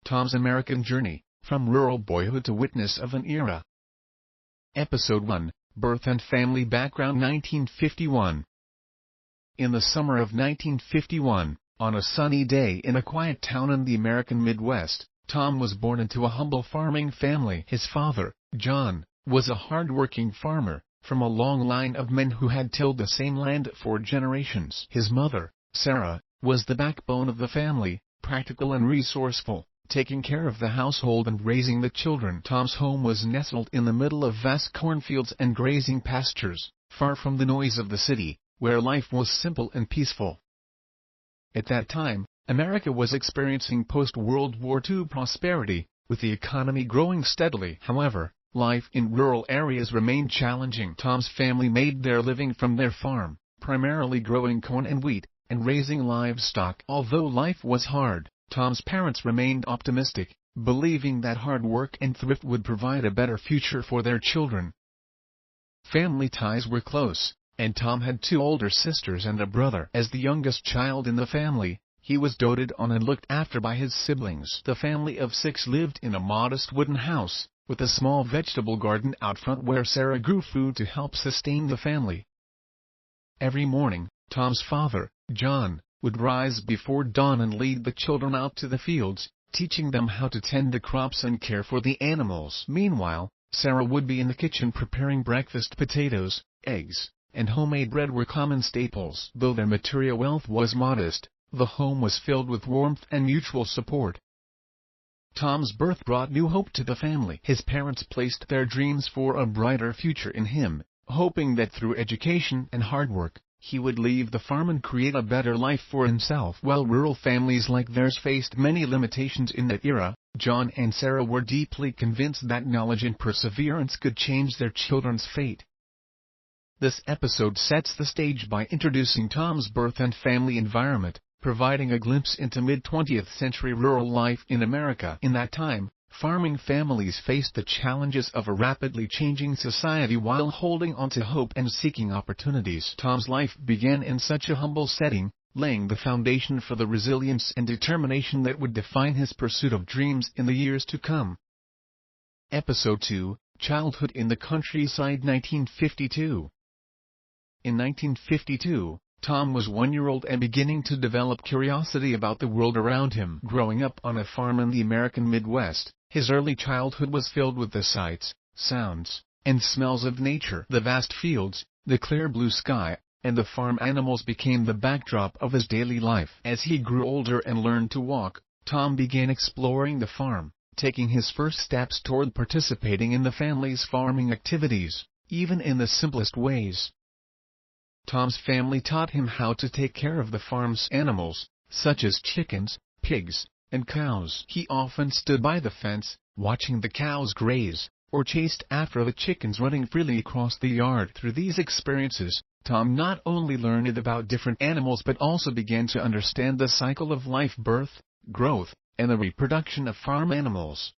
Tom's American Journey, From Rural Boyhood to Witness of an Era. Episode 1, Birth and Family Background 1951. In the summer of 1951, on a sunny day in a quiet town in the American Midwest, Tom was born into a humble farming family. His father, John, was a hard-working farmer, from a long line of men who had tilled the same land for generations. His mother, Sarah, was the backbone of the family, practical and resourceful, taking care of the household and raising the children. Tom's home was nestled in the middle of vast cornfields and grazing pastures, far from the noise of the city, where life was simple and peaceful. At that time, America was experiencing post-World War II prosperity, with the economy growing steadily. However, life in rural areas remained challenging. Tom's family made their living from their farm, primarily growing corn and wheat, and raising livestock. Although life was hard, Tom's parents remained optimistic, believing that hard work and thrift would provide a better future for their children. Family ties were close, and Tom had two older sisters and a brother. As the youngest child in the family, he was doted on and looked after by his siblings. The family of 6 lived in a modest wooden house, with a small vegetable garden out front where Sarah grew food to help sustain the family. Every morning, Tom's father, John, would rise before dawn and lead the children out to the fields, teaching them how to tend the crops and care for the animals. Meanwhile, Sarah would be in the kitchen preparing breakfast. Potatoes, eggs, and homemade bread were common staples. Though their material wealth was modest, the home was filled with warmth and mutual support. Tom's birth brought new hope to the family. His parents placed their dreams for a brighter future in him, hoping that through education and hard work, he would leave the farm and create a better life for himself. While rural families like theirs faced many limitations in that era, John and Sarah were deeply convinced that knowledge and perseverance could change their children's fate. This episode sets the stage by introducing Tom's birth and family environment, providing a glimpse into mid-20th century rural life in America. In that time, farming families faced the challenges of a rapidly changing society while holding on to hope and seeking opportunities. Tom's life began in such a humble setting, laying the foundation for the resilience and determination that would define his pursuit of dreams in the years to come. Episode 2, Childhood in the Countryside 1952. In 1952, Tom was 1-year-old and beginning to develop curiosity about the world around him. Growing up on a farm in the American Midwest, his early childhood was filled with the sights, sounds, and smells of nature. The vast fields, the clear blue sky, and the farm animals became the backdrop of his daily life. As he grew older and learned to walk, Tom began exploring the farm, taking his first steps toward participating in the family's farming activities, even in the simplest ways. Tom's family taught him how to take care of the farm's animals, such as chickens, pigs, and cows. He often stood by the fence, watching the cows graze, or chased after the chickens running freely across the yard. Through these experiences, Tom not only learned about different animals but also began to understand the cycle of life: birth, growth, and the reproduction of farm animals.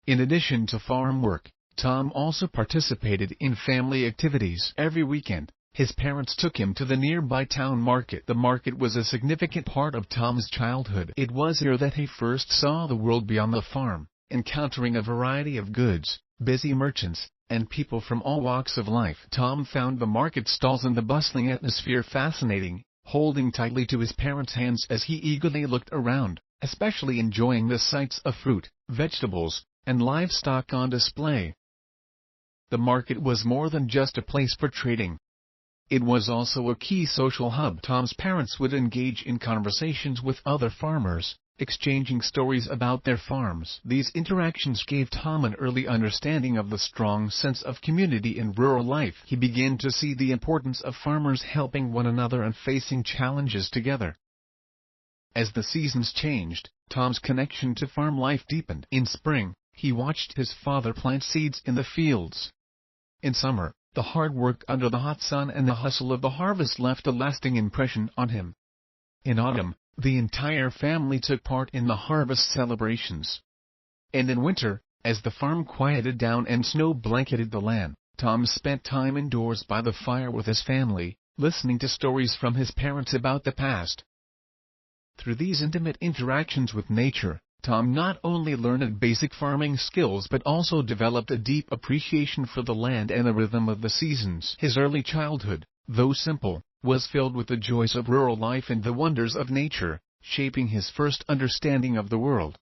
In addition to farm work, Tom also participated in family activities. Every weekend, his parents took him to the nearby town market. The market was a significant part of Tom's childhood. It was here that he first saw the world beyond the farm, encountering a variety of goods, busy merchants, and people from all walks of life. Tom found the market stalls and the bustling atmosphere fascinating, holding tightly to his parents' hands as he eagerly looked around, especially enjoying the sights of fruit, vegetables, and livestock on display. The market was more than just a place for trading. It was also a key social hub. Tom's parents would engage in conversations with other farmers, exchanging stories about their farms. These interactions gave Tom an early understanding of the strong sense of community in rural life. He began to see the importance of farmers helping one another and facing challenges together. As the seasons changed, Tom's connection to farm life deepened. In spring, he watched his father plant seeds in the fields. In summer, the hard work under the hot sun and the hustle of the harvest left a lasting impression on him. In autumn, the entire family took part in the harvest celebrations. And in winter, as the farm quieted down and snow blanketed the land, Tom spent time indoors by the fire with his family, listening to stories from his parents about the past. Through these intimate interactions with nature, Tom not only learned basic farming skills but also developed a deep appreciation for the land and the rhythm of the seasons. His early childhood, though simple, was filled with the joys of rural life and the wonders of nature, shaping his first understanding of the world.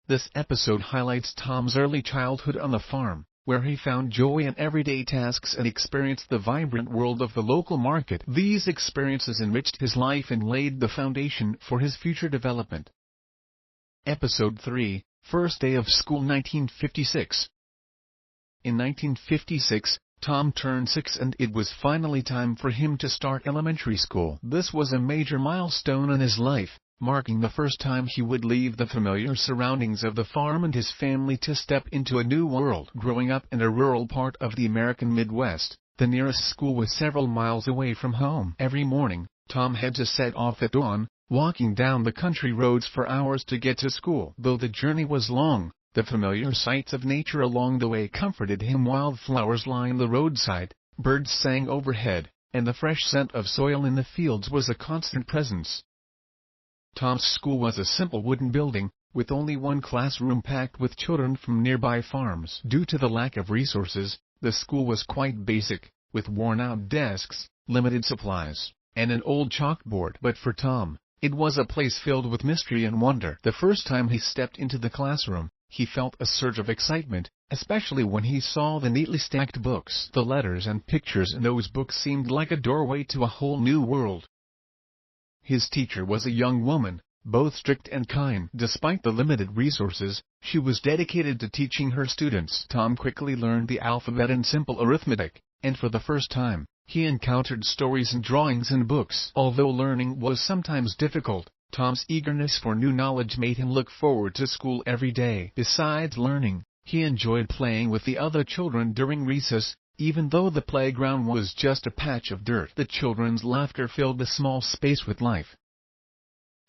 This episode highlights Tom's early childhood on the farm, where he found joy in everyday tasks and experienced the vibrant world of the local market. These experiences enriched his life and laid the foundation for his future development. Episode 3, First Day of School 1956. In 1956, Tom turned 6 and it was finally time for him to start elementary school. This was a major milestone in his life, marking the first time he would leave the familiar surroundings of the farm and his family to step into a new world. Growing up in a rural part of the American Midwest, the nearest school was several miles away from home. Every morning, Tom had to set off at dawn, walking down the country roads for hours to get to school. Though the journey was long, the familiar sights of nature along the way comforted him. Wildflowers lined the roadside, birds sang overhead, and the fresh scent of soil in the fields was a constant presence. Tom's school was a simple wooden building, with only one classroom packed with children from nearby farms. Due to the lack of resources, the school was quite basic, with worn-out desks, limited supplies, and an old chalkboard. But for Tom, it was a place filled with mystery and wonder. The first time he stepped into the classroom, he felt a surge of excitement, especially when he saw the neatly stacked books. The letters and pictures in those books seemed like a doorway to a whole new world. His teacher was a young woman, both strict and kind. Despite the limited resources, she was dedicated to teaching her students. Tom quickly learned the alphabet and simple arithmetic, and for the first time, he encountered stories and drawings in books. Although learning was sometimes difficult, Tom's eagerness for new knowledge made him look forward to school every day. Besides learning, he enjoyed playing with the other children during recess. Even though the playground was just a patch of dirt, the children's laughter filled the small space with life.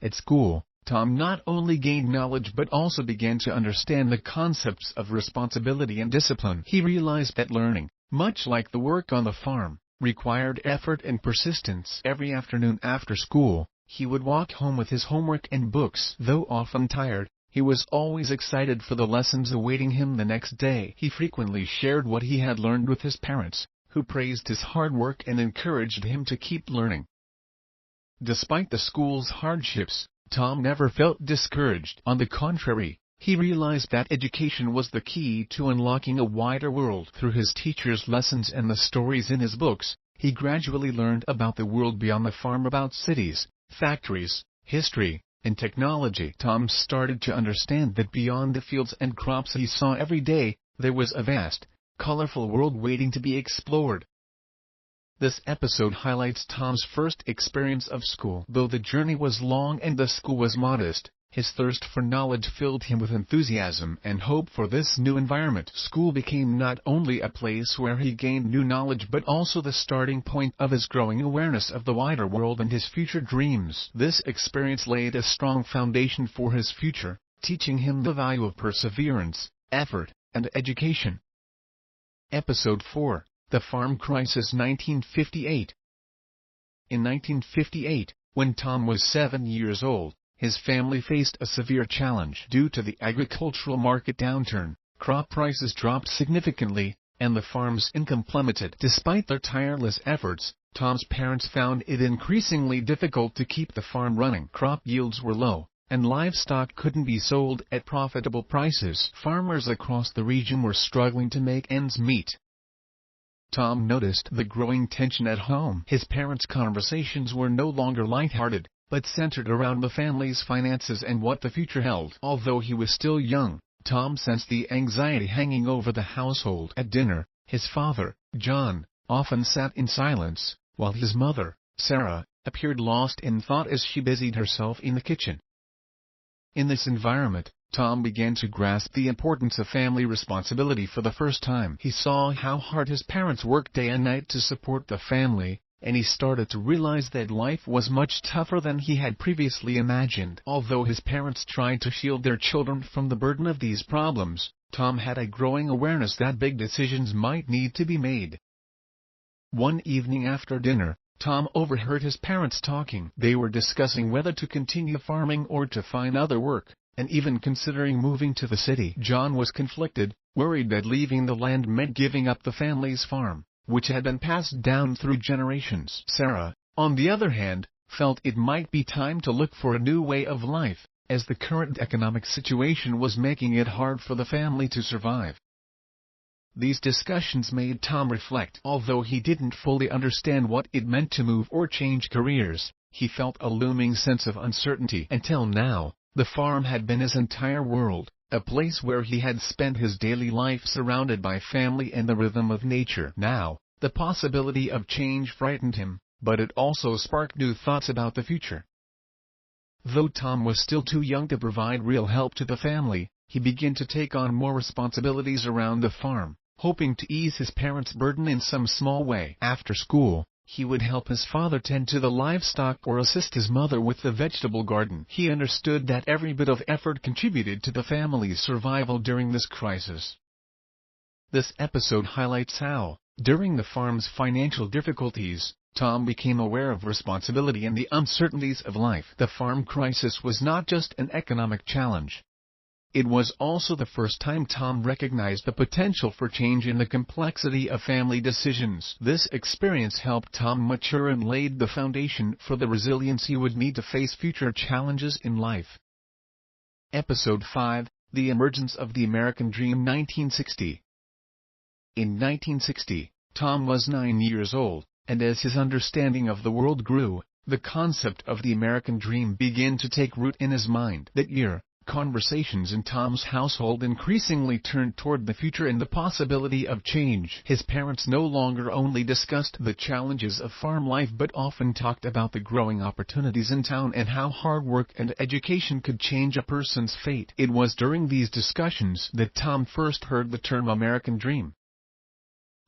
At school, Tom not only gained knowledge but also began to understand the concepts of responsibility and discipline. He realized that learning, much like the work on the farm, required effort and persistence. Every afternoon after school, he would walk home with his homework and books. Though often tired, he was always excited for the lessons awaiting him the next day. He frequently shared what he had learned with his parents, who praised his hard work and encouraged him to keep learning. Despite the school's hardships, Tom never felt discouraged. On the contrary, he realized that education was the key to unlocking a wider world. Through his teacher's lessons and the stories in his books, he gradually learned about the world beyond the farm, about cities, factories, history, and technology. Tom started to understand that beyond the fields and crops he saw every day, there was a vast, colorful world waiting to be explored. This episode highlights Tom's first experience of school. Though the journey was long and the school was modest, his thirst for knowledge filled him with enthusiasm and hope for this new environment. School became not only a place where he gained new knowledge but also the starting point of his growing awareness of the wider world and his future dreams. This experience laid a strong foundation for his future, teaching him the value of perseverance, effort, and education. Episode 4, The Farm Crisis 1958. In 1958, when Tom was 7 years old, his family faced a severe challenge. Due to the agricultural market downturn, crop prices dropped significantly, and the farm's income plummeted. Despite their tireless efforts, Tom's parents found it increasingly difficult to keep the farm running. Crop yields were low, and livestock couldn't be sold at profitable prices. Farmers across the region were struggling to make ends meet. Tom noticed the growing tension at home. His parents' conversations were no longer lighthearted, but centered around the family's finances and what the future held. Although he was still young, Tom sensed the anxiety hanging over the household. At dinner, his father, John, often sat in silence, while his mother, Sarah, appeared lost in thought as she busied herself in the kitchen. In this environment, Tom began to grasp the importance of family responsibility for the first time. He saw how hard his parents worked day and night to support the family, and he started to realize that life was much tougher than he had previously imagined. Although his parents tried to shield their children from the burden of these problems, Tom had a growing awareness that big decisions might need to be made. One evening after dinner, Tom overheard his parents talking. They were discussing whether to continue farming or to find other work. and even considering moving to the city. John was conflicted, worried that leaving the land meant giving up the family's farm, which had been passed down through generations. Sarah, on the other hand, felt it might be time to look for a new way of life, as the current economic situation was making it hard for the family to survive. These discussions made Tom reflect. Although he didn't fully understand what it meant to move or change careers, he felt a looming sense of uncertainty. Until now, the farm had been his entire world, a place where he had spent his daily life surrounded by family and the rhythm of nature. Now, the possibility of change frightened him, but it also sparked new thoughts about the future. Though Tom was still too young to provide real help to the family, he began to take on more responsibilities around the farm, hoping to ease his parents' burden in some small way. After school, he would help his father tend to the livestock or assist his mother with the vegetable garden. He understood that every bit of effort contributed to the family's survival during this crisis. This episode highlights how, during the farm's financial difficulties, Tom became aware of responsibility and the uncertainties of life. The farm crisis was not just an economic challenge. It was also the first time Tom recognized the potential for change in the complexity of family decisions. This experience helped Tom mature and laid the foundation for the resilience he would need to face future challenges in life. Episode 5: The Emergence of the American Dream. 1960. In 1960, Tom was 9 years old, and as his understanding of the world grew, the concept of the American dream began to take root in his mind. That year, conversations in Tom's household increasingly turned toward the future and the possibility of change. His parents no longer only discussed the challenges of farm life but often talked about the growing opportunities in town and how hard work and education could change a person's fate. It was during these discussions that Tom first heard the term American dream.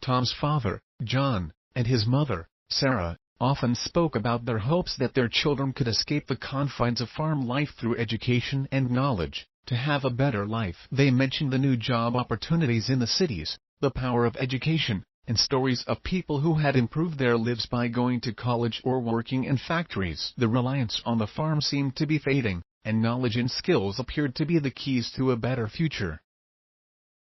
Tom's father, John, and his mother, Sarah, often spoke about their hopes that their children could escape the confines of farm life through education and knowledge, to have a better life. They mentioned the new job opportunities in the cities, the power of education, and stories of people who had improved their lives by going to college or working in factories. The reliance on the farm seemed to be fading, and knowledge and skills appeared to be the keys to a better future.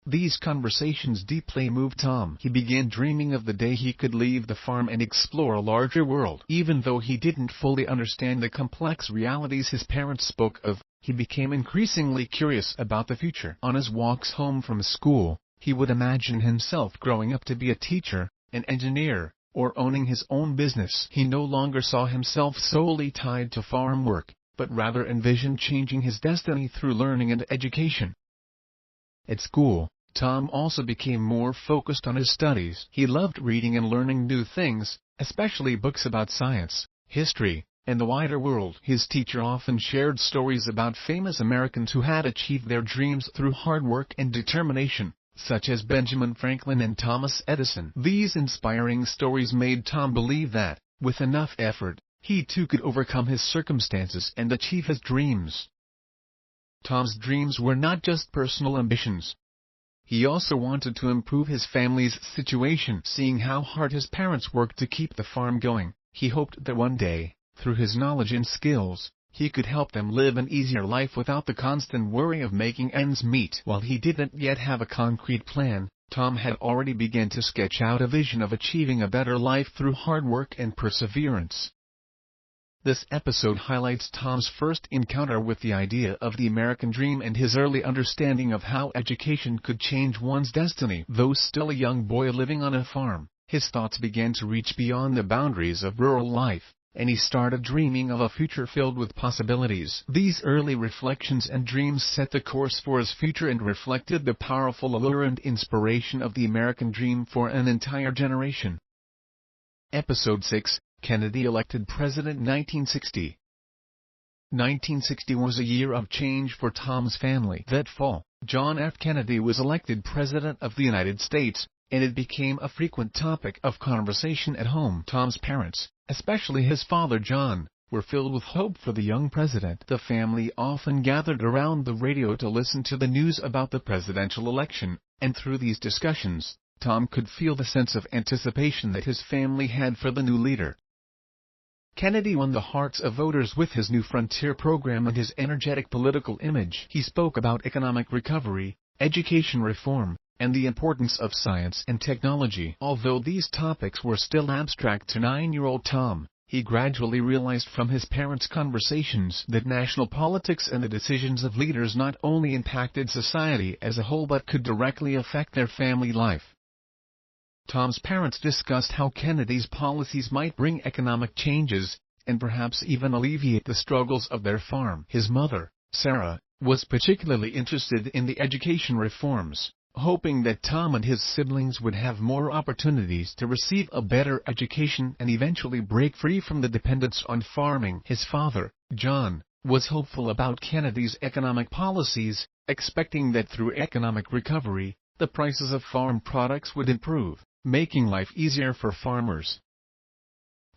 These conversations deeply moved Tom. He began dreaming of the day he could leave the farm and explore a larger world. Even though he didn't fully understand the complex realities his parents spoke of, he became increasingly curious about the future. On his walks home from school, he would imagine himself growing up to be a teacher, an engineer, or owning his own business. He no longer saw himself solely tied to farm work, but rather envisioned changing his destiny through learning and education. At school, Tom also became more focused on his studies. He loved reading and learning new things, especially books about science, history, and the wider world. His teacher often shared stories about famous Americans who had achieved their dreams through hard work and determination, such as Benjamin Franklin and Thomas Edison. These inspiring stories made Tom believe that, with enough effort, he too could overcome his circumstances and achieve his dreams. Tom's dreams were not just personal ambitions. He also wanted to improve his family's situation. Seeing how hard his parents worked to keep the farm going, he hoped that one day, through his knowledge and skills, he could help them live an easier life without the constant worry of making ends meet. While he didn't yet have a concrete plan, Tom had already begun to sketch out a vision of achieving a better life through hard work and perseverance. This episode highlights Tom's first encounter with the idea of the American dream and his early understanding of how education could change one's destiny. Though still a young boy living on a farm, his thoughts began to reach beyond the boundaries of rural life, and he started dreaming of a future filled with possibilities. These early reflections and dreams set the course for his future and reflected the powerful allure and inspiration of the American dream for an entire generation. Episode 6: Kennedy elected president. 1960. 1960 was a year of change for Tom's family. That fall, John F. Kennedy was elected President of the United States, and it became a frequent topic of conversation at home. Tom's parents, especially his father John, were filled with hope for the young president. The family often gathered around the radio to listen to the news about the presidential election, and through these discussions, Tom could feel the sense of anticipation that his family had for the new leader. Kennedy won the hearts of voters with his New Frontier program and his energetic political image. He spoke about economic recovery, education reform, and the importance of science and technology. Although these topics were still abstract to 9-year-old Tom, he gradually realized from his parents' conversations that national politics and the decisions of leaders not only impacted society as a whole but could directly affect their family life. Tom's parents discussed how Kennedy's policies might bring economic changes, and perhaps even alleviate the struggles of their farm. His mother, Sarah, was particularly interested in the education reforms, hoping that Tom and his siblings would have more opportunities to receive a better education and eventually break free from the dependence on farming. His father, John, was hopeful about Kennedy's economic policies, expecting that through economic recovery, the prices of farm products would improve, making life easier for farmers.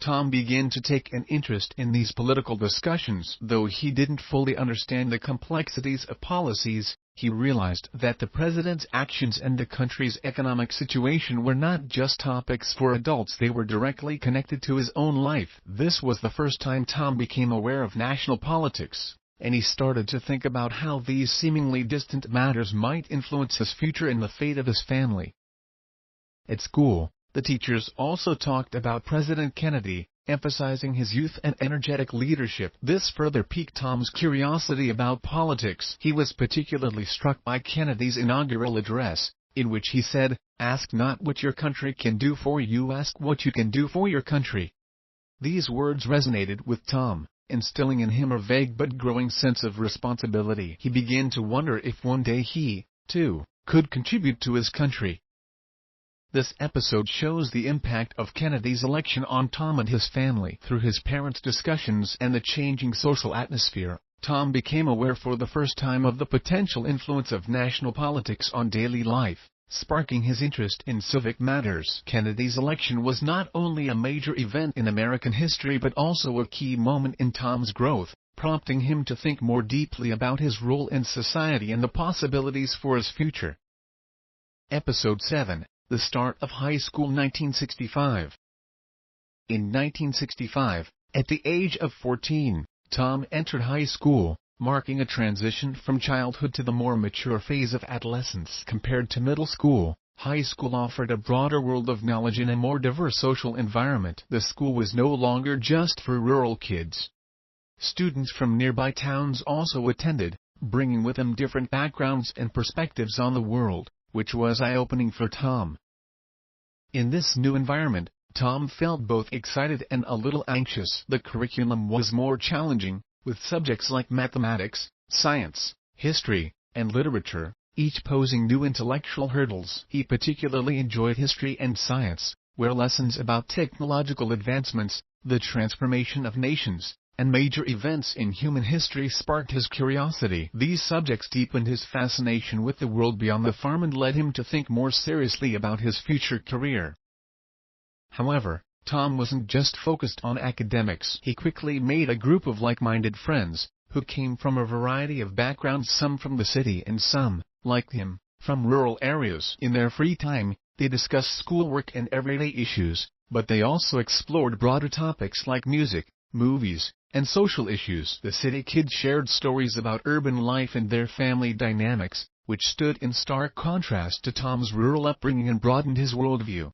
Tom began to take an interest in these political discussions. Though he didn't fully understand the complexities of policies, he realized that the president's actions and the country's economic situation were not just topics for adults, they were directly connected to his own life. This was the first time Tom became aware of national politics, and he started to think about how these seemingly distant matters might influence his future and the fate of his family. At school, the teachers also talked about President Kennedy, emphasizing his youth and energetic leadership. This further piqued Tom's curiosity about politics. He was particularly struck by Kennedy's inaugural address, in which he said, "Ask not what your country can do for you, ask what you can do for your country." These words resonated with Tom, instilling in him a vague but growing sense of responsibility. He began to wonder if one day he, too, could contribute to his country. This episode shows the impact of Kennedy's election on Tom and his family. Through his parents' discussions and the changing social atmosphere, Tom became aware for the first time of the potential influence of national politics on daily life, sparking his interest in civic matters. Kennedy's election was not only a major event in American history but also a key moment in Tom's growth, prompting him to think more deeply about his role in society and the possibilities for his future. Episode 7. The Start of High School. 1965. In 1965, at the age of 14, Tom entered high school, marking a transition from childhood to the more mature phase of adolescence. Compared to middle school, high school offered a broader world of knowledge in a more diverse social environment. The school was no longer just for rural kids. Students from nearby towns also attended, bringing with them different backgrounds and perspectives on the world, which was eye-opening for Tom. In this new environment, Tom felt both excited and a little anxious. The curriculum was more challenging, with subjects like mathematics, science, history, and literature, each posing new intellectual hurdles. He particularly enjoyed history and science, where lessons about technological advancements, the transformation of nations, and major events in human history sparked his curiosity. These subjects deepened his fascination with the world beyond the farm and led him to think more seriously about his future career. However, Tom wasn't just focused on academics. He quickly made a group of like-minded friends, who came from a variety of backgrounds, some from the city and some, like him, from rural areas. In their free time, they discussed schoolwork and everyday issues, but they also explored broader topics like music, movies, and social issues. The city kids shared stories about urban life and their family dynamics, which stood in stark contrast to Tom's rural upbringing and broadened his worldview.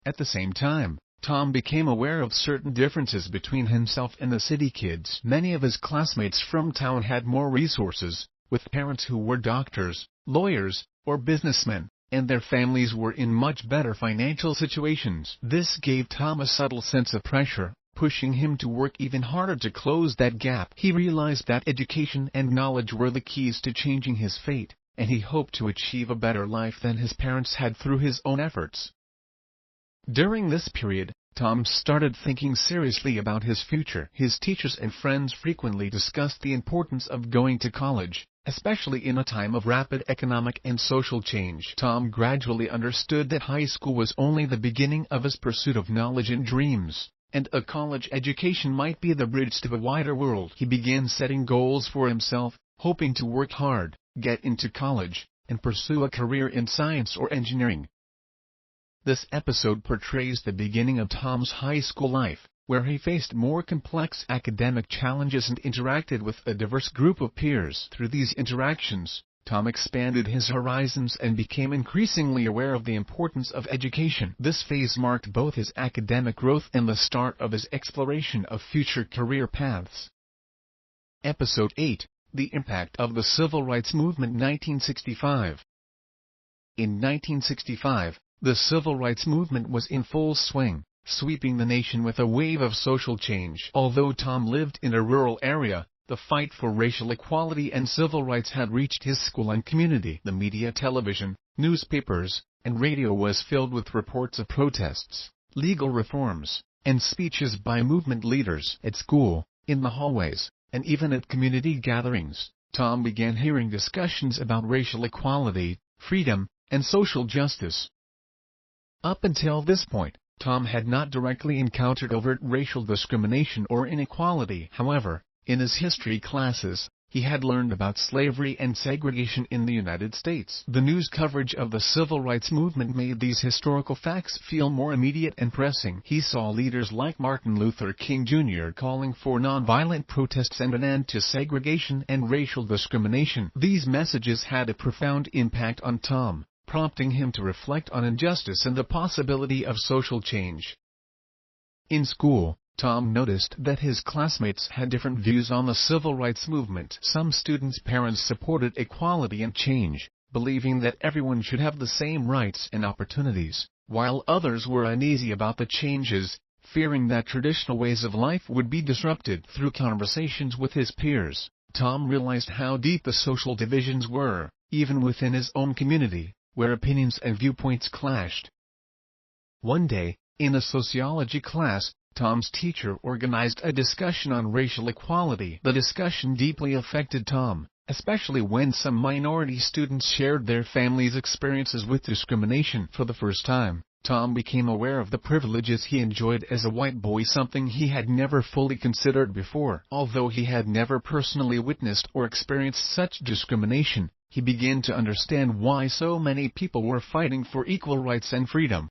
At the same time, Tom became aware of certain differences between himself and the city kids. Many of his classmates from town had more resources, with parents who were doctors, lawyers, or businessmen, and their families were in much better financial situations. This gave Tom a subtle sense of pressure, pushing him to work even harder to close that gap. He realized that education and knowledge were the keys to changing his fate, and he hoped to achieve a better life than his parents had through his own efforts. During this period, Tom started thinking seriously about his future. His teachers and friends frequently discussed the importance of going to college, especially in a time of rapid economic and social change. Tom gradually understood that high school was only the beginning of his pursuit of knowledge and dreams, and a college education might be the bridge to a wider world. He began setting goals for himself, hoping to work hard, get into college, and pursue a career in science or engineering. This episode portrays the beginning of Tom's high school life, where he faced more complex academic challenges and interacted with a diverse group of peers. Through these interactions, Tom expanded his horizons and became increasingly aware of the importance of education. This phase marked both his academic growth and the start of his exploration of future career paths. Episode 8: The Impact of the Civil Rights Movement 1965. In 1965, the Civil Rights Movement was in full swing, sweeping the nation with a wave of social change. Although Tom lived in a rural area, the fight for racial equality and civil rights had reached his school and community. The media, television, newspapers, and radio was filled with reports of protests, legal reforms, and speeches by movement leaders. At school, in the hallways, and even at community gatherings, Tom began hearing discussions about racial equality, freedom, and social justice. Up until this point, Tom had not directly encountered overt racial discrimination or inequality. However, in his history classes, he had learned about slavery and segregation in the United States. The news coverage of the civil rights movement made these historical facts feel more immediate and pressing. He saw leaders like Martin Luther King Jr. calling for nonviolent protests and an end to segregation and racial discrimination. These messages had a profound impact on Tom, prompting him to reflect on injustice and the possibility of social change. In school, Tom noticed that his classmates had different views on the civil rights movement. Some students' parents supported equality and change, believing that everyone should have the same rights and opportunities, while others were uneasy about the changes, fearing that traditional ways of life would be disrupted. Through conversations with his peers, Tom realized how deep the social divisions were, even within his own community, where opinions and viewpoints clashed. One day, in a sociology class, Tom's teacher organized a discussion on racial equality. The discussion deeply affected Tom, especially when some minority students shared their families' experiences with discrimination. For the first time, Tom became aware of the privileges he enjoyed as a white boy, something he had never fully considered before. Although he had never personally witnessed or experienced such discrimination, he began to understand why so many people were fighting for equal rights and freedom.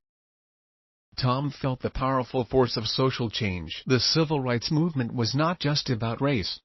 Tom felt the powerful force of social change. The civil rights movement was not just about race.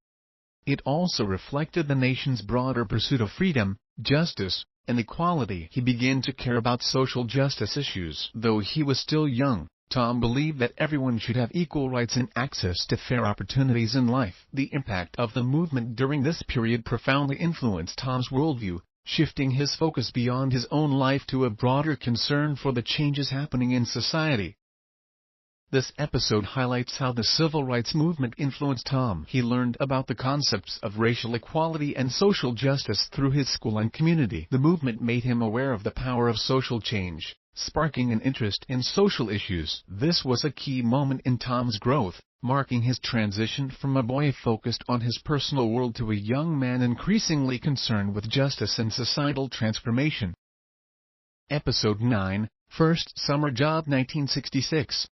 It also reflected the nation's broader pursuit of freedom, justice, and equality. He began to care about social justice issues. Though he was still young, Tom believed that everyone should have equal rights and access to fair opportunities in life. The impact of the movement during this period profoundly influenced Tom's worldview, shifting his focus beyond his own life to a broader concern for the changes happening in society. This episode highlights how the civil rights movement influenced Tom. He learned about the concepts of racial equality and social justice through his school and community. The movement made him aware of the power of social change, sparking an interest in social issues. This was a key moment in Tom's growth, marking his transition from a boy focused on his personal world to a young man increasingly concerned with justice and societal transformation. Episode 9: First Summer Job 1966.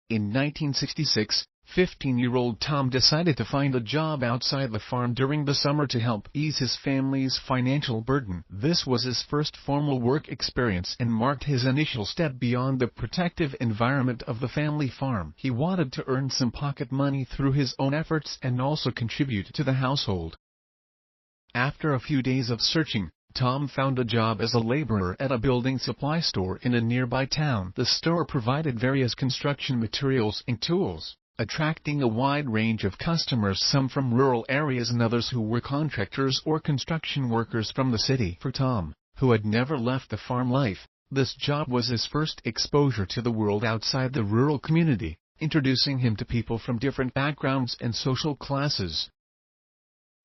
In 1966, 15-year-old Tom decided to find a job outside the farm during the summer to help ease his family's financial burden. This was his first formal work experience and marked his initial step beyond the protective environment of the family farm. He wanted to earn some pocket money through his own efforts and also contribute to the household. After a few days of searching, Tom found a job as a laborer at a building supply store in a nearby town. The store provided various construction materials and tools, attracting a wide range of customers, some from rural areas and others who were contractors or construction workers from the city. For Tom, who had never left the farm life, this job was his first exposure to the world outside the rural community, introducing him to people from different backgrounds and social classes.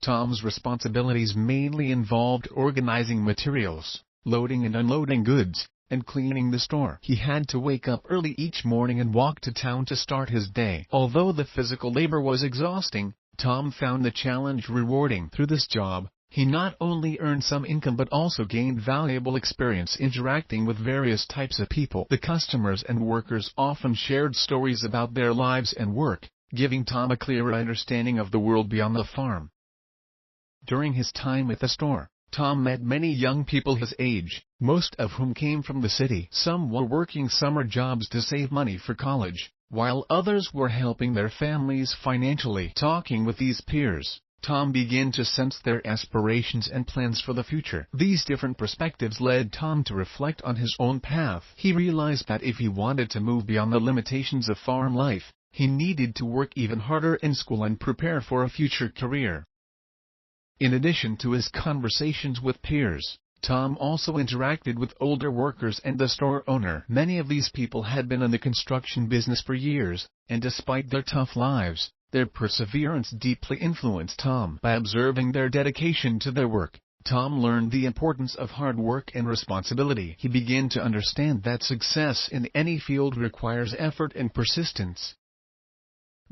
Tom's responsibilities mainly involved organizing materials, loading and unloading goods, and cleaning the store. He had to wake up early each morning and walk to town to start his day. Although the physical labor was exhausting, Tom found the challenge rewarding. Through this job, he not only earned some income but also gained valuable experience interacting with various types of people. The customers and workers often shared stories about their lives and work, giving Tom a clearer understanding of the world beyond the farm. During his time at the store, Tom met many young people his age, most of whom came from the city. Some were working summer jobs to save money for college, while others were helping their families financially. Talking with these peers, Tom began to sense their aspirations and plans for the future. These different perspectives led Tom to reflect on his own path. He realized that if he wanted to move beyond the limitations of farm life, he needed to work even harder in school and prepare for a future career. In addition to his conversations with peers, Tom also interacted with older workers and the store owner. Many of these people had been in the construction business for years, and despite their tough lives, their perseverance deeply influenced Tom. By observing their dedication to their work, Tom learned the importance of hard work and responsibility. He began to understand that success in any field requires effort and persistence.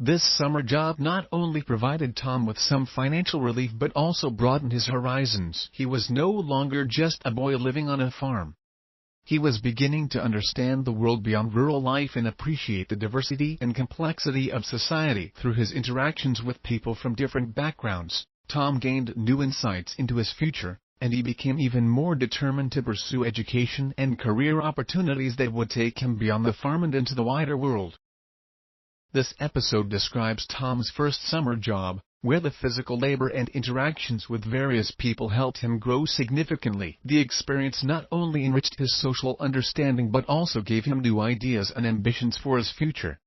This summer job not only provided Tom with some financial relief but also broadened his horizons. He was no longer just a boy living on a farm. He was beginning to understand the world beyond rural life and appreciate the diversity and complexity of society. Through his interactions with people from different backgrounds, Tom gained new insights into his future, and he became even more determined to pursue education and career opportunities that would take him beyond the farm and into the wider world. This episode describes Tom's first summer job, where the physical labor and interactions with various people helped him grow significantly. The experience not only enriched his social understanding but also gave him new ideas and ambitions for his future.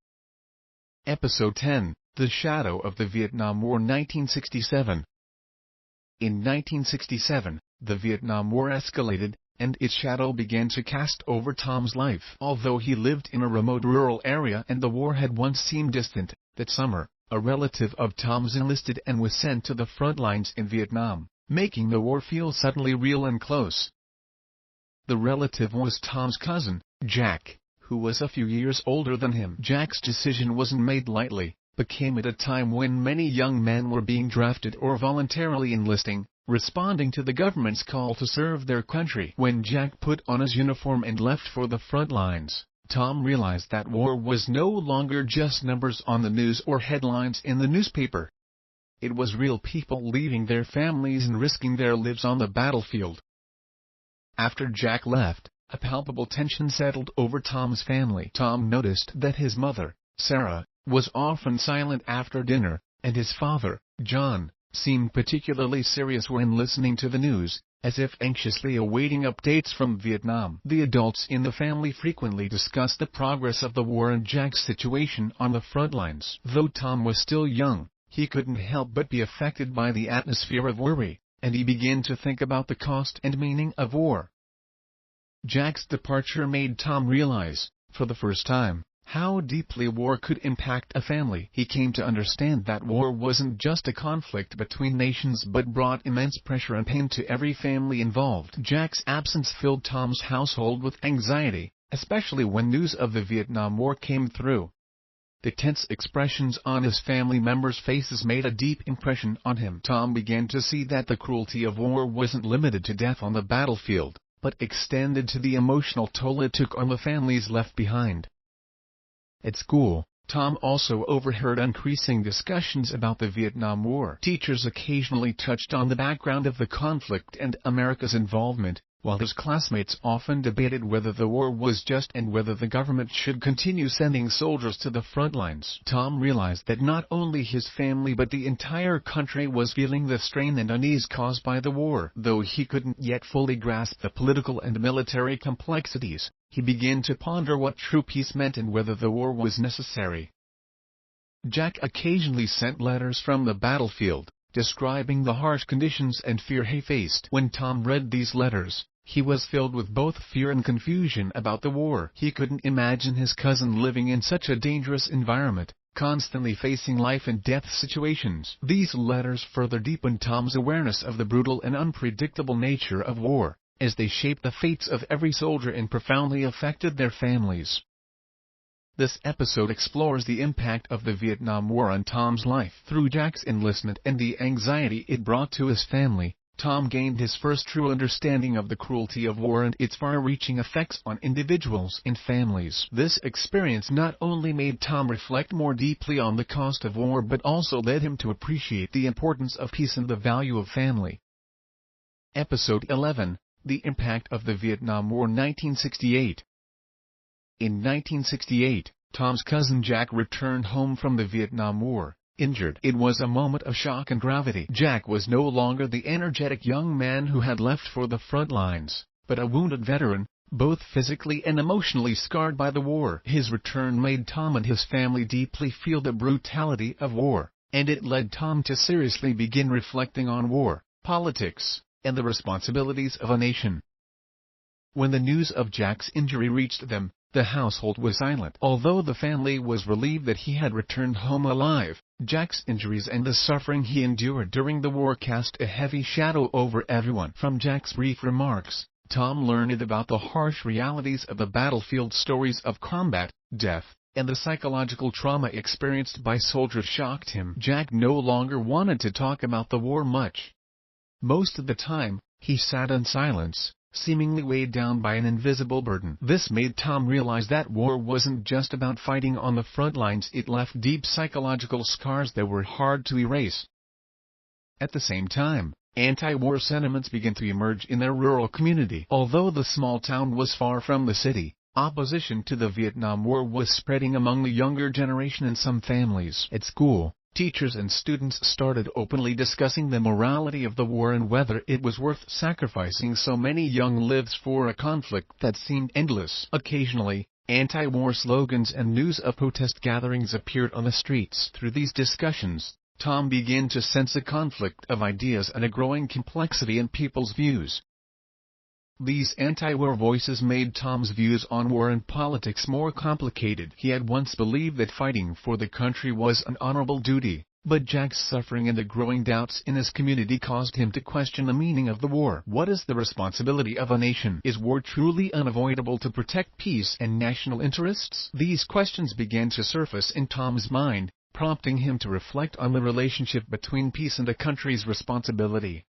Episode 10, The Shadow of the Vietnam War, 1967. In 1967, the Vietnam War escalated, and its shadow began to cast over Tom's life. Although he lived in a remote rural area and the war had once seemed distant, that summer, a relative of Tom's enlisted and was sent to the front lines in Vietnam, making the war feel suddenly real and close. The relative was Tom's cousin, Jack, who was a few years older than him. Jack's decision wasn't made lightly, but came at a time when many young men were being drafted or voluntarily enlisting, responding to the government's call to serve their country. When Jack put on his uniform and left for the front lines, Tom realized that war was no longer just numbers on the news or headlines in the newspaper. It was real people leaving their families and risking their lives on the battlefield. After Jack left, a palpable tension settled over Tom's family. Tom noticed that his mother, Sarah, was often silent after dinner, and his father, John, seemed particularly serious when listening to the news, as if anxiously awaiting updates from Vietnam. The adults in the family frequently discussed the progress of the war and Jack's situation on the front lines. Though Tom was still young, he couldn't help but be affected by the atmosphere of worry, and he began to think about the cost and meaning of war. Jack's departure made Tom realize, for the first time, how deeply war could impact a family. He came to understand that war wasn't just a conflict between nations but brought immense pressure and pain to every family involved. Jack's absence filled Tom's household with anxiety, especially when news of the Vietnam War came through. The tense expressions on his family members' faces made a deep impression on him. Tom began to see that the cruelty of war wasn't limited to death on the battlefield, but extended to the emotional toll it took on the families left behind. At school, Tom also overheard increasing discussions about the Vietnam War. Teachers occasionally touched on the background of the conflict and America's involvement, while his classmates often debated whether the war was just and whether the government should continue sending soldiers to the front lines. Tom realized that not only his family but the entire country was feeling the strain and unease caused by the war. Though he couldn't yet fully grasp the political and military complexities, he began to ponder what true peace meant and whether the war was necessary. Jack occasionally sent letters from the battlefield, describing the harsh conditions and fear he faced. When Tom read these letters, he was filled with both fear and confusion about the war. He couldn't imagine his cousin living in such a dangerous environment, constantly facing life and death situations. These letters further deepened Tom's awareness of the brutal and unpredictable nature of war, as they shaped the fates of every soldier and profoundly affected their families. This episode explores the impact of the Vietnam War on Tom's life. Through Jack's enlistment and the anxiety it brought to his family, Tom gained his first true understanding of the cruelty of war and its far-reaching effects on individuals and families. This experience not only made Tom reflect more deeply on the cost of war but also led him to appreciate the importance of peace and the value of family. Episode 11, The Impact of the Vietnam War, 1968. In 1968, Tom's cousin Jack returned home from the Vietnam War, injured. It was a moment of shock and gravity. Jack was no longer the energetic young man who had left for the front lines, but a wounded veteran, both physically and emotionally scarred by the war. His return made Tom and his family deeply feel the brutality of war, and it led Tom to seriously begin reflecting on war, politics, and the responsibilities of a nation. When the news of Jack's injury reached them, the household was silent. Although the family was relieved that he had returned home alive, Jack's injuries and the suffering he endured during the war cast a heavy shadow over everyone. From Jack's brief remarks, Tom learned about the harsh realities of the battlefield, stories of combat, death, and the psychological trauma experienced by soldiers shocked him. Jack no longer wanted to talk about the war much. Most of the time, he sat in silence, seemingly weighed down by an invisible burden. This made Tom realize that war wasn't just about fighting on the front lines. It left deep psychological scars that were hard to erase. At the same time, anti-war sentiments began to emerge in their rural community. Although the small town was far from the city, opposition to the Vietnam War was spreading among the younger generation in some families. At school, teachers and students started openly discussing the morality of the war and whether it was worth sacrificing so many young lives for a conflict that seemed endless. Occasionally, anti-war slogans and news of protest gatherings appeared on the streets. Through these discussions, Tom began to sense a conflict of ideas and a growing complexity in people's views. These anti-war voices made Tom's views on war and politics more complicated. He had once believed that fighting for the country was an honorable duty, but Jack's suffering and the growing doubts in his community caused him to question the meaning of the war. What is the responsibility of a nation? Is war truly unavoidable to protect peace and national interests? These questions began to surface in Tom's mind, prompting him to reflect on the relationship between peace and a country's responsibility.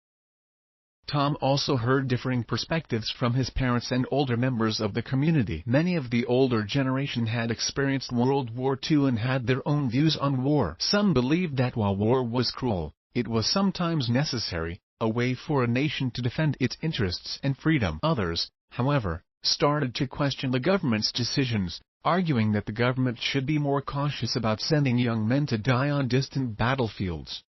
Tom also heard differing perspectives from his parents and older members of the community. Many of the older generation had experienced World War II and had their own views on war. Some believed that while war was cruel, it was sometimes necessary, a way for a nation to defend its interests and freedom. Others, however, started to question the government's decisions, arguing that the government should be more cautious about sending young men to die on distant battlefields.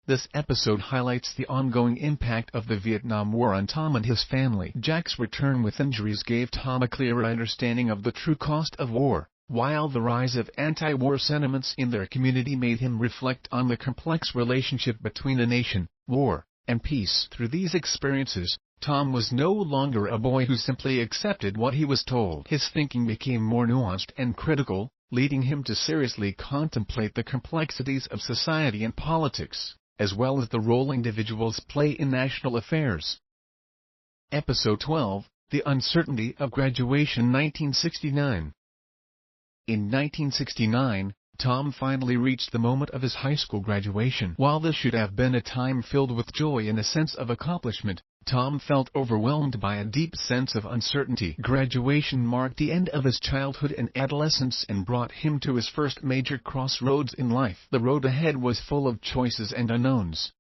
This episode highlights the ongoing impact of the Vietnam War on Tom and his family. Jack's return with injuries gave Tom a clearer understanding of the true cost of war, while the rise of anti-war sentiments in their community made him reflect on the complex relationship between the nation, war, and peace. Through these experiences, Tom was no longer a boy who simply accepted what he was told. His thinking became more nuanced and critical, leading him to seriously contemplate the complexities of society and politics, as well as the role individuals play in national affairs. Episode 12, The Uncertainty of Graduation. 1969. In 1969, Tom finally reached the moment of his high school graduation. While this should have been a time filled with joy and a sense of accomplishment, Tom felt overwhelmed by a deep sense of uncertainty. Graduation marked the end of his childhood and adolescence and brought him to his first major crossroads in life. The road ahead was full of choices and unknowns.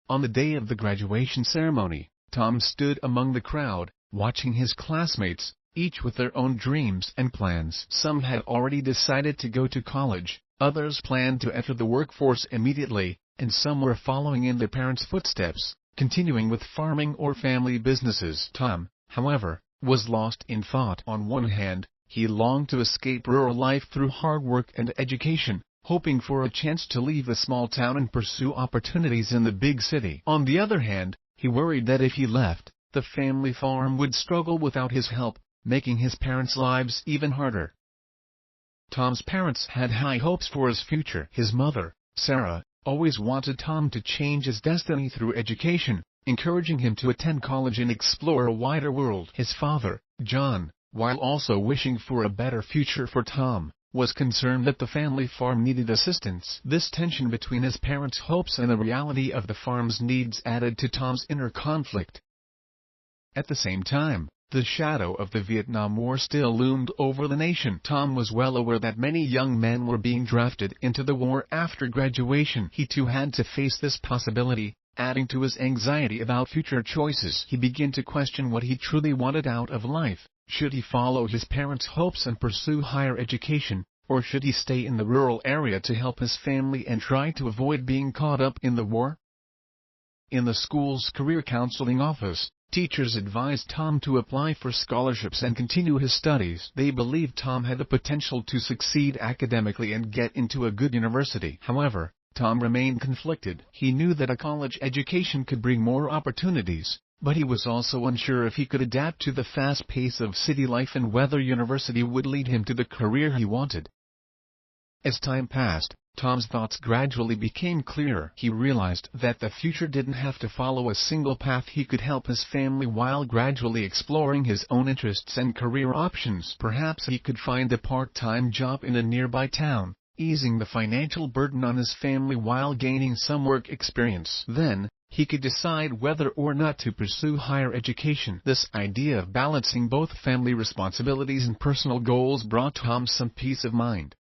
On the day of the graduation ceremony, Tom stood among the crowd, watching his classmates, each with their own dreams and plans. Some had already decided to go to college, others planned to enter the workforce immediately, and some were following in their parents' footsteps, continuing with farming or family businesses. Tom, however, was lost in thought. On one hand, he longed to escape rural life through hard work and education, hoping for a chance to leave the small town and pursue opportunities in the big city. On the other hand, he worried that if he left, the family farm would struggle without his help, making his parents' lives even harder. Tom's parents had high hopes for his future. His mother, Sarah, always wanted Tom to change his destiny through education, encouraging him to attend college and explore a wider world. His father, John, while also wishing for a better future for Tom, was concerned that the family farm needed assistance. This tension between his parents' hopes and the reality of the farm's needs added to Tom's inner conflict. At the same time, the shadow of the Vietnam War still loomed over the nation. Tom was well aware that many young men were being drafted into the war after graduation. He too had to face this possibility, adding to his anxiety about future choices. He began to question what he truly wanted out of life: Should he follow his parents' hopes and pursue higher education, or should he stay in the rural area to help his family and try to avoid being caught up in the war? In the school's career counseling office, teachers advised Tom to apply for scholarships and continue his studies. They believed Tom had the potential to succeed academically and get into a good university. However, Tom remained conflicted. He knew that a college education could bring more opportunities, but he was also unsure if he could adapt to the fast pace of city life and whether university would lead him to the career he wanted. As time passed, Tom's thoughts gradually became clearer. He realized that the future didn't have to follow a single path. He could help his family while gradually exploring his own interests and career options. Perhaps he could find a part-time job in a nearby town, easing the financial burden on his family while gaining some work experience. Then, he could decide whether or not to pursue higher education. This idea of balancing both family responsibilities and personal goals brought Tom some peace of mind.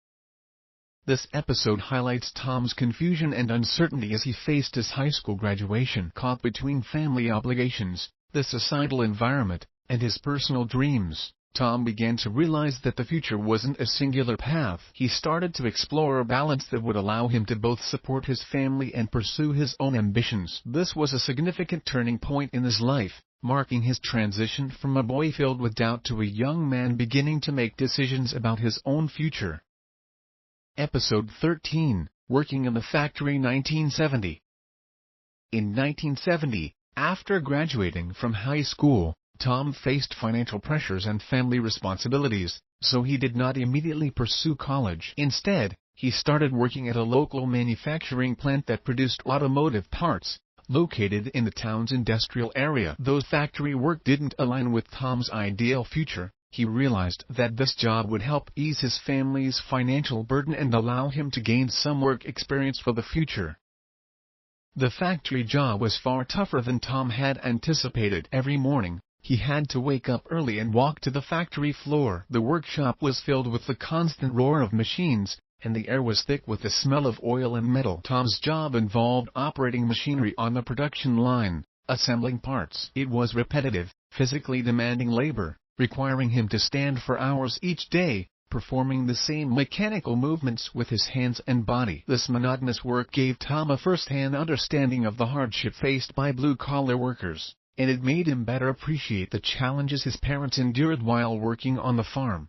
This episode highlights Tom's confusion and uncertainty as he faced his high school graduation. Caught between family obligations, the societal environment, and his personal dreams, Tom began to realize that the future wasn't a singular path. He started to explore a balance that would allow him to both support his family and pursue his own ambitions. This was a significant turning point in his life, marking his transition from a boy filled with doubt to a young man beginning to make decisions about his own future. Episode 13, Working in the Factory 1970. In 1970, after graduating from high school, Tom faced financial pressures and family responsibilities, so he did not immediately pursue college. Instead, he started working at a local manufacturing plant that produced automotive parts, located in the town's industrial area. Though factory work didn't align with Tom's ideal future, he realized that this job would help ease his family's financial burden and allow him to gain some work experience for the future. The factory job was far tougher than Tom had anticipated. Every morning, he had to wake up early and walk to the factory floor. The workshop was filled with the constant roar of machines, and the air was thick with the smell of oil and metal. Tom's job involved operating machinery on the production line, assembling parts. It was repetitive, physically demanding labor, requiring him to stand for hours each day, performing the same mechanical movements with his hands and body. This monotonous work gave Tom a first-hand understanding of the hardship faced by blue-collar workers, and it made him better appreciate the challenges his parents endured while working on the farm.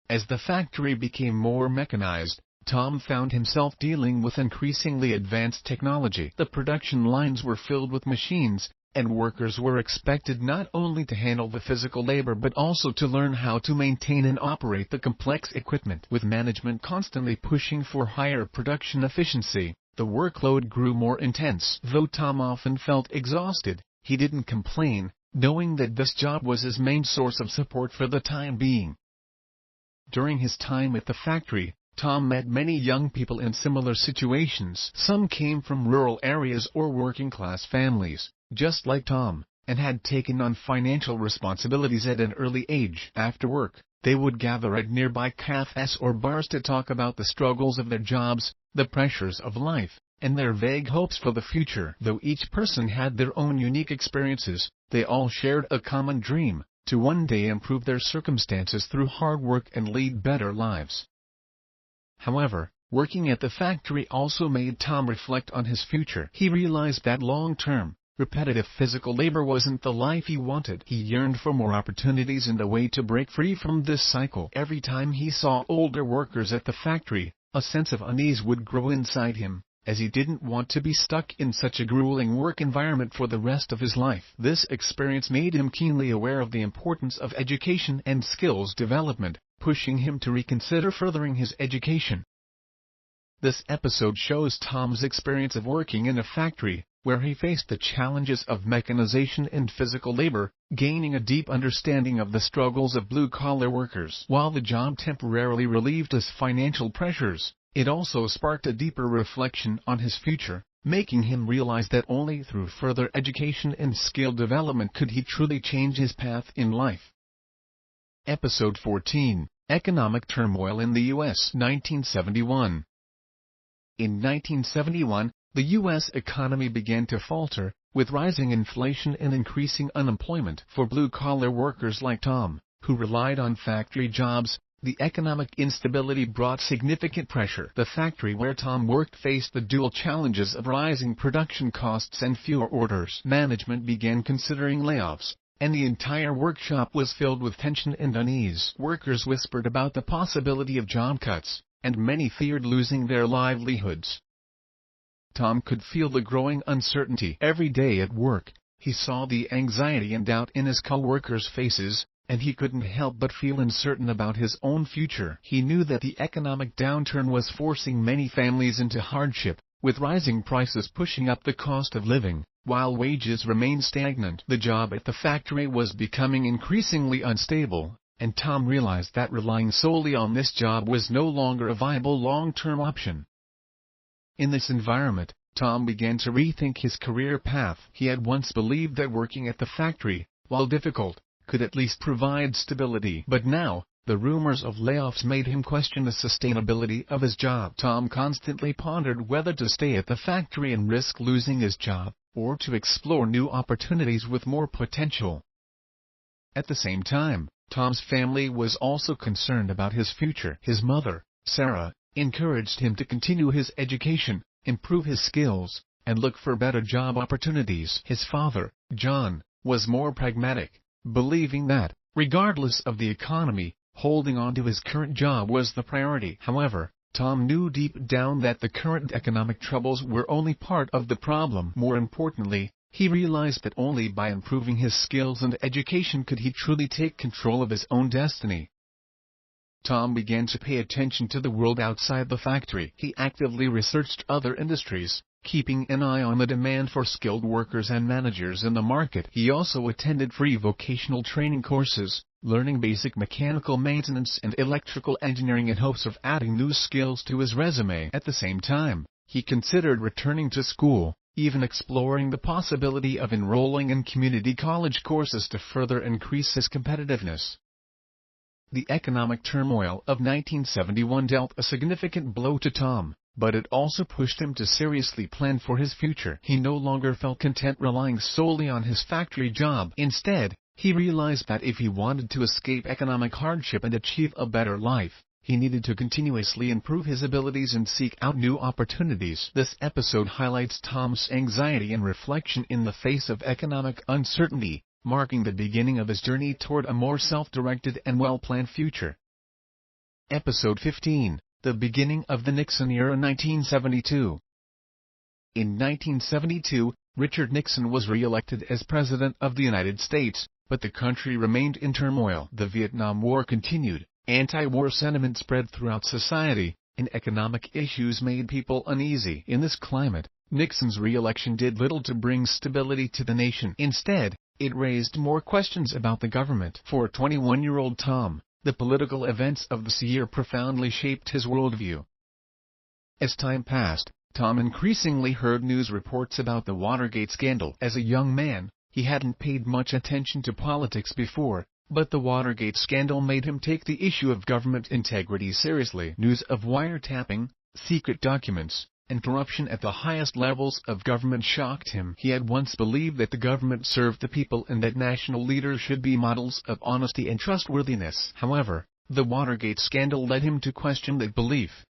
As the factory became more mechanized, Tom found himself dealing with increasingly advanced technology. The production lines were filled with machines, and workers were expected not only to handle the physical labor but also to learn how to maintain and operate the complex equipment. With management constantly pushing for higher production efficiency, the workload grew more intense. Though Tom often felt exhausted, he didn't complain, knowing that this job was his main source of support for the time being. During his time at the factory, Tom met many young people in similar situations. Some came from rural areas or working-class families, just like Tom, and had taken on financial responsibilities at an early age. After work, they would gather at nearby cafes or bars to talk about the struggles of their jobs, the pressures of life, and their vague hopes for the future. Though each person had their own unique experiences, they all shared a common dream: to one day improve their circumstances through hard work and lead better lives. However, working at the factory also made Tom reflect on his future. He realized that long-term, repetitive physical labor wasn't the life he wanted. He yearned for more opportunities and a way to break free from this cycle. Every time he saw older workers at the factory, a sense of unease would grow inside him, as he didn't want to be stuck in such a grueling work environment for the rest of his life. This experience made him keenly aware of the importance of education and skills development, pushing him to reconsider furthering his education. This episode shows Tom's experience of working in a factory, where he faced the challenges of mechanization and physical labor, gaining a deep understanding of the struggles of blue-collar workers. While the job temporarily relieved his financial pressures, it also sparked a deeper reflection on his future, making him realize that only through further education and skill development could he truly change his path in life. Episode 14, Economic Turmoil in the U.S. 1971. In 1971, the U.S. economy began to falter, with rising inflation and increasing unemployment for blue-collar workers like Tom, who relied on factory jobs. The economic instability brought significant pressure. The factory where Tom worked faced the dual challenges of rising production costs and fewer orders. Management began considering layoffs, and the entire workshop was filled with tension and unease. Workers whispered about the possibility of job cuts, and many feared losing their livelihoods. Tom could feel the growing uncertainty. Every day at work, he saw the anxiety and doubt in his co-workers' faces, and he couldn't help but feel uncertain about his own future. He knew that the economic downturn was forcing many families into hardship, with rising prices pushing up the cost of living, while wages remained stagnant. The job at the factory was becoming increasingly unstable, and Tom realized that relying solely on this job was no longer a viable long-term option. In this environment, Tom began to rethink his career path. He had once believed that working at the factory, while difficult, could at least provide stability. But now, the rumors of layoffs made him question the sustainability of his job. Tom constantly pondered whether to stay at the factory and risk losing his job, or to explore new opportunities with more potential. At the same time, Tom's family was also concerned about his future. His mother, Sarah, encouraged him to continue his education, improve his skills, and look for better job opportunities. His father, John, was more pragmatic, believing that, regardless of the economy, holding on to his current job was the priority. However, Tom knew deep down that the current economic troubles were only part of the problem. More importantly, he realized that only by improving his skills and education could he truly take control of his own destiny. Tom began to pay attention to the world outside the factory. He actively researched other industries, keeping an eye on the demand for skilled workers and managers in the market. He also attended free vocational training courses, learning basic mechanical maintenance and electrical engineering in hopes of adding new skills to his resume. At the same time, he considered returning to school, even exploring the possibility of enrolling in community college courses to further increase his competitiveness. The economic turmoil of 1971 dealt a significant blow to Tom, but it also pushed him to seriously plan for his future. He no longer felt content relying solely on his factory job. Instead, he realized that if he wanted to escape economic hardship and achieve a better life, he needed to continuously improve his abilities and seek out new opportunities. This episode highlights Tom's anxiety and reflection in the face of economic uncertainty, marking the beginning of his journey toward a more self-directed and well-planned future. Episode 15. The beginning of the Nixon era. 1972. In 1972, Richard Nixon was re-elected as President of the United States, but the country remained in turmoil. The Vietnam War continued, anti-war sentiment spread throughout society, and economic issues made people uneasy. In this climate, Nixon's re-election did little to bring stability to the nation. Instead, it raised more questions about the government. For 21-year-old Tom, the political events of this year profoundly shaped his worldview. As time passed, Tom increasingly heard news reports about the Watergate scandal. As a young man, he hadn't paid much attention to politics before, but the Watergate scandal made him take the issue of government integrity seriously. News of wiretapping, secret documents, and corruption at the highest levels of government shocked him. He had once believed that the government served the people and that national leaders should be models of honesty and trustworthiness. However, the Watergate scandal led him to question that belief.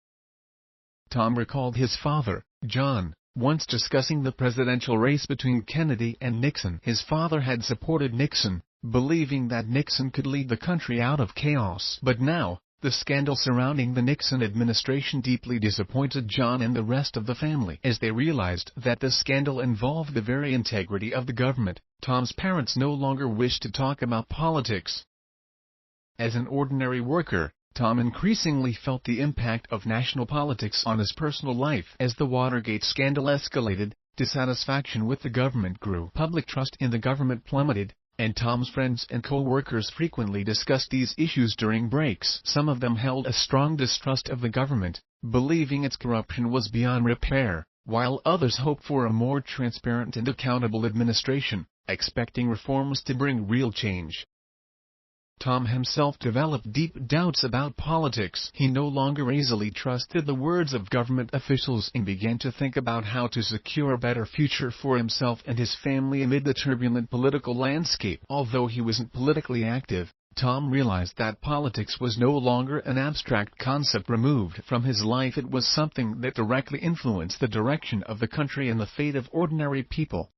Tom recalled his father, John, once discussing the presidential race between Kennedy and Nixon. His father had supported Nixon, believing that Nixon could lead the country out of chaos. But now, the scandal surrounding the Nixon administration deeply disappointed John and the rest of the family. As they realized that the scandal involved the very integrity of the government, Tom's parents no longer wished to talk about politics. As an ordinary worker, Tom increasingly felt the impact of national politics on his personal life. As the Watergate scandal escalated, dissatisfaction with the government grew. Public trust in the government plummeted, and Tom's friends and co-workers frequently discussed these issues during breaks. Some of them held a strong distrust of the government, believing its corruption was beyond repair, while others hoped for a more transparent and accountable administration, expecting reforms to bring real change. Tom himself developed deep doubts about politics. He no longer easily trusted the words of government officials and began to think about how to secure a better future for himself and his family amid the turbulent political landscape. Although he wasn't politically active, Tom realized that politics was no longer an abstract concept removed from his life. It was something that directly influenced the direction of the country and the fate of ordinary people.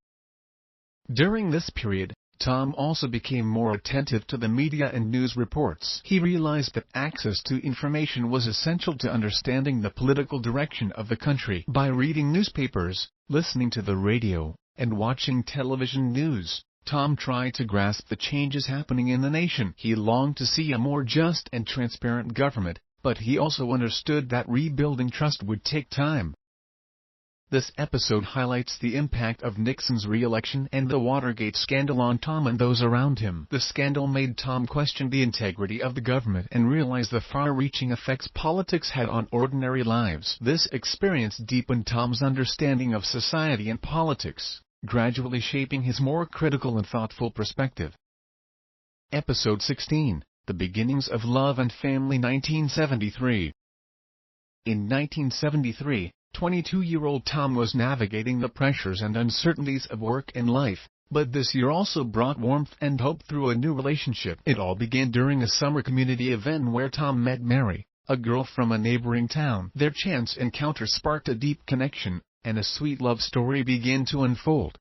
During this period, Tom also became more attentive to the media and news reports. He realized that access to information was essential to understanding the political direction of the country. By reading newspapers, listening to the radio, and watching television news, Tom tried to grasp the changes happening in the nation. He longed to see a more just and transparent government, but he also understood that rebuilding trust would take time. This episode highlights the impact of Nixon's re-election and the Watergate scandal on Tom and those around him. The scandal made Tom question the integrity of the government and realize the far-reaching effects politics had on ordinary lives. This experience deepened Tom's understanding of society and politics, gradually shaping his more critical and thoughtful perspective. Episode 16, The Beginnings of Love and Family. 1973. In 1973, 22-year-old Tom was navigating the pressures and uncertainties of work and life, but this year also brought warmth and hope through a new relationship. It all began during a summer community event where Tom met Mary, a girl from a neighboring town. Their chance encounter sparked a deep connection, and a sweet love story began to unfold.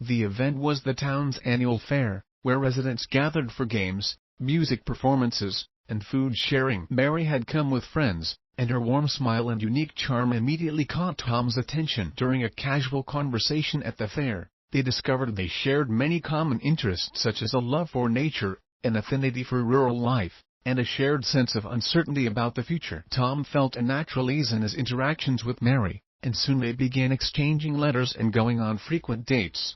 The event was the town's annual fair, where residents gathered for games, music performances, and food sharing. Mary had come with friends, and her warm smile and unique charm immediately caught Tom's attention. During a casual conversation at the fair, they discovered they shared many common interests such as a love for nature, an affinity for rural life, and a shared sense of uncertainty about the future. Tom felt a natural ease in his interactions with Mary, and soon they began exchanging letters and going on frequent dates.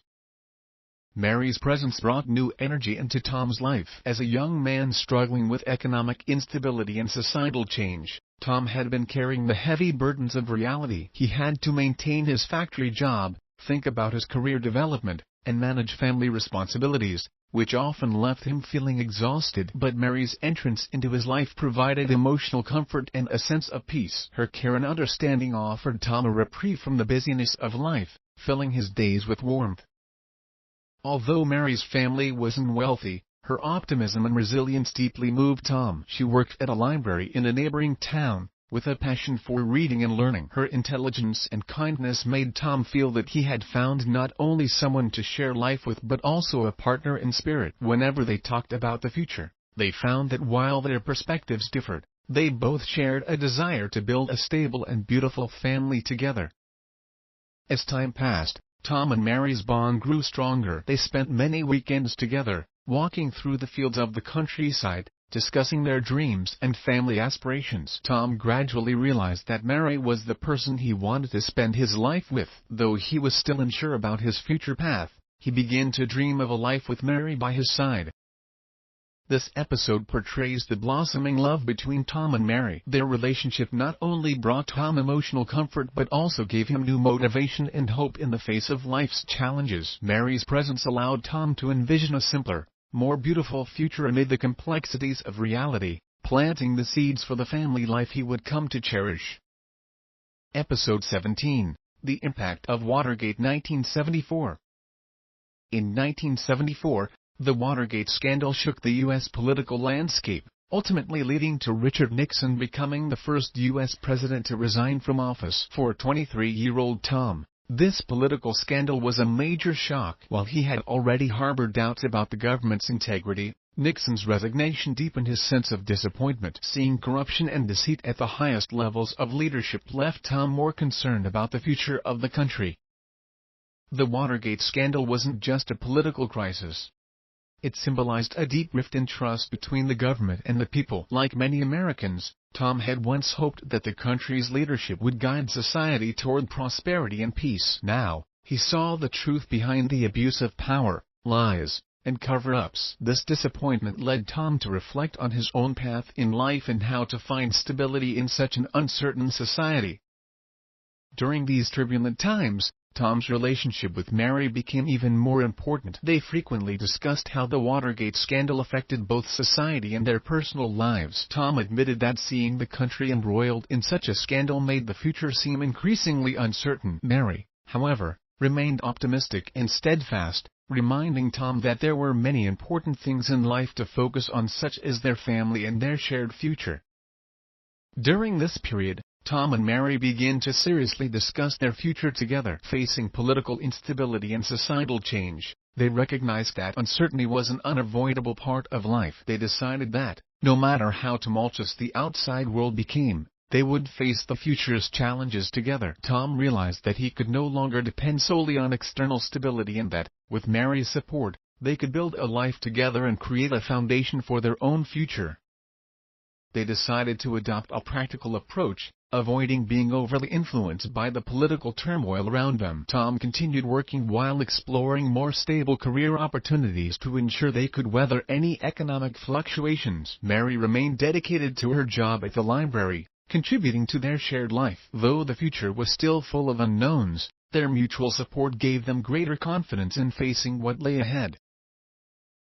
Mary's presence brought new energy into Tom's life. As a young man struggling with economic instability and societal change, Tom had been carrying the heavy burdens of reality. He had to maintain his factory job, think about his career development, and manage family responsibilities, which often left him feeling exhausted. But Mary's entrance into his life provided emotional comfort and a sense of peace. Her care and understanding offered Tom a reprieve from the busyness of life, filling his days with warmth. Although Mary's family wasn't wealthy, her optimism and resilience deeply moved Tom. She worked at a library in a neighboring town, with a passion for reading and learning. Her intelligence and kindness made Tom feel that he had found not only someone to share life with but also a partner in spirit. Whenever they talked about the future, they found that while their perspectives differed, they both shared a desire to build a stable and beautiful family together. As time passed, Tom and Mary's bond grew stronger. They spent many weekends together, walking through the fields of the countryside, discussing their dreams and family aspirations. Tom gradually realized that Mary was the person he wanted to spend his life with. Though he was still unsure about his future path, he began to dream of a life with Mary by his side. This episode portrays the blossoming love between Tom and Mary. Their relationship not only brought Tom emotional comfort but also gave him new motivation and hope in the face of life's challenges. Mary's presence allowed Tom to envision a simpler, more beautiful future amid the complexities of reality, planting the seeds for the family life he would come to cherish. Episode 17, The Impact of Watergate. 1974. In 1974, the Watergate scandal shook the U.S. political landscape, ultimately leading to Richard Nixon becoming the first U.S. president to resign from office. For 23-year-old Tom, this political scandal was a major shock. While he had already harbored doubts about the government's integrity, Nixon's resignation deepened his sense of disappointment. Seeing corruption and deceit at the highest levels of leadership left Tom more concerned about the future of the country. The Watergate scandal wasn't just a political crisis. It symbolized a deep rift in trust between the government and the people. Like many Americans, Tom had once hoped that the country's leadership would guide society toward prosperity and peace. Now, he saw the truth behind the abuse of power, lies, and cover-ups. This disappointment led Tom to reflect on his own path in life and how to find stability in such an uncertain society. During these turbulent times, Tom's relationship with Mary became even more important. They frequently discussed how the Watergate scandal affected both society and their personal lives. Tom admitted that seeing the country embroiled in such a scandal made the future seem increasingly uncertain. Mary, however, remained optimistic and steadfast, reminding Tom that there were many important things in life to focus on, such as their family and their shared future. During this period, Tom and Mary began to seriously discuss their future together. Facing political instability and societal change, they recognized that uncertainty was an unavoidable part of life. They decided that, no matter how tumultuous the outside world became, they would face the future's challenges together. Tom realized that he could no longer depend solely on external stability and that, with Mary's support, they could build a life together and create a foundation for their own future. They decided to adopt a practical approach, avoiding being overly influenced by the political turmoil around them. Tom continued working while exploring more stable career opportunities to ensure they could weather any economic fluctuations. Mary remained dedicated to her job at the library, contributing to their shared life. Though the future was still full of unknowns, their mutual support gave them greater confidence in facing what lay ahead.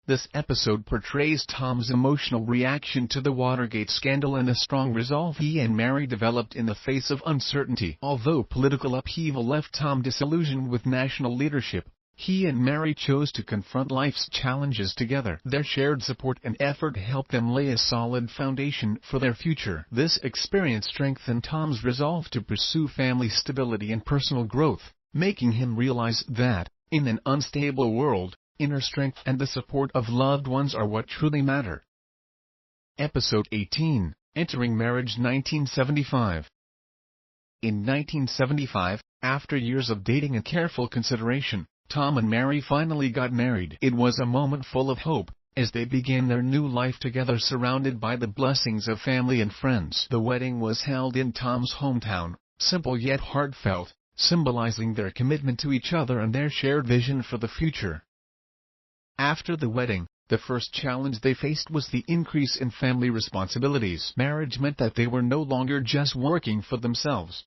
This episode portrays Tom's emotional reaction to the Watergate scandal and the strong resolve he and Mary developed in the face of uncertainty. Although political upheaval left Tom disillusioned with national leadership, he and Mary chose to confront life's challenges together. Their shared support and effort helped them lay a solid foundation for their future. This experience strengthened Tom's resolve to pursue family stability and personal growth, making him realize that, in an unstable world, inner strength and the support of loved ones are what truly matter. Episode 18, Entering Marriage 1975. In 1975, after years of dating and careful consideration, Tom and Mary finally got married. It was a moment full of hope, as they began their new life together surrounded by the blessings of family and friends. The wedding was held in Tom's hometown, simple yet heartfelt, symbolizing their commitment to each other and their shared vision for the future. After the wedding, the first challenge they faced was the increase in family responsibilities. Marriage meant that they were no longer just working for themselves.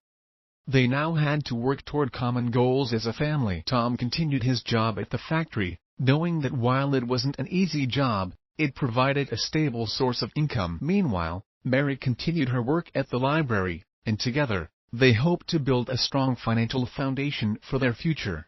They now had to work toward common goals as a family. Tom continued his job at the factory, knowing that while it wasn't an easy job, it provided a stable source of income. Meanwhile, Mary continued her work at the library, and together, they hoped to build a strong financial foundation for their future.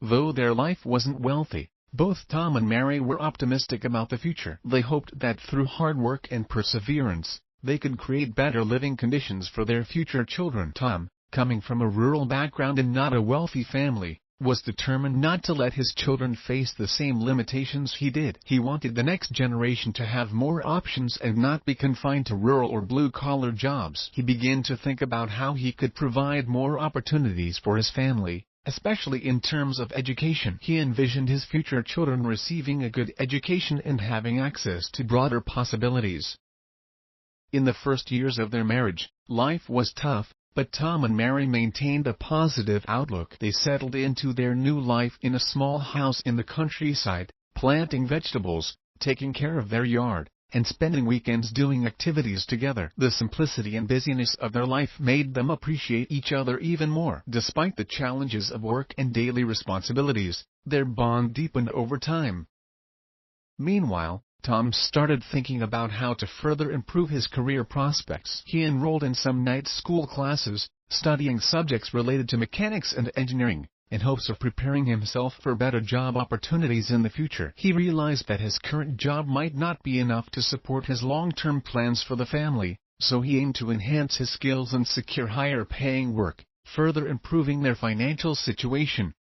Though their life wasn't wealthy, both Tom and Mary were optimistic about the future. They hoped that through hard work and perseverance, they could create better living conditions for their future children. Tom, coming from a rural background and not a wealthy family, was determined not to let his children face the same limitations he did. He wanted the next generation to have more options and not be confined to rural or blue-collar jobs. He began to think about how he could provide more opportunities for his family, especially in terms of education. He envisioned his future children receiving a good education and having access to broader possibilities. In the first years of their marriage, life was tough, but Tom and Mary maintained a positive outlook. They settled into their new life in a small house in the countryside, planting vegetables, taking care of their yard, and spending weekends doing activities together. The simplicity and busyness of their life made them appreciate each other even more. Despite the challenges of work and daily responsibilities, their bond deepened over time. Meanwhile, Tom started thinking about how to further improve his career prospects. He enrolled in some night school classes, studying subjects related to mechanics and engineering, in hopes of preparing himself for better job opportunities in the future. He realized that his current job might not be enough to support his long-term plans for the family, so he aimed to enhance his skills and secure higher-paying work, further improving their financial situation.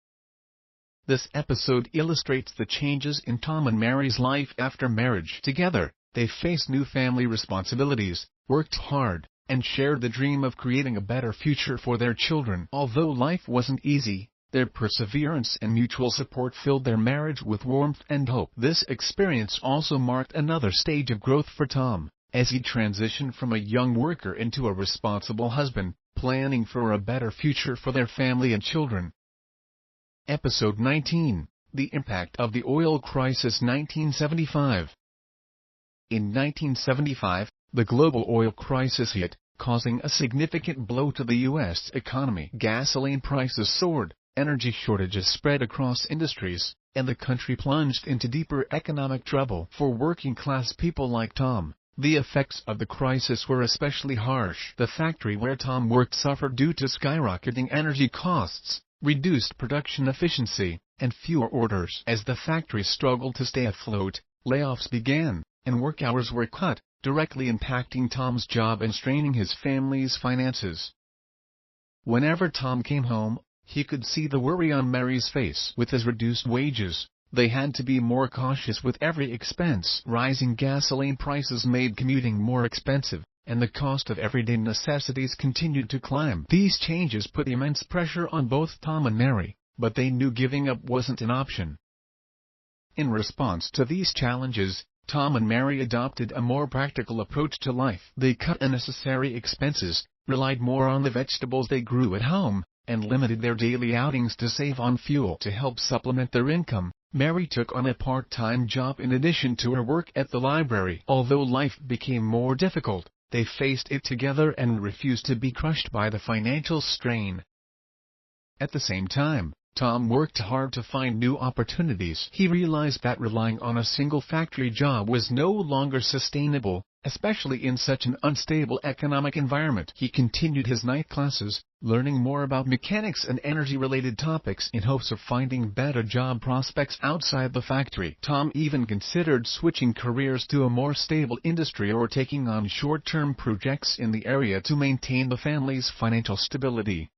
This episode illustrates the changes in Tom and Mary's life after marriage. Together, they faced new family responsibilities, worked hard, and shared the dream of creating a better future for their children. Although life wasn't easy, their perseverance and mutual support filled their marriage with warmth and hope. This experience also marked another stage of growth for Tom, as he transitioned from a young worker into a responsible husband, planning for a better future for their family and children. Episode 19, The Impact of the Oil Crisis 1975. In 1975, the global oil crisis hit, causing a significant blow to the U.S. economy. Gasoline prices soared, energy shortages spread across industries, and the country plunged into deeper economic trouble. For working-class people like Tom, the effects of the crisis were especially harsh. The factory where Tom worked suffered due to skyrocketing energy costs, reduced production efficiency, and fewer orders. As the factory struggled to stay afloat, layoffs began, and work hours were cut, directly impacting Tom's job and straining his family's finances. Whenever Tom came home, he could see the worry on Mary's face. With his reduced wages, they had to be more cautious with every expense. Rising gasoline prices made commuting more expensive, and the cost of everyday necessities continued to climb. These changes put immense pressure on both Tom and Mary, but they knew giving up wasn't an option. In response to these challenges, Tom and Mary adopted a more practical approach to life. They cut unnecessary expenses, relied more on the vegetables they grew at home, and limited their daily outings to save on fuel. To help supplement their income, Mary took on a part-time job in addition to her work at the library. Although life became more difficult, they faced it together and refused to be crushed by the financial strain. At the same time, Tom worked hard to find new opportunities. He realized that relying on a single factory job was no longer sustainable, especially in such an unstable economic environment. He continued his night classes, learning more about mechanics and energy-related topics in hopes of finding better job prospects outside the factory. Tom even considered switching careers to a more stable industry or taking on short-term projects in the area to maintain the family's financial stability.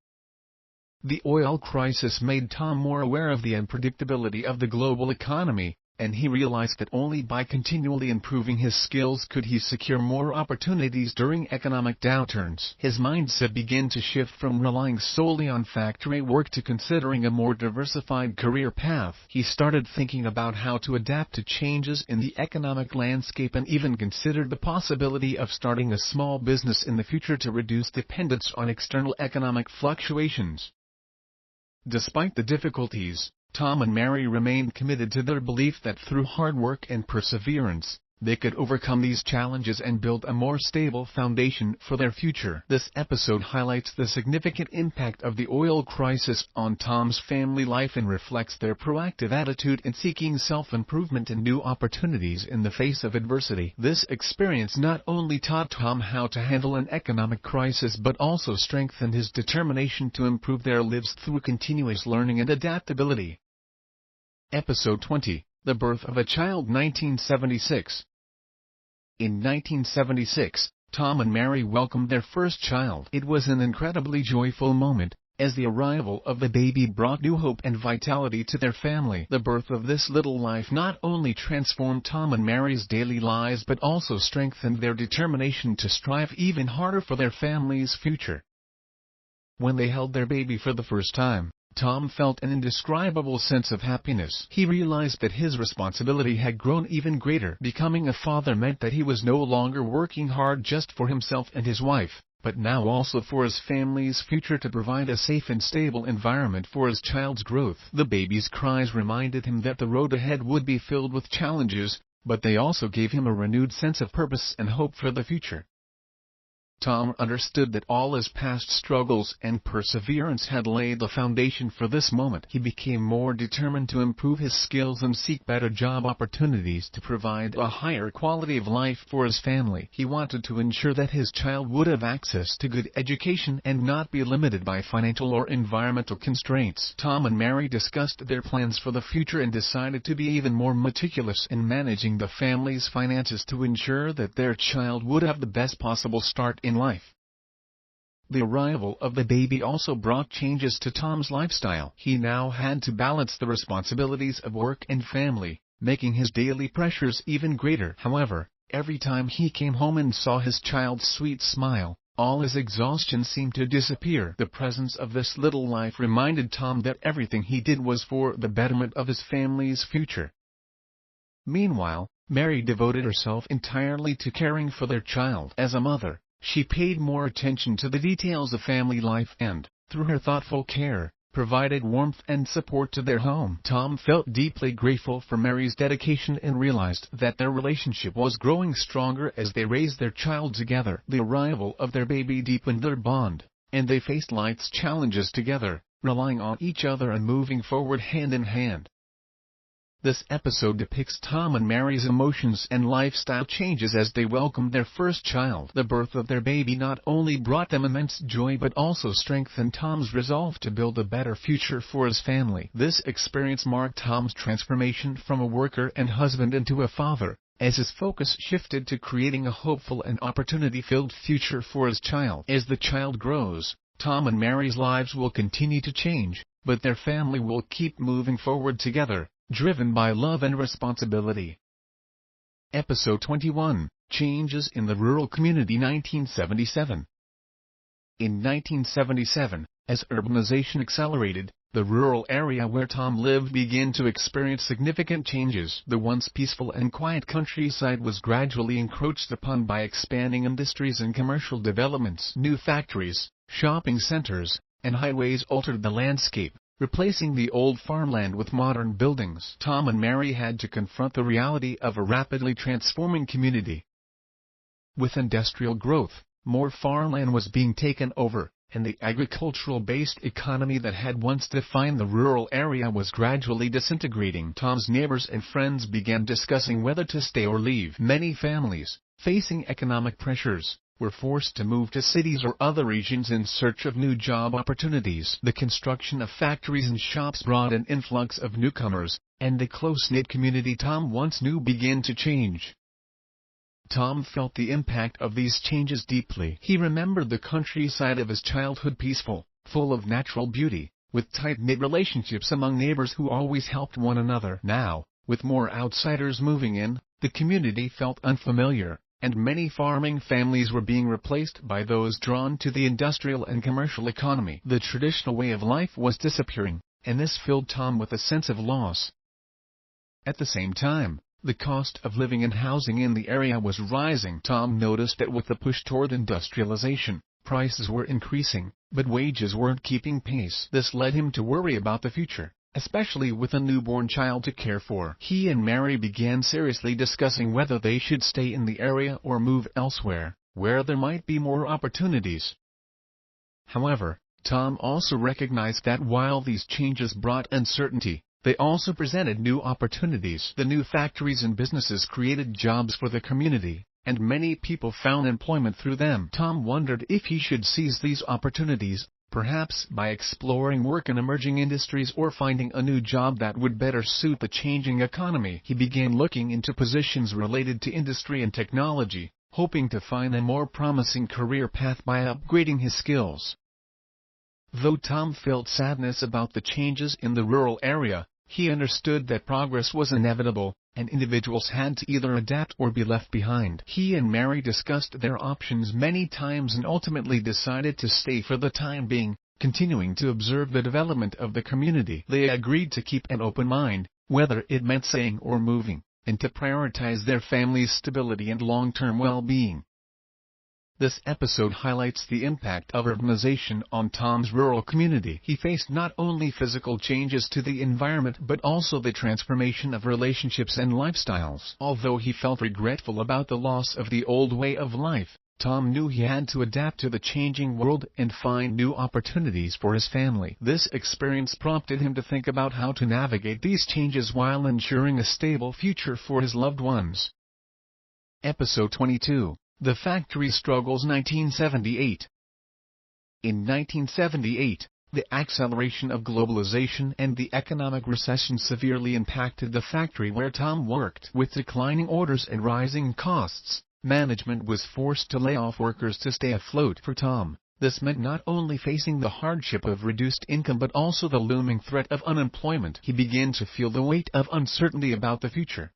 The oil crisis made Tom more aware of the unpredictability of the global economy, and he realized that only by continually improving his skills could he secure more opportunities during economic downturns. His mindset began to shift from relying solely on factory work to considering a more diversified career path. He started thinking about how to adapt to changes in the economic landscape and even considered the possibility of starting a small business in the future to reduce dependence on external economic fluctuations. Despite the difficulties, Tom and Mary remained committed to their belief that through hard work and perseverance, they could overcome these challenges and build a more stable foundation for their future. This episode highlights the significant impact of the oil crisis on Tom's family life and reflects their proactive attitude in seeking self-improvement and new opportunities in the face of adversity. This experience not only taught Tom how to handle an economic crisis but also strengthened his determination to improve their lives through continuous learning and adaptability. Episode 20, The Birth of a Child. 1976. In 1976, Tom and Mary welcomed their first child. It was an incredibly joyful moment, as the arrival of the baby brought new hope and vitality to their family. The birth of this little life not only transformed Tom and Mary's daily lives but also strengthened their determination to strive even harder for their family's future. When they held their baby for the first time, Tom felt an indescribable sense of happiness. He realized that his responsibility had grown even greater. Becoming a father meant that he was no longer working hard just for himself and his wife, but now also for his family's future to provide a safe and stable environment for his child's growth. The baby's cries reminded him that the road ahead would be filled with challenges, but they also gave him a renewed sense of purpose and hope for the future. Tom understood that all his past struggles and perseverance had laid the foundation for this moment. He became more determined to improve his skills and seek better job opportunities to provide a higher quality of life for his family. He wanted to ensure that his child would have access to good education and not be limited by financial or environmental constraints. Tom and Mary discussed their plans for the future and decided to be even more meticulous in managing the family's finances to ensure that their child would have the best possible start in life. The arrival of the baby also brought changes to Tom's lifestyle. He now had to balance the responsibilities of work and family, making his daily pressures even greater. However, every time he came home and saw his child's sweet smile, all his exhaustion seemed to disappear. The presence of this little life reminded Tom that everything he did was for the betterment of his family's future. Meanwhile, Mary devoted herself entirely to caring for their child. As a mother, she paid more attention to the details of family life and, through her thoughtful care, provided warmth and support to their home. Tom felt deeply grateful for Mary's dedication and realized that their relationship was growing stronger as they raised their child together. The arrival of their baby deepened their bond, and they faced life's challenges together, relying on each other and moving forward hand in hand. This episode depicts Tom and Mary's emotions and lifestyle changes as they welcomed their first child. The birth of their baby not only brought them immense joy but also strengthened Tom's resolve to build a better future for his family. This experience marked Tom's transformation from a worker and husband into a father, as his focus shifted to creating a hopeful and opportunity-filled future for his child. As the child grows, Tom and Mary's lives will continue to change, but their family will keep moving forward together, driven by love and responsibility. Episode 21, Changes in the Rural Community 1977. In 1977, as urbanization accelerated, the rural area where Tom lived began to experience significant changes. The once peaceful and quiet countryside was gradually encroached upon by expanding industries and commercial developments. New factories, shopping centers, and highways altered the landscape, replacing the old farmland with modern buildings. Tom and Mary had to confront the reality of a rapidly transforming community. With industrial growth, more farmland was being taken over, and the agricultural-based economy that had once defined the rural area was gradually disintegrating. Tom's neighbors and friends began discussing whether to stay or leave. Many families, facing economic pressures, were forced to move to cities or other regions in search of new job opportunities. The construction of factories and shops brought an influx of newcomers, and the close-knit community Tom once knew began to change. Tom felt the impact of these changes deeply. He remembered the countryside of his childhood, peaceful, full of natural beauty, with tight-knit relationships among neighbors who always helped one another. Now, with more outsiders moving in, the community felt unfamiliar, and many farming families were being replaced by those drawn to the industrial and commercial economy. The traditional way of life was disappearing, and this filled Tom with a sense of loss. At the same time, the cost of living and housing in the area was rising. Tom noticed that with the push toward industrialization, prices were increasing, but wages weren't keeping pace. This led him to worry about the future, especially with a newborn child to care for. He and Mary began seriously discussing whether they should stay in the area or move elsewhere, where there might be more opportunities. However, Tom also recognized that while these changes brought uncertainty, they also presented new opportunities. The new factories and businesses created jobs for the community, and many people found employment through them. Tom wondered if he should seize these opportunities, perhaps by exploring work in emerging industries or finding a new job that would better suit the changing economy. He began looking into positions related to industry and technology, hoping to find a more promising career path by upgrading his skills. Though Tom felt sadness about the changes in the rural area, he understood that progress was inevitable, and individuals had to either adapt or be left behind. He and Mary discussed their options many times and ultimately decided to stay for the time being, continuing to observe the development of the community. They agreed to keep an open mind, whether it meant staying or moving, and to prioritize their family's stability and long-term well-being. This episode highlights the impact of urbanization on Tom's rural community. He faced not only physical changes to the environment but also the transformation of relationships and lifestyles. Although he felt regretful about the loss of the old way of life, Tom knew he had to adapt to the changing world and find new opportunities for his family. This experience prompted him to think about how to navigate these changes while ensuring a stable future for his loved ones. Episode 22. The Factory Struggles 1978. In 1978, the acceleration of globalization and the economic recession severely impacted the factory where Tom worked. With declining orders and rising costs, management was forced to lay off workers to stay afloat. For Tom, this meant not only facing the hardship of reduced income but also the looming threat of unemployment. He began to feel the weight of uncertainty about the future.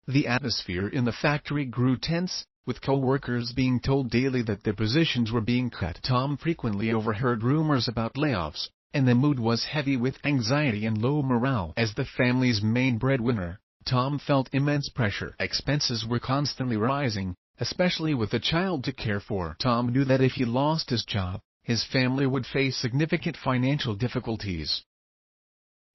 The atmosphere in the factory grew tense, with co-workers being told daily that their positions were being cut. Tom frequently overheard rumors about layoffs, and the mood was heavy with anxiety and low morale. As the family's main breadwinner, Tom felt immense pressure. Expenses were constantly rising, especially with a child to care for. Tom knew that if he lost his job, his family would face significant financial difficulties.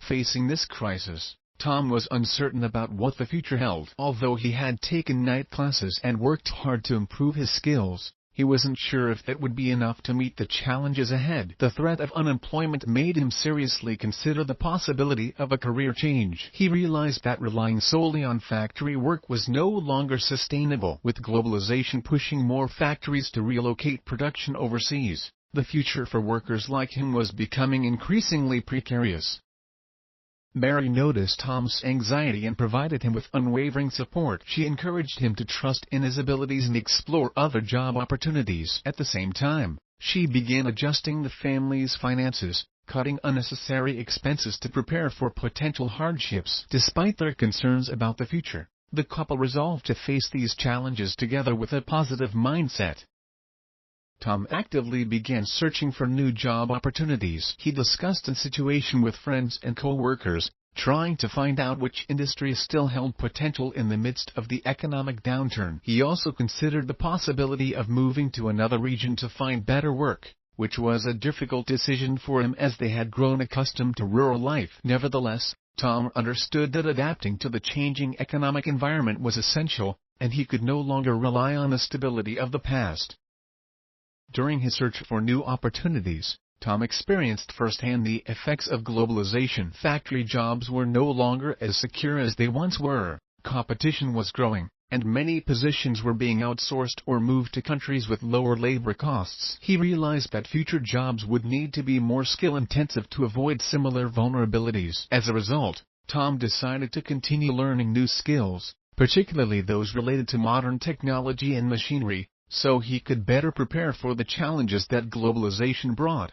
Facing this crisis, Tom was uncertain about what the future held. Although he had taken night classes and worked hard to improve his skills, he wasn't sure if that would be enough to meet the challenges ahead. The threat of unemployment made him seriously consider the possibility of a career change. He realized that relying solely on factory work was no longer sustainable. With globalization pushing more factories to relocate production overseas, the future for workers like him was becoming increasingly precarious. Mary noticed Tom's anxiety and provided him with unwavering support. She encouraged him to trust in his abilities and explore other job opportunities. At the same time, she began adjusting the family's finances, cutting unnecessary expenses to prepare for potential hardships. Despite their concerns about the future, the couple resolved to face these challenges together with a positive mindset. Tom actively began searching for new job opportunities. He discussed the situation with friends and co-workers, trying to find out which industries still held potential in the midst of the economic downturn. He also considered the possibility of moving to another region to find better work, which was a difficult decision for him as they had grown accustomed to rural life. Nevertheless, Tom understood that adapting to the changing economic environment was essential, and he could no longer rely on the stability of the past. During his search for new opportunities, Tom experienced firsthand the effects of globalization. Factory jobs were no longer as secure as they once were, competition was growing, and many positions were being outsourced or moved to countries with lower labor costs. He realized that future jobs would need to be more skill-intensive to avoid similar vulnerabilities. As a result, Tom decided to continue learning new skills, particularly those related to modern technology and machinery, so he could better prepare for the challenges that globalization brought.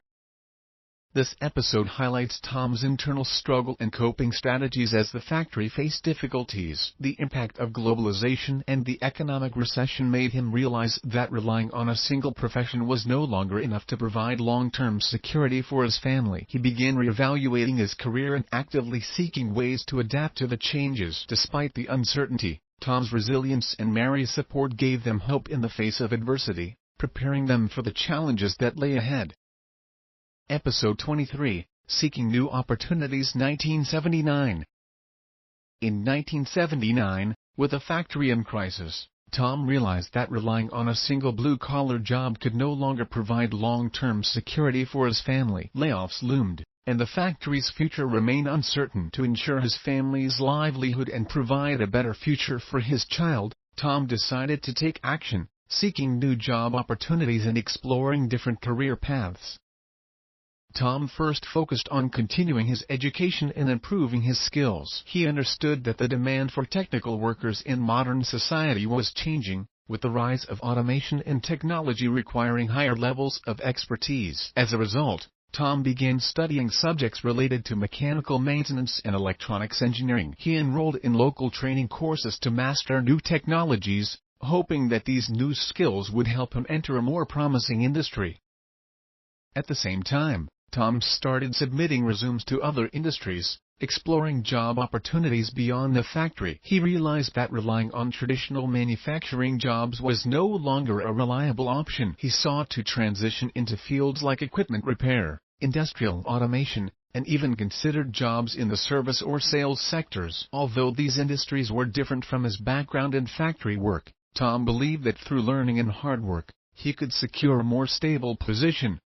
This episode highlights Tom's internal struggle and coping strategies as the factory faced difficulties. The impact of globalization and the economic recession made him realize that relying on a single profession was no longer enough to provide long-term security for his family. He began reevaluating his career and actively seeking ways to adapt to the changes. Despite the uncertainty, Tom's resilience and Mary's support gave them hope in the face of adversity, preparing them for the challenges that lay ahead. Episode 23, Seeking New Opportunities. 1979. In 1979, with a factory in crisis, Tom realized that relying on a single blue-collar job could no longer provide long-term security for his family. Layoffs loomed, and the factory's future remained uncertain. To ensure his family's livelihood and provide a better future for his child, Tom decided to take action, seeking new job opportunities and exploring different career paths. Tom first focused on continuing his education and improving his skills. He understood that the demand for technical workers in modern society was changing, with the rise of automation and technology requiring higher levels of expertise. As a result, Tom began studying subjects related to mechanical maintenance and electronics engineering. He enrolled in local training courses to master new technologies, hoping that these new skills would help him enter a more promising industry. At the same time, Tom started submitting resumes to other industries, exploring job opportunities beyond the factory. He realized that relying on traditional manufacturing jobs was no longer a reliable option. He sought to transition into fields like equipment repair, industrial automation, and even considered jobs in the service or sales sectors. Although these industries were different from his background in factory work, Tom believed that through learning and hard work, he could secure a more stable position.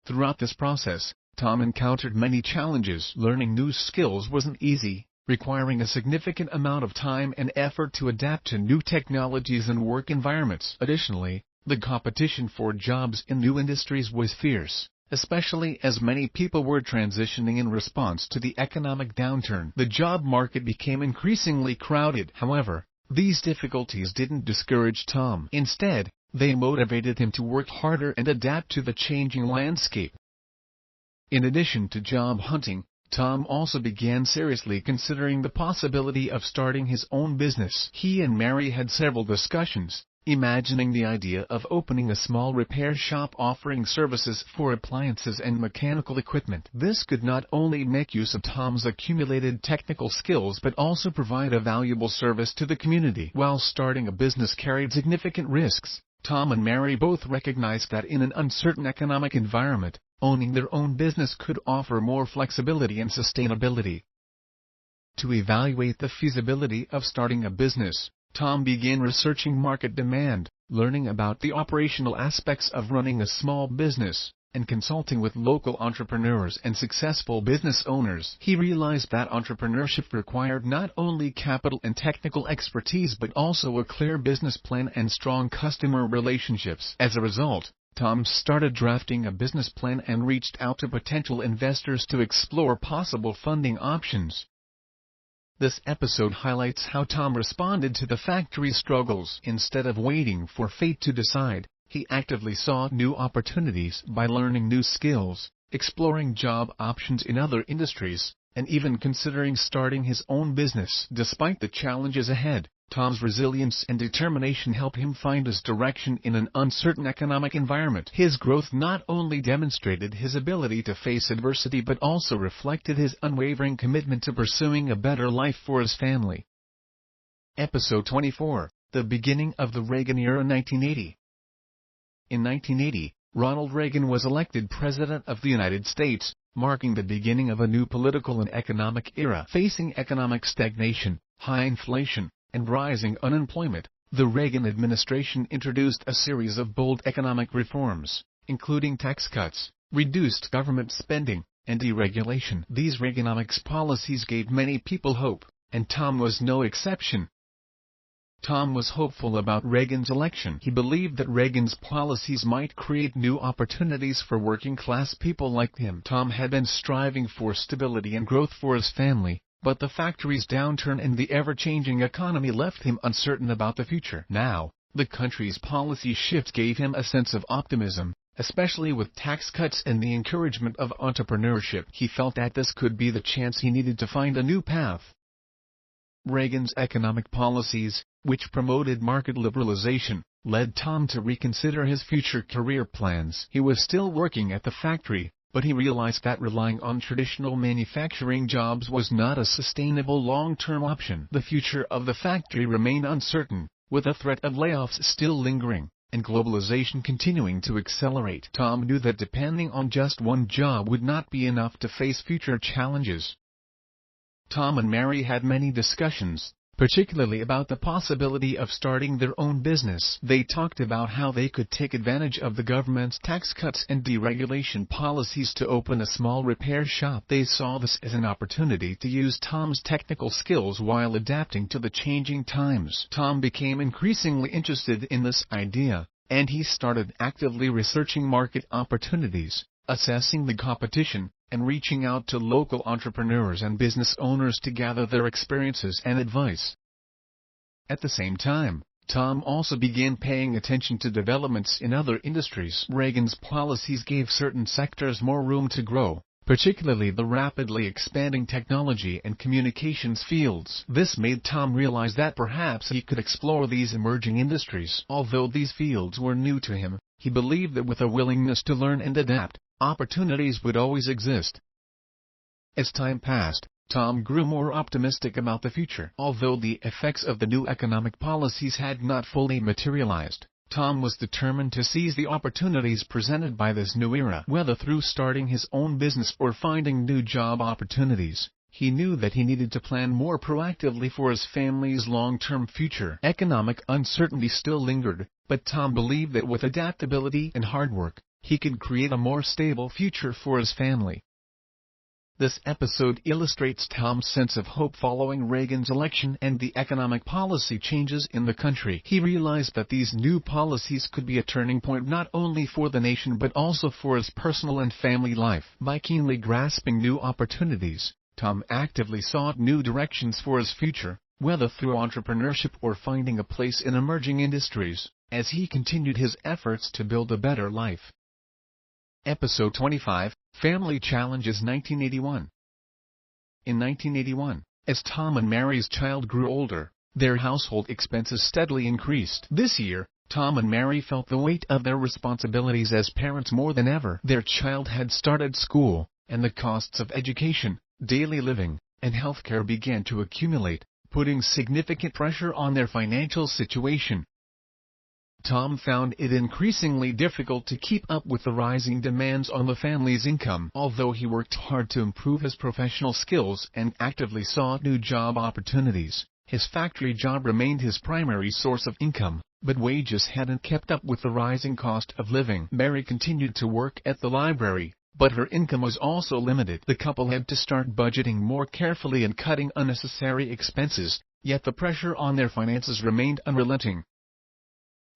Throughout this process, Tom encountered many challenges. Learning new skills wasn't easy, requiring a significant amount of time and effort to adapt to new technologies and work environments. Additionally, the competition for jobs in new industries was fierce, especially as many people were transitioning in response to the economic downturn. The job market became increasingly crowded. However, these difficulties didn't discourage Tom. Instead, they motivated him to work harder and adapt to the changing landscape. In addition to job hunting, Tom also began seriously considering the possibility of starting his own business. He and Mary had several discussions, imagining the idea of opening a small repair shop offering services for appliances and mechanical equipment. This could not only make use of Tom's accumulated technical skills but also provide a valuable service to the community. While starting a business carried significant risks, Tom and Mary both recognized that in an uncertain economic environment, owning their own business could offer more flexibility and sustainability. To evaluate the feasibility of starting a business, Tom began researching market demand, learning about the operational aspects of running a small business, and consulting with local entrepreneurs and successful business owners. He realized that entrepreneurship required not only capital and technical expertise but also a clear business plan and strong customer relationships. As a result, Tom started drafting a business plan and reached out to potential investors to explore possible funding options. This episode highlights how Tom responded to the factory's struggles. Instead of waiting for fate to decide, he actively sought new opportunities by learning new skills, exploring job options in other industries, and even considering starting his own business. Despite the challenges ahead, Tom's resilience and determination helped him find his direction in an uncertain economic environment. His growth not only demonstrated his ability to face adversity but also reflected his unwavering commitment to pursuing a better life for his family. Episode 24, The Beginning of the Reagan Era. 1980. In 1980, Ronald Reagan was elected President of the United States, marking the beginning of a new political and economic era. Facing economic stagnation, high inflation, and rising unemployment, the Reagan administration introduced a series of bold economic reforms, including tax cuts, reduced government spending, and deregulation. These Reaganomics policies gave many people hope, and Tom was no exception. Tom was hopeful about Reagan's election. He believed that Reagan's policies might create new opportunities for working-class people like him. Tom had been striving for stability and growth for his family, but the factory's downturn and the ever-changing economy left him uncertain about the future. Now, the country's policy shift gave him a sense of optimism, especially with tax cuts and the encouragement of entrepreneurship. He felt that this could be the chance he needed to find a new path. Reagan's economic policies, which promoted market liberalization, led Tom to reconsider his future career plans. He was still working at the factory, but he realized that relying on traditional manufacturing jobs was not a sustainable long-term option. The future of the factory remained uncertain, with the threat of layoffs still lingering, and globalization continuing to accelerate. Tom knew that depending on just one job would not be enough to face future challenges. Tom and Mary had many discussions, particularly about the possibility of starting their own business. They talked about how they could take advantage of the government's tax cuts and deregulation policies to open a small repair shop. They saw this as an opportunity to use Tom's technical skills while adapting to the changing times. Tom became increasingly interested in this idea, and he started actively researching market opportunities, assessing the competition, and reaching out to local entrepreneurs and business owners to gather their experiences and advice. At the same time, Tom also began paying attention to developments in other industries. Reagan's policies gave certain sectors more room to grow, particularly the rapidly expanding technology and communications fields. This made Tom realize that perhaps he could explore these emerging industries. Although these fields were new to him, he believed that with a willingness to learn and adapt, opportunities would always exist. As time passed, Tom grew more optimistic about the future. Although the effects of the new economic policies had not fully materialized, Tom was determined to seize the opportunities presented by this new era. Whether through starting his own business or finding new job opportunities, he knew that he needed to plan more proactively for his family's long-term future. Economic uncertainty still lingered, but Tom believed that with adaptability and hard work, he could create a more stable future for his family. This episode illustrates Tom's sense of hope following Reagan's election and the economic policy changes in the country. He realized that these new policies could be a turning point not only for the nation but also for his personal and family life. By keenly grasping new opportunities, Tom actively sought new directions for his future, whether through entrepreneurship or finding a place in emerging industries, as he continued his efforts to build a better life. Episode 25, Family Challenges. 1981. In 1981, as Tom and Mary's child grew older, their household expenses steadily increased. This year, Tom and Mary felt the weight of their responsibilities as parents more than ever. Their child had started school, and the costs of education, daily living, and healthcare began to accumulate, putting significant pressure on their financial situation. Tom found it increasingly difficult to keep up with the rising demands on the family's income. Although he worked hard to improve his professional skills and actively sought new job opportunities, his factory job remained his primary source of income, but wages hadn't kept up with the rising cost of living. Mary continued to work at the library, but her income was also limited. The couple had to start budgeting more carefully and cutting unnecessary expenses, yet the pressure on their finances remained unrelenting.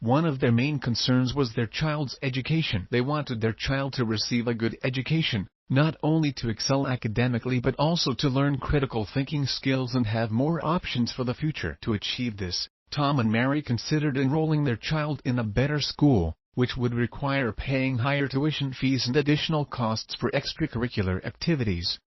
One of their main concerns was their child's education. They wanted their child to receive a good education, not only to excel academically but also to learn critical thinking skills and have more options for the future. To achieve this, Tom and Mary considered enrolling their child in a better school, which would require paying higher tuition fees and additional costs for extracurricular activities.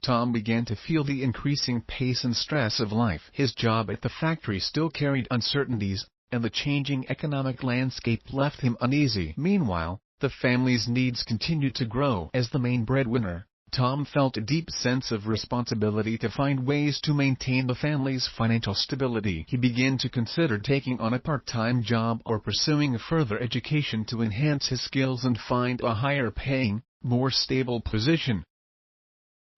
Tom began to feel the increasing pace and stress of life. His job at the factory still carried uncertainties, and the changing economic landscape left him uneasy. Meanwhile, the family's needs continued to grow. As the main breadwinner, Tom felt a deep sense of responsibility to find ways to maintain the family's financial stability. He began to consider taking on a part-time job or pursuing further education to enhance his skills and find a higher-paying, more stable position.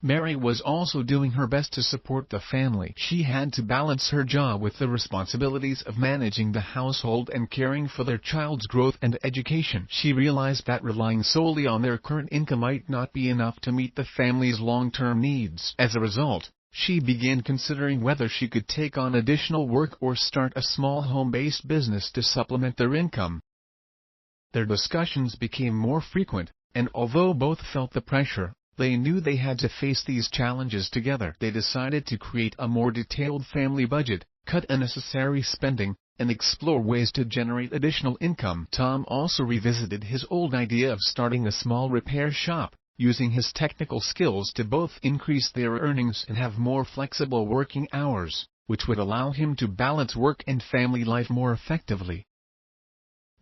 Mary was also doing her best to support the family. She had to balance her job with the responsibilities of managing the household and caring for their child's growth and education. She realized that relying solely on their current income might not be enough to meet the family's long-term needs. As a result, she began considering whether she could take on additional work or start a small home-based business to supplement their income. Their discussions became more frequent, and although both felt the pressure, they knew they had to face these challenges together. They decided to create a more detailed family budget, cut unnecessary spending, and explore ways to generate additional income. Tom also revisited his old idea of starting a small repair shop, using his technical skills to both increase their earnings and have more flexible working hours, which would allow him to balance work and family life more effectively.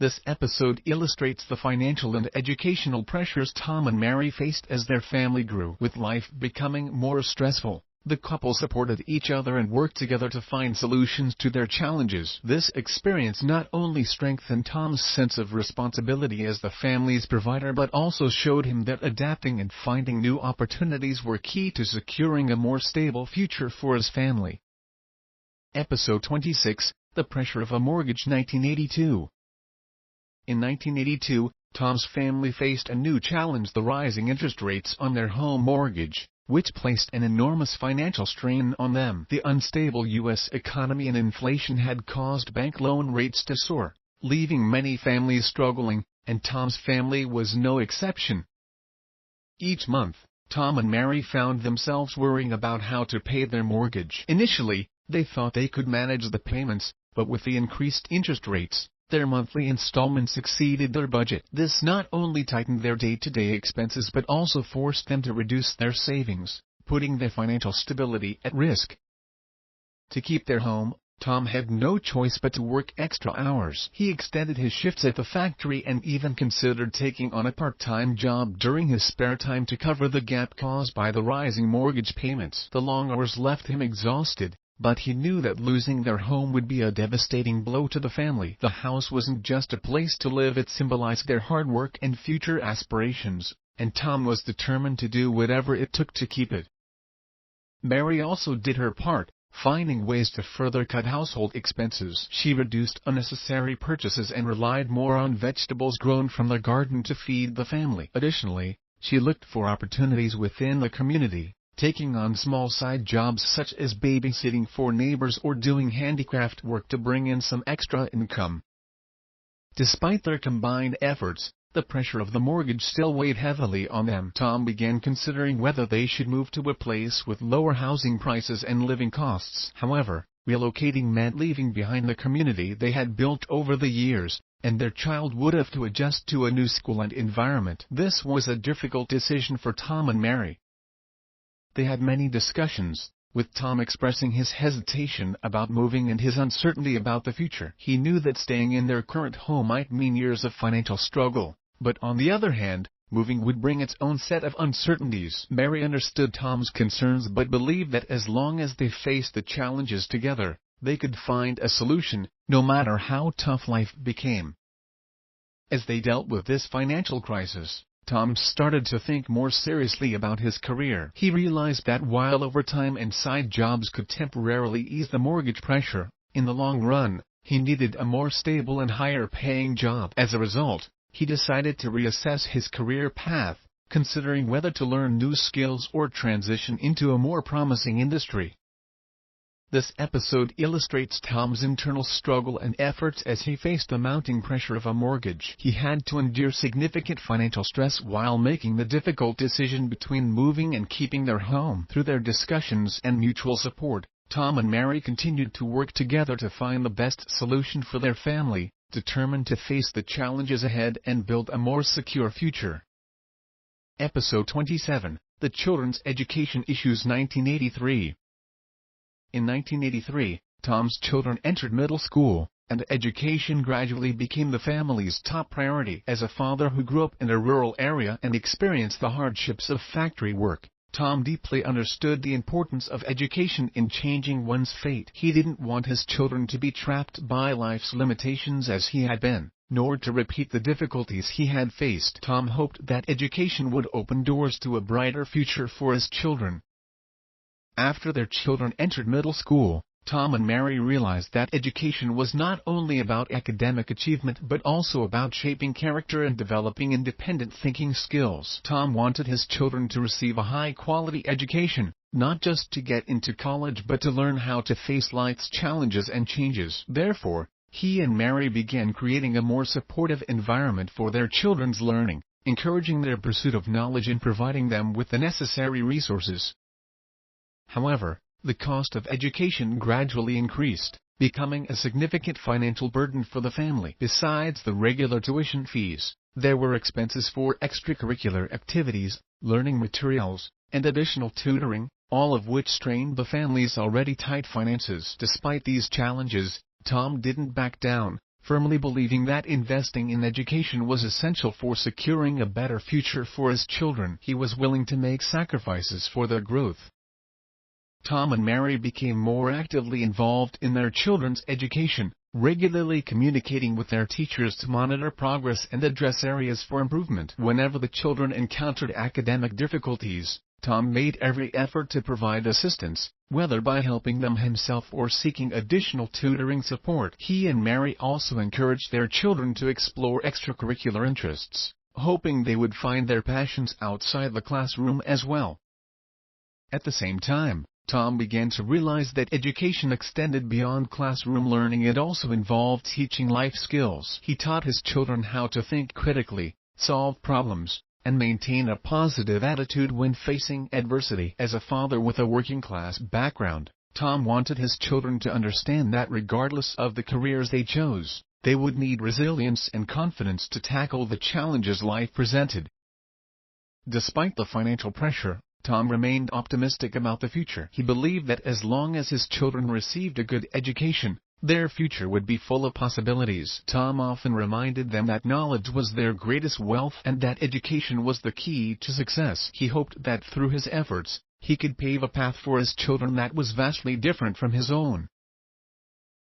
This episode illustrates the financial and educational pressures Tom and Mary faced as their family grew. With life becoming more stressful, the couple supported each other and worked together to find solutions to their challenges. This experience not only strengthened Tom's sense of responsibility as the family's provider but also showed him that adapting and finding new opportunities were key to securing a more stable future for his family. Episode 26, The Pressure of a Mortgage. 1982. In 1982, Tom's family faced a new challenge: the rising interest rates on their home mortgage, which placed an enormous financial strain on them. The unstable U.S. economy and inflation had caused bank loan rates to soar, leaving many families struggling, and Tom's family was no exception. Each month, Tom and Mary found themselves worrying about how to pay their mortgage. Initially, they thought they could manage the payments, but with the increased interest rates, their monthly installments exceeded their budget. This not only tightened their day-to-day expenses but also forced them to reduce their savings, putting their financial stability at risk. To keep their home, Tom had no choice but to work extra hours. He extended his shifts at the factory and even considered taking on a part-time job during his spare time to cover the gap caused by the rising mortgage payments. The long hours left him exhausted, but he knew that losing their home would be a devastating blow to the family. The house wasn't just a place to live, it symbolized their hard work and future aspirations, and Tom was determined to do whatever it took to keep it. Mary also did her part, finding ways to further cut household expenses. She reduced unnecessary purchases and relied more on vegetables grown from the garden to feed the family. Additionally, she looked for opportunities within the community, taking on small side jobs such as babysitting for neighbors or doing handicraft work to bring in some extra income. Despite their combined efforts, the pressure of the mortgage still weighed heavily on them. Tom began considering whether they should move to a place with lower housing prices and living costs. However, relocating meant leaving behind the community they had built over the years, and their child would have to adjust to a new school and environment. This was a difficult decision for Tom and Mary. They had many discussions, with Tom expressing his hesitation about moving and his uncertainty about the future. He knew that staying in their current home might mean years of financial struggle, but on the other hand, moving would bring its own set of uncertainties. Mary understood Tom's concerns but believed that as long as they faced the challenges together, they could find a solution. no matter how tough life became. As they dealt with this financial crisis, Tom started to think more seriously about his career. He realized that while overtime and side jobs could temporarily ease the mortgage pressure, in the long run, he needed a more stable and higher-paying job. As a result, he decided to reassess his career path, considering whether to learn new skills or transition into a more promising industry. This episode illustrates Tom's internal struggle and efforts as he faced the mounting pressure of a mortgage. He had to endure significant financial stress while making the difficult decision between moving and keeping their home. Through their discussions and mutual support, Tom and Mary continued to work together to find the best solution for their family, determined to face the challenges ahead and build a more secure future. Episode 27, The Children's Education Issues 1983. In 1983, Tom's children entered middle school, and education gradually became the family's top priority. As a father who grew up in a rural area and experienced the hardships of factory work, Tom deeply understood the importance of education in changing one's fate. He didn't want his children to be trapped by life's limitations as he had been, nor to repeat the difficulties he had faced. Tom hoped that education would open doors to a brighter future for his children. After their children entered middle school, Tom and Mary realized that education was not only about academic achievement but also about shaping character and developing independent thinking skills. Tom wanted his children to receive a high-quality education, not just to get into college but to learn how to face life's challenges and changes. Therefore, he and Mary began creating a more supportive environment for their children's learning, encouraging their pursuit of knowledge and providing them with the necessary resources. However, the cost of education gradually increased, becoming a significant financial burden for the family. Besides the regular tuition fees, there were expenses for extracurricular activities, learning materials, and additional tutoring, all of which strained the family's already tight finances. Despite these challenges, Tom didn't back down, firmly believing that investing in education was essential for securing a better future for his children. He was willing to make sacrifices for their growth. Tom and Mary became more actively involved in their children's education, regularly communicating with their teachers to monitor progress and address areas for improvement. Whenever the children encountered academic difficulties, Tom made every effort to provide assistance, whether by helping them himself or seeking additional tutoring support. He and Mary also encouraged their children to explore extracurricular interests, hoping they would find their passions outside the classroom as well. At the same time, Tom began to realize that education extended beyond classroom learning. It also involved teaching life skills. He taught his children how to think critically, solve problems, and maintain a positive attitude when facing adversity. As a father with a working-class background, Tom wanted his children to understand that regardless of the careers they chose, they would need resilience and confidence to tackle the challenges life presented. Despite the financial pressure, Tom remained optimistic about the future. He believed that as long as his children received a good education, their future would be full of possibilities. Tom often reminded them that knowledge was their greatest wealth and that education was the key to success. He hoped that through his efforts, he could pave a path for his children that was vastly different from his own.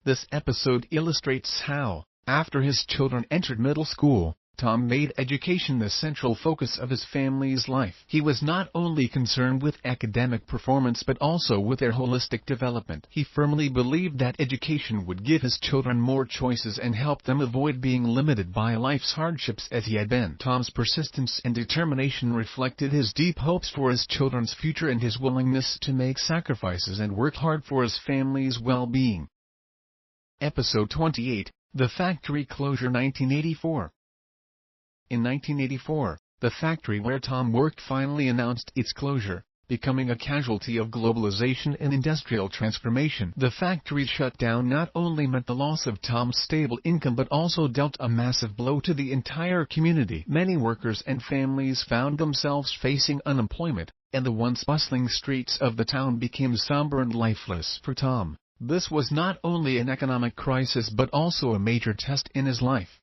This episode illustrates how, after his children entered middle school, Tom made education the central focus of his family's life. He was not only concerned with academic performance but also with their holistic development. He firmly believed that education would give his children more choices and help them avoid being limited by life's hardships as he had been. Tom's persistence and determination reflected his deep hopes for his children's future and his willingness to make sacrifices and work hard for his family's well-being. Episode 28, The Factory Closure 1984. In 1984, the factory where Tom worked finally announced its closure, becoming a casualty of globalization and industrial transformation. The factory's shutdown not only meant the loss of Tom's stable income but also dealt a massive blow to the entire community. Many workers and families found themselves facing unemployment, and the once bustling streets of the town became somber and lifeless. For Tom, this was not only an economic crisis but also a major test in his life.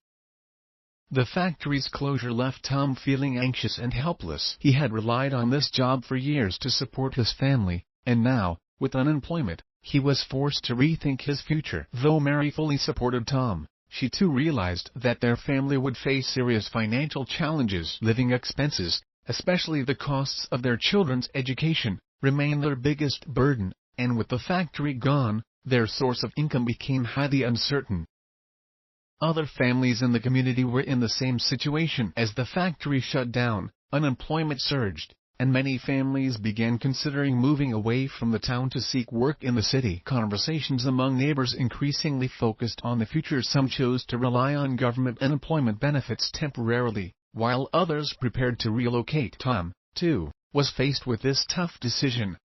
The factory's closure left Tom feeling anxious and helpless. He had relied on this job for years to support his family, and now, with unemployment, he was forced to rethink his future. Though Mary fully supported Tom, she too realized that their family would face serious financial challenges. Living expenses, especially the costs of their children's education, remained their biggest burden, and with the factory gone, their source of income became highly uncertain. Other families in the community were in the same situation. As the factory shut down, unemployment surged, and many families began considering moving away from the town to seek work in the city. Conversations among neighbors increasingly focused on the future. Some chose to rely on government unemployment benefits temporarily, while others prepared to relocate. Tom, too, was faced with this tough decision.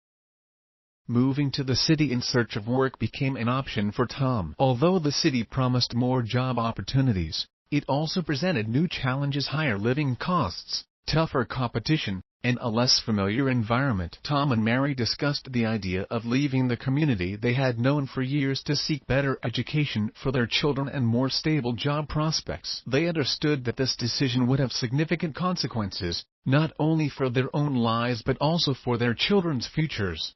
Moving to the city in search of work became an option for Tom. Although the city promised more job opportunities, it also presented new challenges: higher living costs, tougher competition, and a less familiar environment. Tom and Mary discussed the idea of leaving the community they had known for years to seek better education for their children and more stable job prospects. They understood that this decision would have significant consequences, not only for their own lives but also for their children's futures.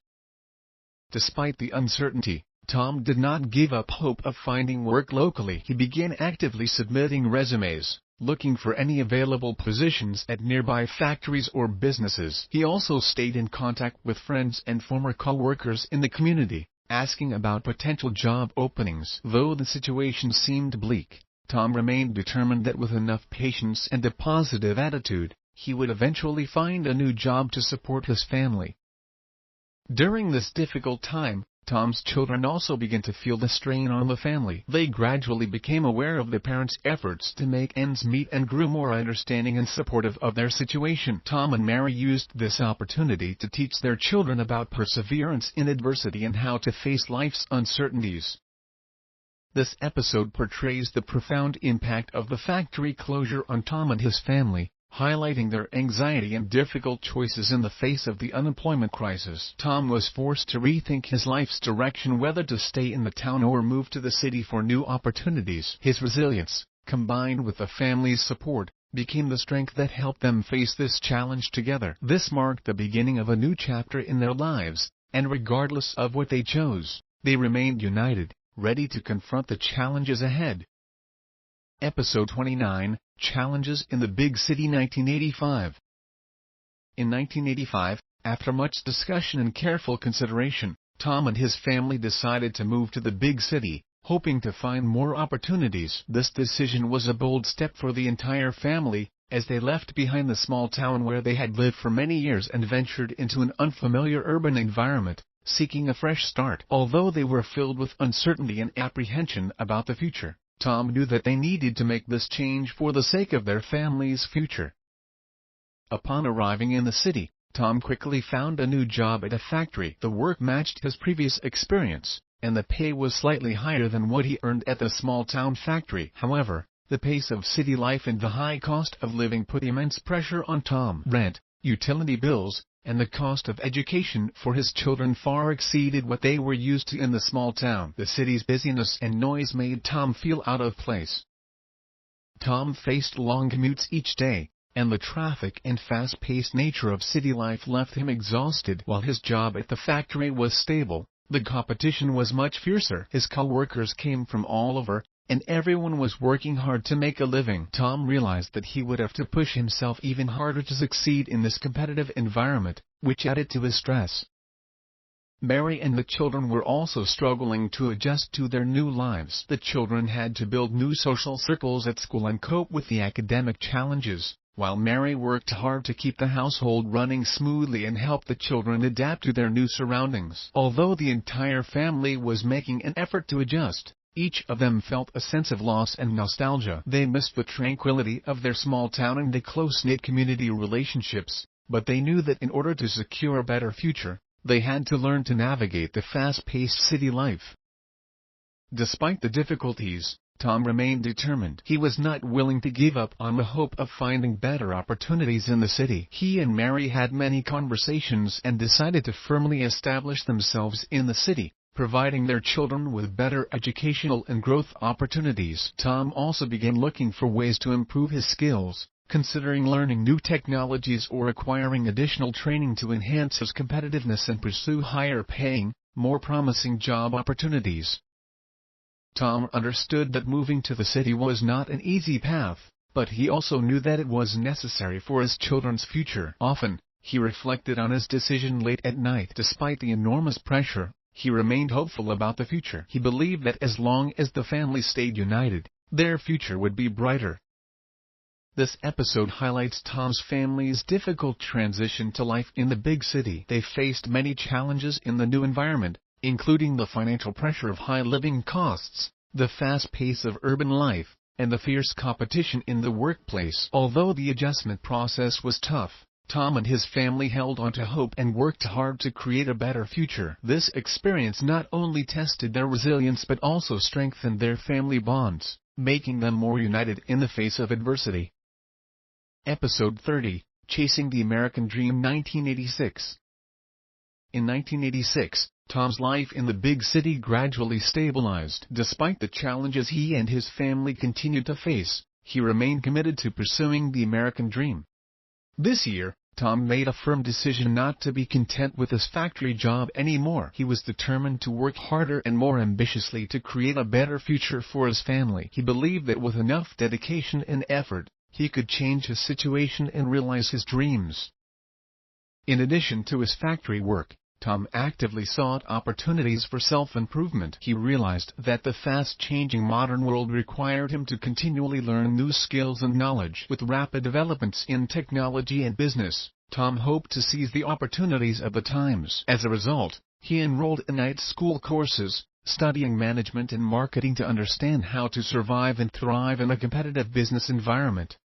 Despite the uncertainty, Tom did not give up hope of finding work locally. He began actively submitting resumes, looking for any available positions at nearby factories or businesses. He also stayed in contact with friends and former co-workers in the community, asking about potential job openings. Though the situation seemed bleak, Tom remained determined that with enough patience and a positive attitude, he would eventually find a new job to support his family. During this difficult time, Tom's children also began to feel the strain on the family. They gradually became aware of the parents' efforts to make ends meet and grew more understanding and supportive of their situation. Tom and Mary used this opportunity to teach their children about perseverance in adversity and how to face life's uncertainties. This episode portrays the profound impact of the factory closure on Tom and his family, highlighting their anxiety and difficult choices in the face of the unemployment crisis. Tom was forced to rethink his life's direction, whether to stay in the town or move to the city for new opportunities. His resilience, combined with the family's support, became the strength that helped them face this challenge together. This marked the beginning of a new chapter in their lives, and regardless of what they chose, they remained united, ready to confront the challenges ahead. Episode 29, Challenges in the Big City. 1985. In 1985, after much discussion and careful consideration, Tom and his family decided to move to the big city, hoping to find more opportunities. This decision was a bold step for the entire family, as they left behind the small town where they had lived for many years and ventured into an unfamiliar urban environment, seeking a fresh start. Although they were filled with uncertainty and apprehension about the future, Tom knew that they needed to make this change for the sake of their family's future. Upon arriving in the city, Tom quickly found a new job at a factory. The work matched his previous experience, and the pay was slightly higher than what he earned at the small-town factory. However, the pace of city life and the high cost of living put immense pressure on Tom. Rent, utility bills, and the cost of education for his children far exceeded what they were used to in the small town. The city's busyness and noise made Tom feel out of place. Tom faced long commutes each day, and the traffic and fast-paced nature of city life left him exhausted. While his job at the factory was stable, the competition was much fiercer. His co-workers came from all over, and everyone was working hard to make a living. Tom realized that he would have to push himself even harder to succeed in this competitive environment, which added to his stress. Mary and the children were also struggling to adjust to their new lives. The children had to build new social circles at school and cope with the academic challenges, while Mary worked hard to keep the household running smoothly and help the children adapt to their new surroundings. Although the entire family was making an effort to adjust, each of them felt a sense of loss and nostalgia. They missed the tranquility of their small town and the close-knit community relationships, but they knew that in order to secure a better future, they had to learn to navigate the fast-paced city life. Despite the difficulties, Tom remained determined. He was not willing to give up on the hope of finding better opportunities in the city. He and Mary had many conversations and decided to firmly establish themselves in the city, providing their children with better educational and growth opportunities. Tom also began looking for ways to improve his skills, considering learning new technologies or acquiring additional training to enhance his competitiveness and pursue higher-paying, more promising job opportunities. Tom understood that moving to the city was not an easy path, but he also knew that it was necessary for his children's future. Often, he reflected on his decision late at night. Despite the enormous pressure, he remained hopeful about the future. He believed that as long as the family stayed united, their future would be brighter. This episode highlights Tom's family's difficult transition to life in the big city. They faced many challenges in the new environment, including the financial pressure of high living costs, the fast pace of urban life, and the fierce competition in the workplace. Although the adjustment process was tough, Tom and his family held on to hope and worked hard to create a better future. This experience not only tested their resilience but also strengthened their family bonds, making them more united in the face of adversity. Episode 30, Chasing the American Dream, 1986. In 1986, Tom's life in the big city gradually stabilized. Despite the challenges he and his family continued to face, he remained committed to pursuing the American dream. This year, Tom made a firm decision not to be content with his factory job anymore. He was determined to work harder and more ambitiously to create a better future for his family. He believed that with enough dedication and effort, he could change his situation and realize his dreams. In addition to his factory work, Tom actively sought opportunities for self-improvement. He realized that the fast-changing modern world required him to continually learn new skills and knowledge. With rapid developments in technology and business, Tom hoped to seize the opportunities of the times. As a result, he enrolled in night school courses, studying management and marketing to understand how to survive and thrive in a competitive business environment.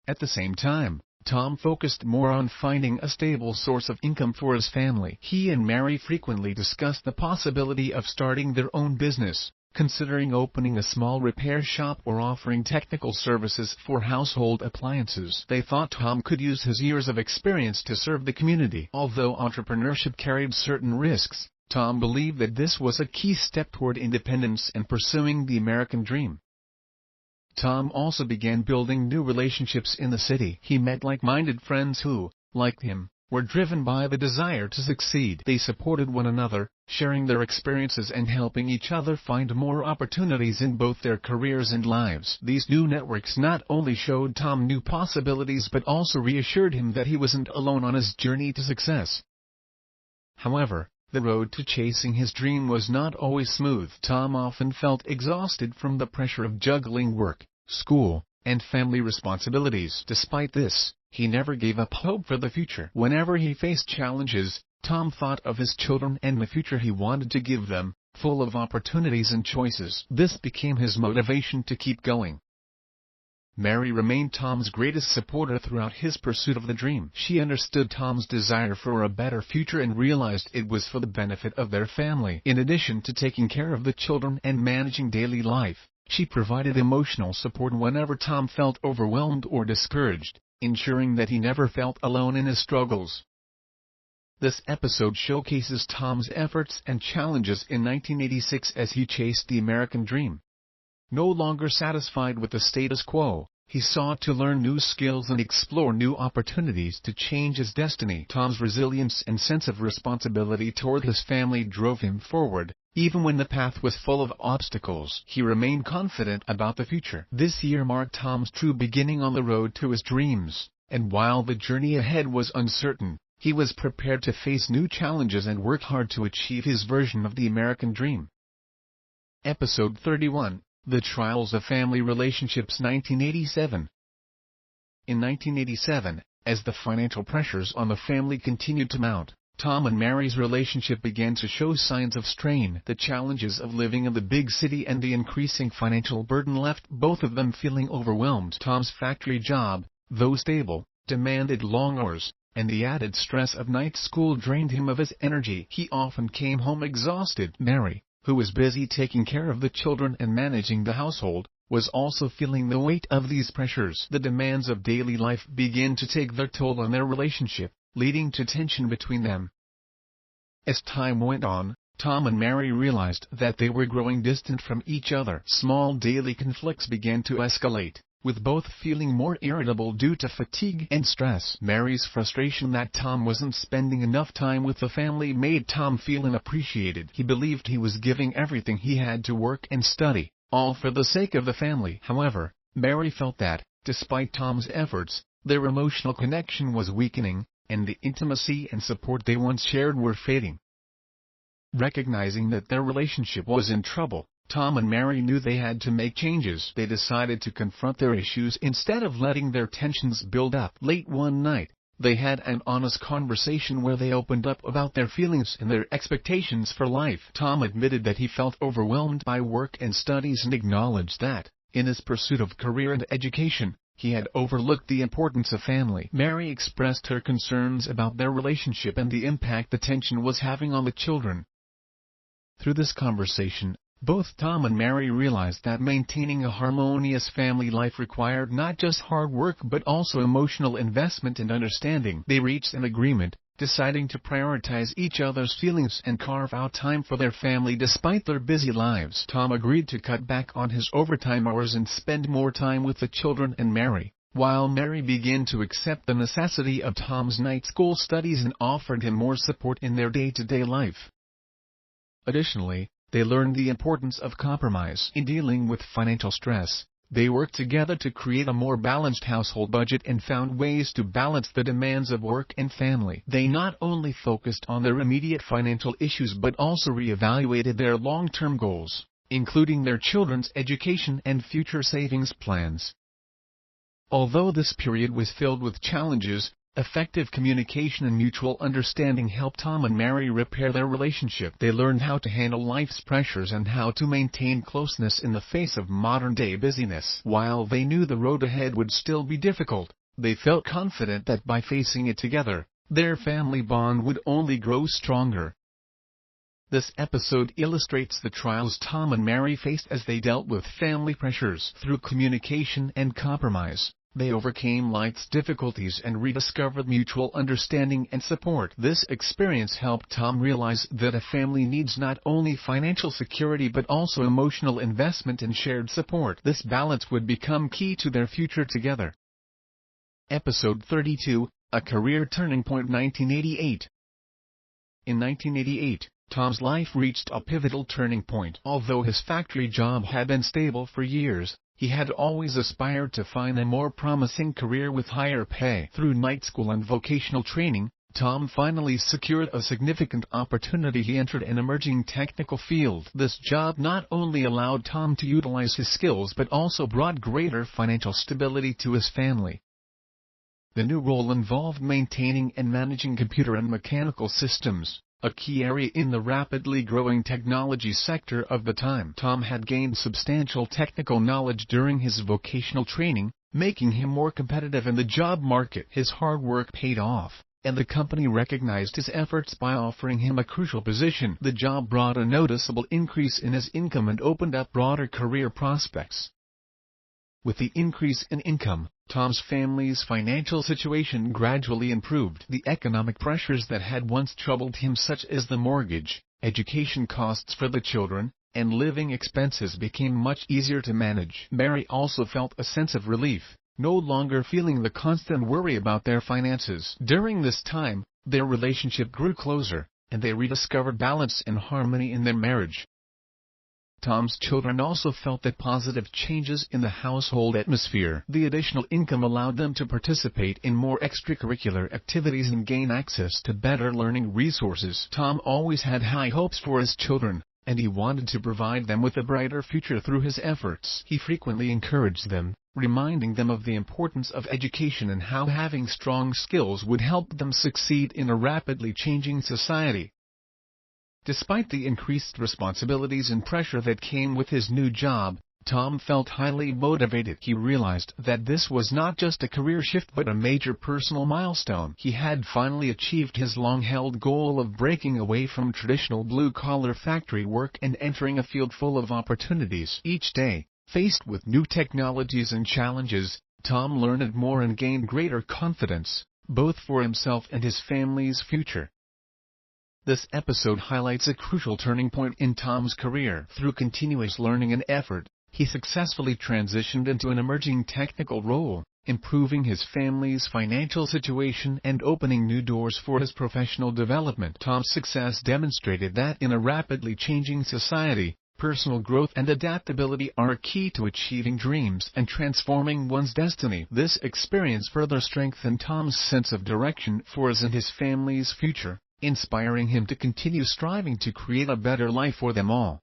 At the same time, Tom focused more on finding a stable source of income for his family. He and Mary frequently discussed the possibility of starting their own business, considering opening a small repair shop or offering technical services for household appliances. They thought Tom could use his years of experience to serve the community. Although entrepreneurship carried certain risks, Tom believed that this was a key step toward independence and pursuing the American dream. Tom also began building new relationships in the city. He met like-minded friends who, like him, were driven by the desire to succeed. They supported one another, sharing their experiences and helping each other find more opportunities in both their careers and lives. These new networks not only showed Tom new possibilities but also reassured him that he wasn't alone on his journey to success. However, the road to chasing his dream was not always smooth. Tom often felt exhausted from the pressure of juggling work, school, and family responsibilities. Despite this, he never gave up hope for the future. Whenever he faced challenges, Tom thought of his children and the future he wanted to give them, full of opportunities and choices. This became his motivation to keep going. Mary remained Tom's greatest supporter throughout his pursuit of the dream. She understood Tom's desire for a better future and realized it was for the benefit of their family. In addition to taking care of the children and managing daily life, she provided emotional support whenever Tom felt overwhelmed or discouraged, ensuring that he never felt alone in his struggles. This episode showcases Tom's efforts and challenges in 1986 as he chased the American dream. No longer satisfied with the status quo, he sought to learn new skills and explore new opportunities to change his destiny. Tom's resilience and sense of responsibility toward his family drove him forward, even when the path was full of obstacles. He remained confident about the future. This year marked Tom's true beginning on the road to his dreams, and while the journey ahead was uncertain, he was prepared to face new challenges and work hard to achieve his version of the American dream. Episode 31. The Trials of Family Relationships, 1987. In 1987, as the financial pressures on the family continued to mount, Tom and Mary's relationship began to show signs of strain. The challenges of living in the big city and the increasing financial burden left both of them feeling overwhelmed. Tom's factory job, though stable, demanded long hours, and the added stress of night school drained him of his energy. He often came home exhausted. Mary, who was busy taking care of the children and managing the household, was also feeling the weight of these pressures. The demands of daily life began to take their toll on their relationship, leading to tension between them. As time went on, Tom and Mary realized that they were growing distant from each other. Small daily conflicts began to escalate, with both feeling more irritable due to fatigue and stress. Mary's frustration that Tom wasn't spending enough time with the family made Tom feel unappreciated. He believed he was giving everything he had to work and study, all for the sake of the family. However, Mary felt that, despite Tom's efforts, their emotional connection was weakening, and the intimacy and support they once shared were fading. Recognizing that their relationship was in trouble, Tom and Mary knew they had to make changes. They decided to confront their issues instead of letting their tensions build up. Late one night, they had an honest conversation where they opened up about their feelings and their expectations for life. Tom admitted that he felt overwhelmed by work and studies and acknowledged that, in his pursuit of career and education, he had overlooked the importance of family. Mary expressed her concerns about their relationship and the impact the tension was having on the children. Through this conversation, both Tom and Mary realized that maintaining a harmonious family life required not just hard work but also emotional investment and understanding. They reached an agreement, deciding to prioritize each other's feelings and carve out time for their family despite their busy lives. Tom agreed to cut back on his overtime hours and spend more time with the children and Mary, while Mary began to accept the necessity of Tom's night school studies and offered him more support in their day-to-day life. Additionally, they learned the importance of compromise in dealing with financial stress. They worked together to create a more balanced household budget and found ways to balance the demands of work and family. They not only focused on their immediate financial issues but also re-evaluated their long-term goals, including their children's education and future savings plans. Although this period was filled with challenges, effective communication and mutual understanding helped Tom and Mary repair their relationship. They learned how to handle life's pressures and how to maintain closeness in the face of modern-day busyness. While they knew the road ahead would still be difficult, they felt confident that by facing it together, their family bond would only grow stronger. This episode illustrates the trials Tom and Mary faced as they dealt with family pressures. Through communication and compromise, they overcame life's difficulties and rediscovered mutual understanding and support. This experience helped Tom realize that a family needs not only financial security but also emotional investment and shared support. This balance would become key to their future together. Episode 32, A Career Turning Point. 1988. In 1988, Tom's life reached a pivotal turning point. Although his factory job had been stable for years, he had always aspired to find a more promising career with higher pay. Through night school and vocational training, Tom finally secured a significant opportunity. He entered an emerging technical field. This job not only allowed Tom to utilize his skills but also brought greater financial stability to his family. The new role involved maintaining and managing computer and mechanical systems, a key area in the rapidly growing technology sector of the time. Tom had gained substantial technical knowledge during his vocational training, making him more competitive in the job market. His hard work paid off, and the company recognized his efforts by offering him a crucial position. The job brought a noticeable increase in his income and opened up broader career prospects. With the increase in income, Tom's family's financial situation gradually improved. The economic pressures that had once troubled him, such as the mortgage, education costs for the children, and living expenses, became much easier to manage. Mary also felt a sense of relief, no longer feeling the constant worry about their finances. During this time, their relationship grew closer, and they rediscovered balance and harmony in their marriage. Tom's children also felt the positive changes in the household atmosphere. The additional income allowed them to participate in more extracurricular activities and gain access to better learning resources. Tom always had high hopes for his children, and he wanted to provide them with a brighter future through his efforts. He frequently encouraged them, reminding them of the importance of education and how having strong skills would help them succeed in a rapidly changing society. Despite the increased responsibilities and pressure that came with his new job, Tom felt highly motivated. He realized that this was not just a career shift but a major personal milestone. He had finally achieved his long-held goal of breaking away from traditional blue-collar factory work and entering a field full of opportunities. Each day, faced with new technologies and challenges, Tom learned more and gained greater confidence, both for himself and his family's future. This episode highlights a crucial turning point in Tom's career. Through continuous learning and effort, he successfully transitioned into an emerging technical role, improving his family's financial situation and opening new doors for his professional development. Tom's success demonstrated that in a rapidly changing society, personal growth and adaptability are key to achieving dreams and transforming one's destiny. This experience further strengthened Tom's sense of direction for his and his family's future, inspiring him to continue striving to create a better life for them all.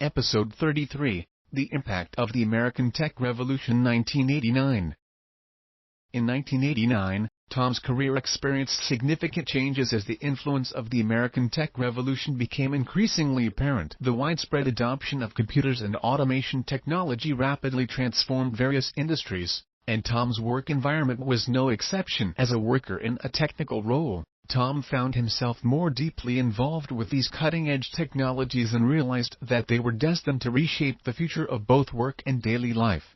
Episode 33. The Impact of the American Tech Revolution 1989. In 1989, Tom's career experienced significant changes as the influence of the American tech revolution became increasingly apparent. The widespread adoption of computers and automation technology rapidly transformed various industries, and Tom's work environment was no exception. As a worker in a technical role, Tom found himself more deeply involved with these cutting-edge technologies and realized that they were destined to reshape the future of both work and daily life.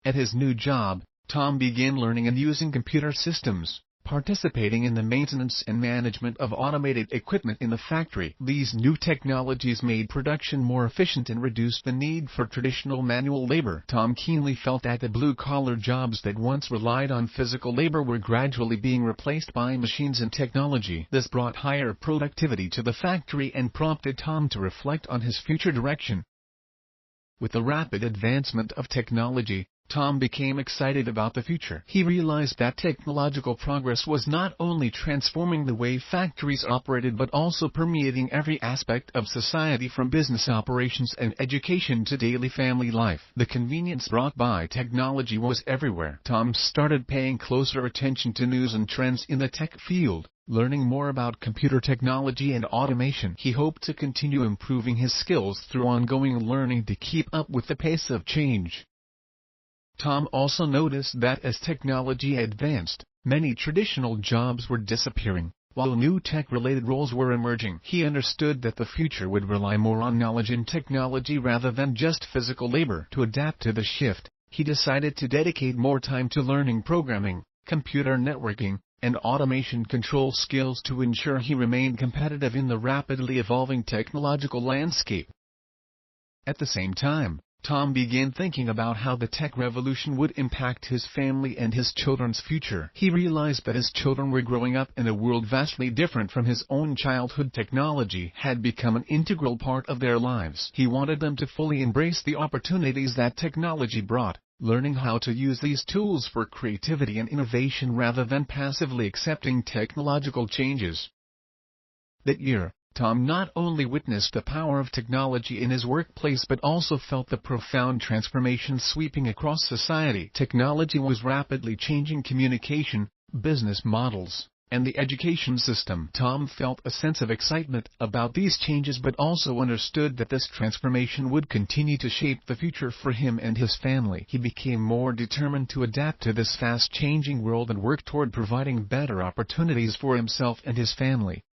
At his new job, Tom began learning and using computer systems, participating in the maintenance and management of automated equipment in the factory. These new technologies made production more efficient and reduced the need for traditional manual labor. Tom keenly felt that the blue-collar jobs that once relied on physical labor were gradually being replaced by machines and technology. This brought higher productivity to the factory and prompted Tom to reflect on his future direction. With the rapid advancement of technology, Tom became excited about the future. He realized that technological progress was not only transforming the way factories operated but also permeating every aspect of society, from business operations and education to daily family life. The convenience brought by technology was everywhere. Tom started paying closer attention to news and trends in the tech field, learning more about computer technology and automation. He hoped to continue improving his skills through ongoing learning to keep up with the pace of change. Tom also noticed that as technology advanced, many traditional jobs were disappearing, while new tech-related roles were emerging. He understood that the future would rely more on knowledge and technology rather than just physical labor. To adapt to the shift, he decided to dedicate more time to learning programming, computer networking, and automation control skills to ensure he remained competitive in the rapidly evolving technological landscape. At the same time, Tom began thinking about how the tech revolution would impact his family and his children's future. He realized that his children were growing up in a world vastly different from his own childhood. Technology had become an integral part of their lives. He wanted them to fully embrace the opportunities that technology brought, learning how to use these tools for creativity and innovation rather than passively accepting technological changes. That year, Tom not only witnessed the power of technology in his workplace but also felt the profound transformation sweeping across society. Technology was rapidly changing communication, business models, and the education system. Tom felt a sense of excitement about these changes but also understood that this transformation would continue to shape the future for him and his family. He became more determined to adapt to this fast-changing world and work toward providing better opportunities for himself and his family.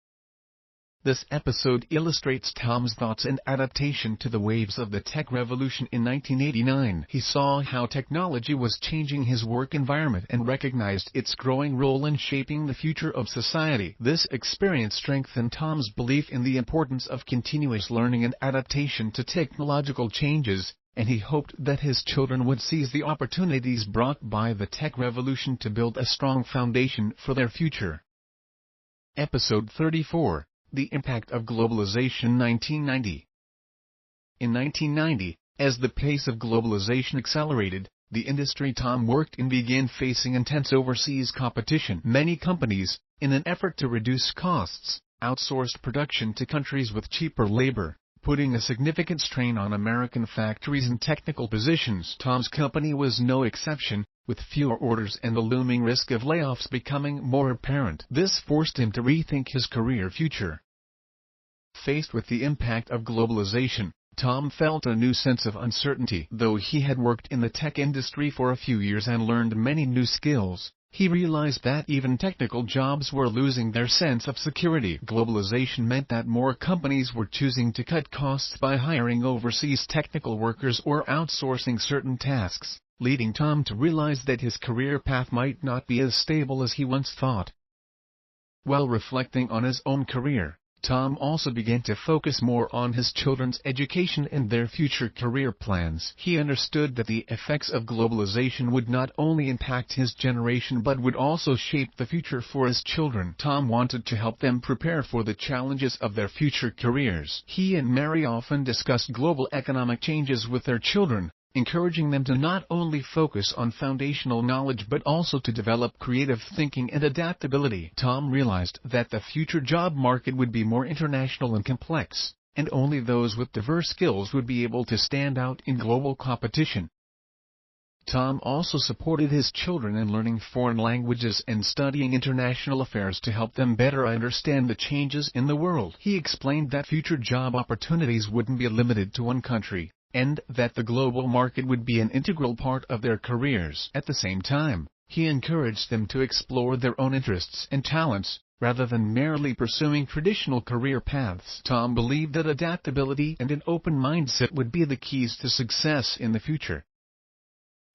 This episode illustrates Tom's thoughts and adaptation to the waves of the tech revolution in 1989. He saw how technology was changing his work environment and recognized its growing role in shaping the future of society. This experience strengthened Tom's belief in the importance of continuous learning and adaptation to technological changes, and he hoped that his children would seize the opportunities brought by the tech revolution to build a strong foundation for their future. Episode 34. The Impact of Globalization 1990. In 1990, as the pace of globalization accelerated, the industry Tom worked in began facing intense overseas competition. Many companies, in an effort to reduce costs, outsourced production to countries with cheaper labor, putting a significant strain on American factories and technical positions. Tom's company was no exception, with fewer orders and the looming risk of layoffs becoming more apparent. This forced him to rethink his career future. Faced with the impact of globalization, Tom felt a new sense of uncertainty. Though he had worked in the tech industry for a few years and learned many new skills, he realized that even technical jobs were losing their sense of security. Globalization meant that more companies were choosing to cut costs by hiring overseas technical workers or outsourcing certain tasks, leading Tom to realize that his career path might not be as stable as he once thought. While reflecting on his own career, Tom also began to focus more on his children's education and their future career plans. He understood that the effects of globalization would not only impact his generation but would also shape the future for his children. Tom wanted to help them prepare for the challenges of their future careers. He and Mary often discussed global economic changes with their children, encouraging them to not only focus on foundational knowledge but also to develop creative thinking and adaptability. Tom realized that the future job market would be more international and complex, and only those with diverse skills would be able to stand out in global competition. Tom also supported his children in learning foreign languages and studying international affairs to help them better understand the changes in the world. He explained that future job opportunities wouldn't be limited to one country, and that the global market would be an integral part of their careers. At the same time, he encouraged them to explore their own interests and talents, rather than merely pursuing traditional career paths. Tom believed that adaptability and an open mindset would be the keys to success in the future.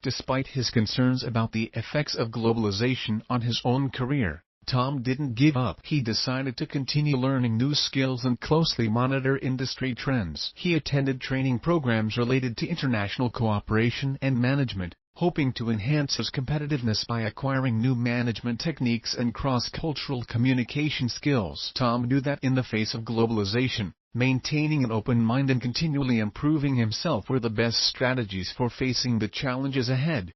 Despite his concerns about the effects of globalization on his own career, Tom didn't give up. He decided to continue learning new skills and closely monitor industry trends. He attended training programs related to international cooperation and management, hoping to enhance his competitiveness by acquiring new management techniques and cross-cultural communication skills. Tom knew that in the face of globalization, maintaining an open mind and continually improving himself were the best strategies for facing the challenges ahead.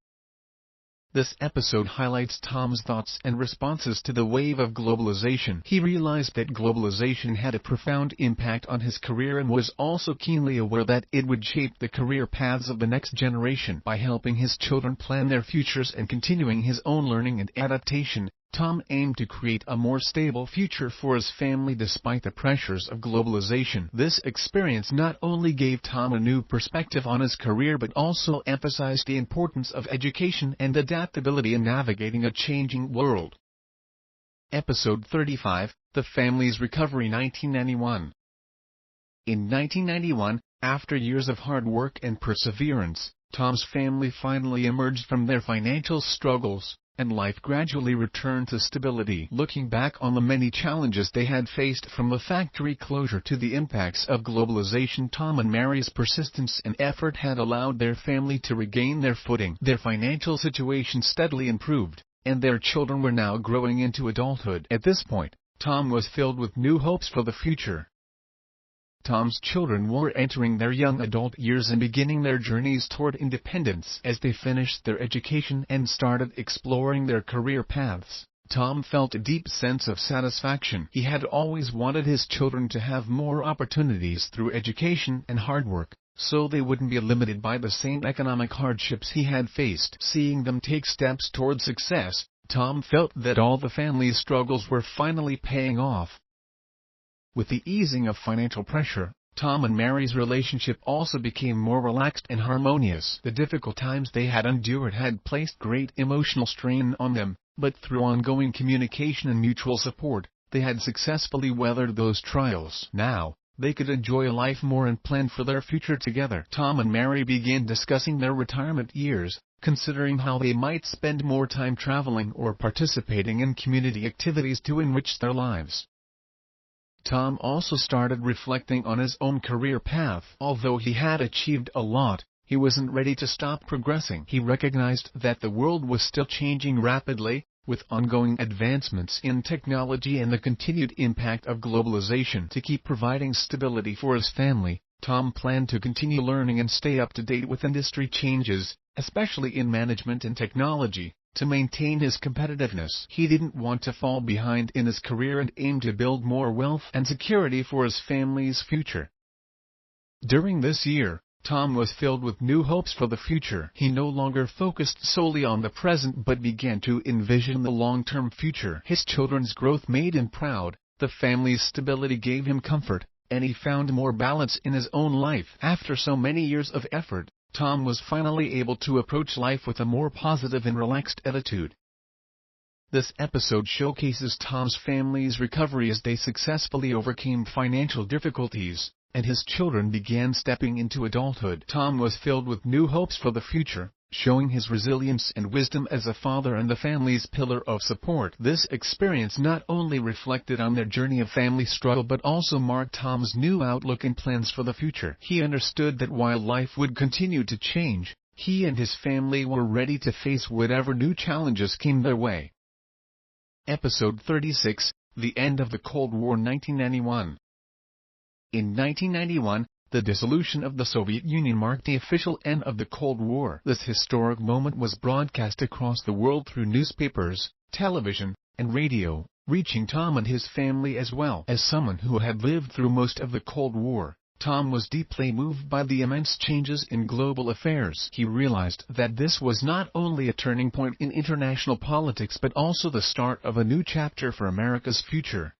This episode highlights Tom's thoughts and responses to the wave of globalization. He realized that globalization had a profound impact on his career and was also keenly aware that it would shape the career paths of the next generation. By helping his children plan their futures and continuing his own learning and adaptation, Tom aimed to create a more stable future for his family despite the pressures of globalization. This experience not only gave Tom a new perspective on his career but also emphasized the importance of education and adaptability in navigating a changing world. Episode 35, The Family's Recovery 1991. In 1991, after years of hard work and perseverance, Tom's family finally emerged from their financial struggles, and life gradually returned to stability. Looking back on the many challenges they had faced, from the factory closure to the impacts of globalization, Tom and Mary's persistence and effort had allowed their family to regain their footing. Their financial situation steadily improved, and their children were now growing into adulthood. At this point, Tom was filled with new hopes for the future. Tom's children were entering their young adult years and beginning their journeys toward independence. As they finished their education and started exploring their career paths, Tom felt a deep sense of satisfaction. He had always wanted his children to have more opportunities through education and hard work, so they wouldn't be limited by the same economic hardships he had faced. Seeing them take steps toward success, Tom felt that all the family's struggles were finally paying off. With the easing of financial pressure, Tom and Mary's relationship also became more relaxed and harmonious. The difficult times they had endured had placed great emotional strain on them, but through ongoing communication and mutual support, they had successfully weathered those trials. Now, they could enjoy life more and plan for their future together. Tom and Mary began discussing their retirement years, considering how they might spend more time traveling or participating in community activities to enrich their lives. Tom also started reflecting on his own career path. Although he had achieved a lot, he wasn't ready to stop progressing. He recognized that the world was still changing rapidly, with ongoing advancements in technology and the continued impact of globalization. To keep providing stability for his family, Tom planned to continue learning and stay up to date with industry changes, especially in management and technology. To maintain his competitiveness, he didn't want to fall behind in his career and aimed to build more wealth and security for his family's future. During this year, Tom was filled with new hopes for the future. He no longer focused solely on the present but began to envision the long-term future. His children's growth made him proud, the family's stability gave him comfort, and he found more balance in his own life. After so many years of effort, Tom was finally able to approach life with a more positive and relaxed attitude. This episode showcases Tom's family's recovery as they successfully overcame financial difficulties, and his children began stepping into adulthood. Tom was filled with new hopes for the future, showing his resilience and wisdom as a father and the family's pillar of support. This experience not only reflected on their journey of family struggle but also marked Tom's new outlook and plans for the future. He understood that while life would continue to change, he and his family were ready to face whatever new challenges came their way. Episode 36, The End of the Cold War, 1991. In 1991, the dissolution of the Soviet Union marked the official end of the Cold War. This historic moment was broadcast across the world through newspapers, television, and radio, reaching Tom and his family as well. As someone who had lived through most of the Cold War, Tom was deeply moved by the immense changes in global affairs. He realized that this was not only a turning point in international politics but also the start of a new chapter for America's future.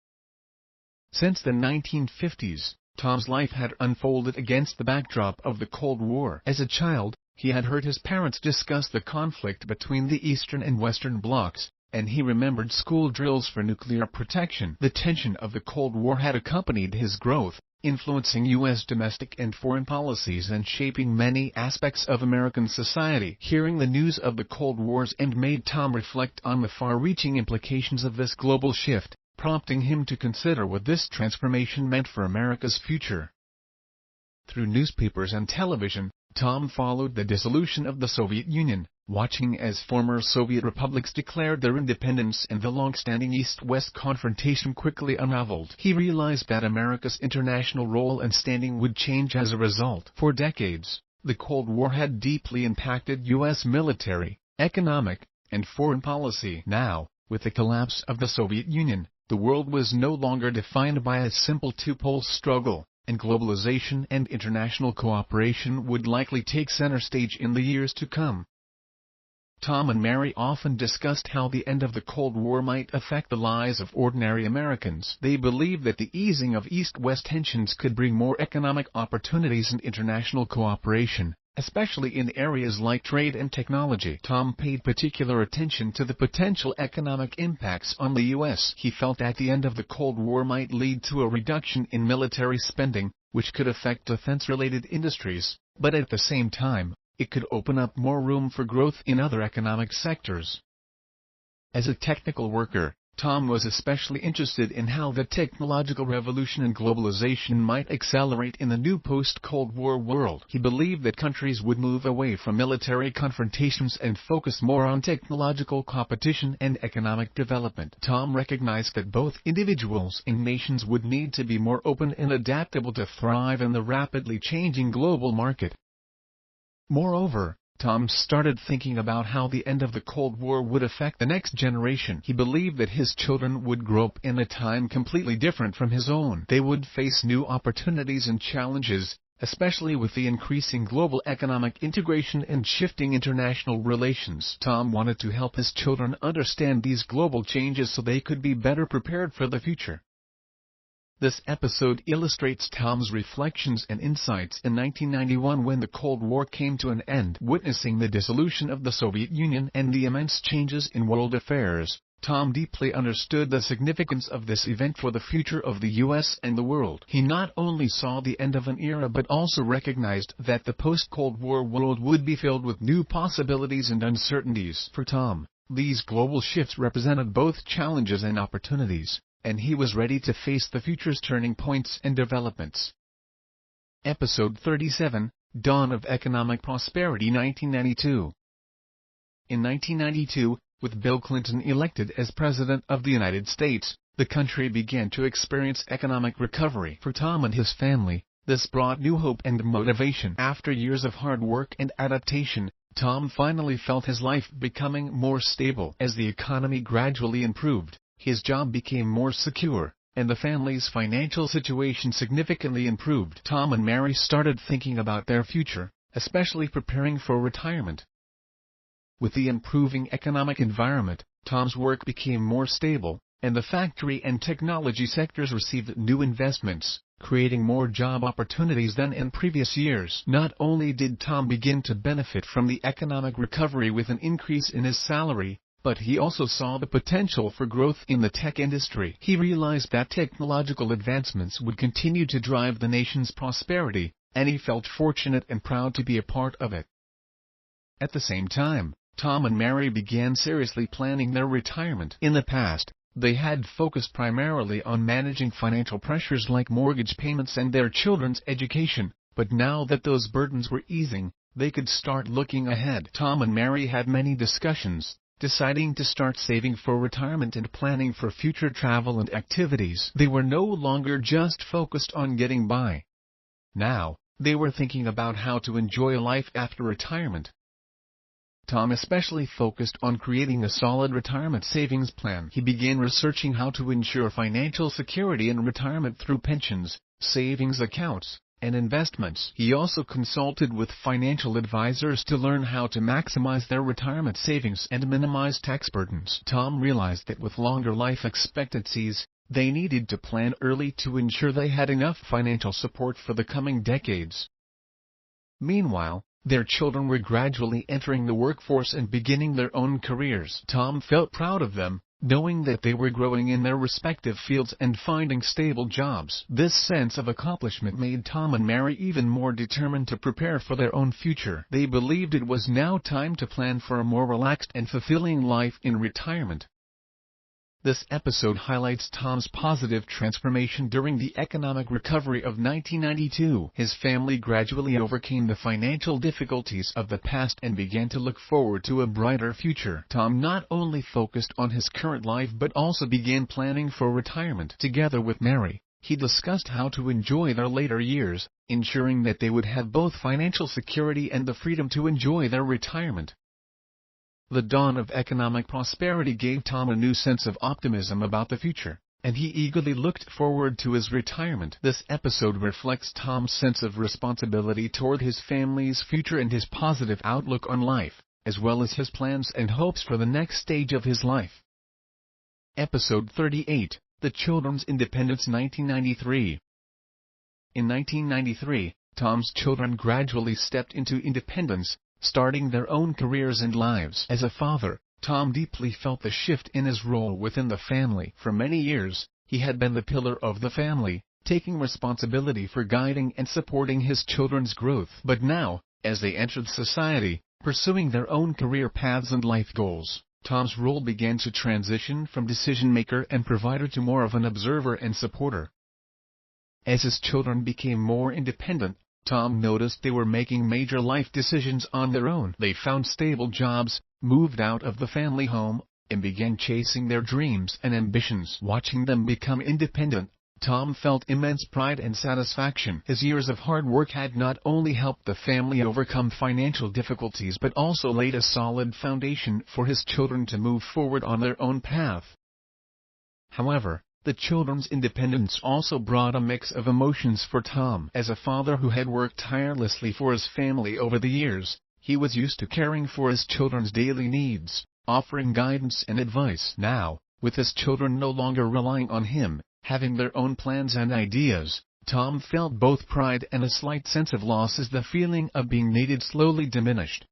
Since the 1950s, Tom's life had unfolded against the backdrop of the Cold War. As a child, he had heard his parents discuss the conflict between the Eastern and Western blocs, and he remembered school drills for nuclear protection. The tension of the Cold War had accompanied his growth, influencing U.S. domestic and foreign policies and shaping many aspects of American society. Hearing the news of the Cold War's end made Tom reflect on the far-reaching implications of this global shift, prompting him to consider what this transformation meant for America's future. Through newspapers and television, Tom followed the dissolution of the Soviet Union, watching as former Soviet republics declared their independence and the long-standing East-West confrontation quickly unraveled. He realized that America's international role and standing would change as a result. For decades, the Cold War had deeply impacted U.S. military, economic, and foreign policy. Now, with the collapse of the Soviet Union, the world was no longer defined by a simple two-pole struggle, and globalization and international cooperation would likely take center stage in the years to come. Tom and Mary often discussed how the end of the Cold War might affect the lives of ordinary Americans. They believed that the easing of East-West tensions could bring more economic opportunities and international cooperation, especially in areas like trade and technology. Tom paid particular attention to the potential economic impacts on the U.S. He felt that the end of the Cold War might lead to a reduction in military spending, which could affect defense-related industries, but at the same time, it could open up more room for growth in other economic sectors. As a technical worker, Tom was especially interested in how the technological revolution and globalization might accelerate in the new post-Cold War world. He believed that countries would move away from military confrontations and focus more on technological competition and economic development. Tom recognized that both individuals and nations would need to be more open and adaptable to thrive in the rapidly changing global market. Moreover, Tom started thinking about how the end of the Cold War would affect the next generation. He believed that his children would grow up in a time completely different from his own. They would face new opportunities and challenges, especially with the increasing global economic integration and shifting international relations. Tom wanted to help his children understand these global changes so they could be better prepared for the future. This episode illustrates Tom's reflections and insights in 1991 when the Cold War came to an end. Witnessing the dissolution of the Soviet Union and the immense changes in world affairs, Tom deeply understood the significance of this event for the future of the U.S. and the world. He not only saw the end of an era but also recognized that the post-Cold War world would be filled with new possibilities and uncertainties. For Tom, these global shifts represented both challenges and opportunities, and he was ready to face the future's turning points and developments. Episode 37, Dawn of Economic Prosperity, 1992. In 1992, with Bill Clinton elected as President of the United States, the country began to experience economic recovery. For Tom and his family, this brought new hope and motivation. After years of hard work and adaptation, Tom finally felt his life becoming more stable. As the economy gradually improved, his job became more secure, and the family's financial situation significantly improved. Tom and Mary started thinking about their future, especially preparing for retirement. With the improving economic environment, Tom's work became more stable, and the factory and technology sectors received new investments, creating more job opportunities than in previous years. Not only did Tom begin to benefit from the economic recovery with an increase in his salary, but he also saw the potential for growth in the tech industry. He realized that technological advancements would continue to drive the nation's prosperity, and he felt fortunate and proud to be a part of it. At the same time, Tom and Mary began seriously planning their retirement. In the past, they had focused primarily on managing financial pressures like mortgage payments and their children's education, but now that those burdens were easing, they could start looking ahead. Tom and Mary had many discussions, deciding to start saving for retirement and planning for future travel and activities. They were no longer just focused on getting by. Now, they were thinking about how to enjoy life after retirement. Tom especially focused on creating a solid retirement savings plan. He began researching how to ensure financial security in retirement through pensions, savings accounts, and investments. He also consulted with financial advisors to learn how to maximize their retirement savings and minimize tax burdens. Tom realized that with longer life expectancies, they needed to plan early to ensure they had enough financial support for the coming decades. Meanwhile, their children were gradually entering the workforce and beginning their own careers. Tom felt proud of them, knowing that they were growing in their respective fields and finding stable jobs. This sense of accomplishment made Tom and Mary even more determined to prepare for their own future. They believed it was now time to plan for a more relaxed and fulfilling life in retirement. This episode highlights Tom's positive transformation during the economic recovery of 1992. His family gradually overcame the financial difficulties of the past and began to look forward to a brighter future. Tom not only focused on his current life but also began planning for retirement. Together with Mary, he discussed how to enjoy their later years, ensuring that they would have both financial security and the freedom to enjoy their retirement. The dawn of economic prosperity gave Tom a new sense of optimism about the future, and he eagerly looked forward to his retirement. This episode reflects Tom's sense of responsibility toward his family's future and his positive outlook on life, as well as his plans and hopes for the next stage of his life. Episode 38, The Children's Independence 1993. In 1993, Tom's children gradually stepped into independence, starting their own careers and lives. As a father, Tom deeply felt the shift in his role within the family. For many years, he had been the pillar of the family, taking responsibility for guiding and supporting his children's growth. But now, as they entered society, pursuing their own career paths and life goals, Tom's role began to transition from decision-maker and provider to more of an observer and supporter. As his children became more independent, Tom noticed they were making major life decisions on their own. They found stable jobs, moved out of the family home, and began chasing their dreams and ambitions. Watching them become independent, Tom felt immense pride and satisfaction. His years of hard work had not only helped the family overcome financial difficulties but also laid a solid foundation for his children to move forward on their own path. However, the children's independence also brought a mix of emotions for Tom. As a father who had worked tirelessly for his family over the years, he was used to caring for his children's daily needs, offering guidance and advice. Now, with his children no longer relying on him, having their own plans and ideas, Tom felt both pride and a slight sense of loss as the feeling of being needed slowly diminished.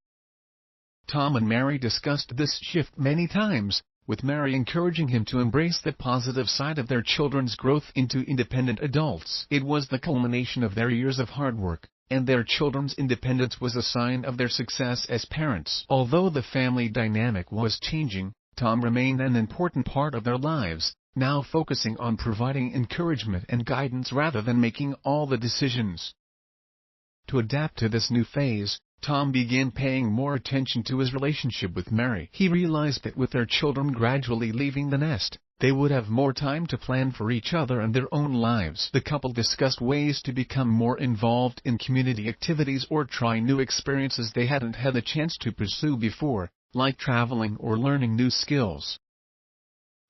Tom and Mary discussed this shift many times, with Mary encouraging him to embrace the positive side of their children's growth into independent adults. It was the culmination of their years of hard work, and their children's independence was a sign of their success as parents. Although the family dynamic was changing, Tom remained an important part of their lives, now focusing on providing encouragement and guidance rather than making all the decisions. To adapt to this new phase, Tom began paying more attention to his relationship with Mary. He realized that with their children gradually leaving the nest, they would have more time to plan for each other and their own lives. The couple discussed ways to become more involved in community activities or try new experiences they hadn't had a chance to pursue before, like traveling or learning new skills.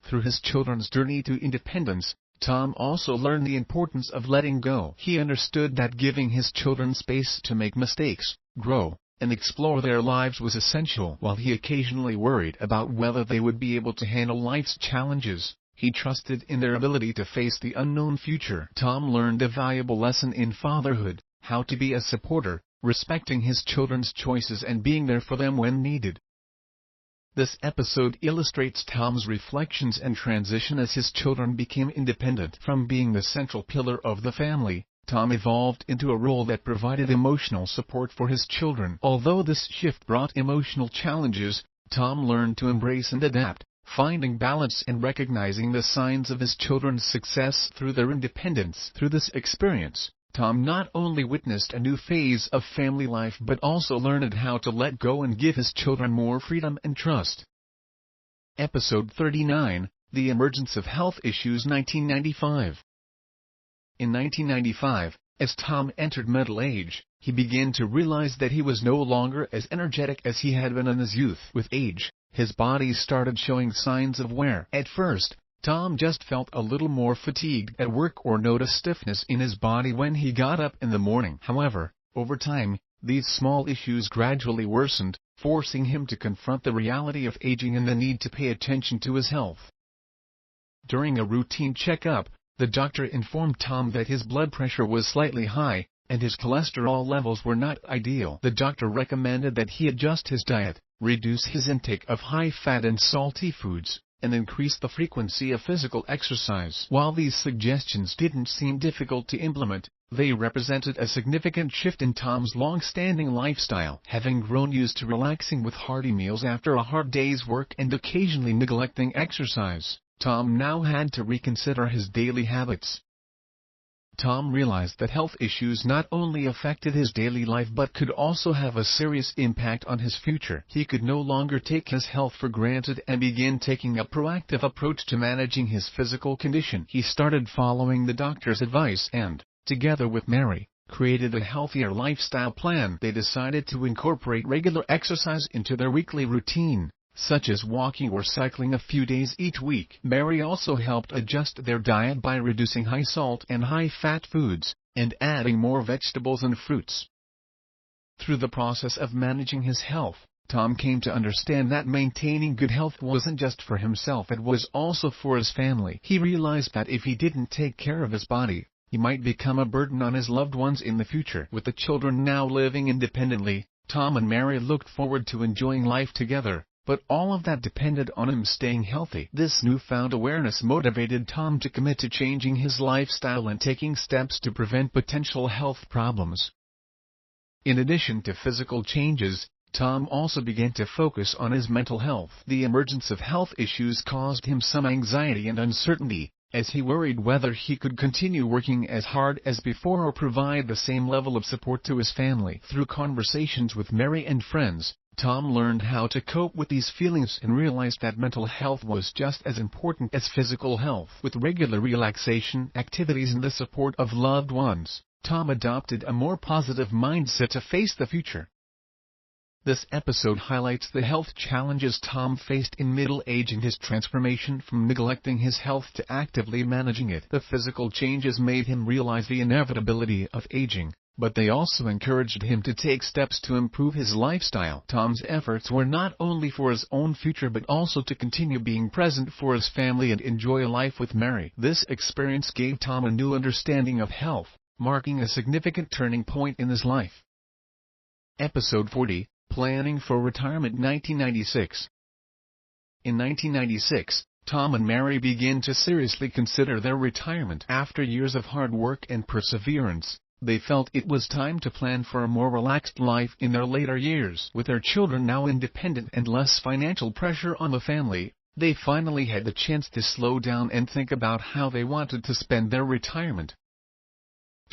Through his children's journey to independence, Tom also learned the importance of letting go. He understood that giving his children space to make mistakes, grow, and explore their lives was essential. While he occasionally worried about whether they would be able to handle life's challenges, he trusted in their ability to face the unknown future. Tom learned a valuable lesson in fatherhood: how to be a supporter, respecting his children's choices and being there for them when needed. This episode illustrates Tom's reflections and transition as his children became independent. From being the central pillar of the family, Tom evolved into a role that provided emotional support for his children. Although this shift brought emotional challenges, Tom learned to embrace and adapt, finding balance and recognizing the signs of his children's success through their independence. Through this experience, Tom not only witnessed a new phase of family life but also learned how to let go and give his children more freedom and trust. Episode 39, The Emergence of Health Issues 1995. In 1995, as Tom entered middle age, he began to realize that he was no longer as energetic as he had been in his youth. With age, his body started showing signs of wear. At first, Tom just felt a little more fatigued at work or noticed stiffness in his body when he got up in the morning. However, over time, these small issues gradually worsened, forcing him to confront the reality of aging and the need to pay attention to his health. During a routine checkup, the doctor informed Tom that his blood pressure was slightly high, and his cholesterol levels were not ideal. The doctor recommended that he adjust his diet, reduce his intake of high-fat and salty foods, and increase the frequency of physical exercise. While these suggestions didn't seem difficult to implement, they represented a significant shift in Tom's long-standing lifestyle. Having grown used to relaxing with hearty meals after a hard day's work and occasionally neglecting exercise, Tom now had to reconsider his daily habits. Tom realized that health issues not only affected his daily life but could also have a serious impact on his future. He could no longer take his health for granted and began taking a proactive approach to managing his physical condition. He started following the doctor's advice and, together with Mary, created a healthier lifestyle plan. They decided to incorporate regular exercise into their weekly routine, such as walking or cycling a few days each week. Mary also helped adjust their diet by reducing high-salt and high-fat foods, and adding more vegetables and fruits. Through the process of managing his health, Tom came to understand that maintaining good health wasn't just for himself, it was also for his family. He realized that if he didn't take care of his body, he might become a burden on his loved ones in the future. With the children now living independently, Tom and Mary looked forward to enjoying life together. But all of that depended on him staying healthy. This newfound awareness motivated Tom to commit to changing his lifestyle and taking steps to prevent potential health problems. In addition to physical changes, Tom also began to focus on his mental health. The emergence of health issues caused him some anxiety and uncertainty, as he worried whether he could continue working as hard as before or provide the same level of support to his family. Through conversations with Mary and friends, Tom learned how to cope with these feelings and realized that mental health was just as important as physical health. With regular relaxation activities and the support of loved ones, Tom adopted a more positive mindset to face the future. This episode highlights the health challenges Tom faced in middle age and his transformation from neglecting his health to actively managing it. The physical changes made him realize the inevitability of aging, but they also encouraged him to take steps to improve his lifestyle. Tom's efforts were not only for his own future but also to continue being present for his family and enjoy life with Mary. This experience gave Tom a new understanding of health, marking a significant turning point in his life. Episode 40, Planning for Retirement 1996. In 1996, Tom and Mary began to seriously consider their retirement. After years of hard work and perseverance, they felt it was time to plan for a more relaxed life in their later years. With their children now independent and less financial pressure on the family, they finally had the chance to slow down and think about how they wanted to spend their retirement.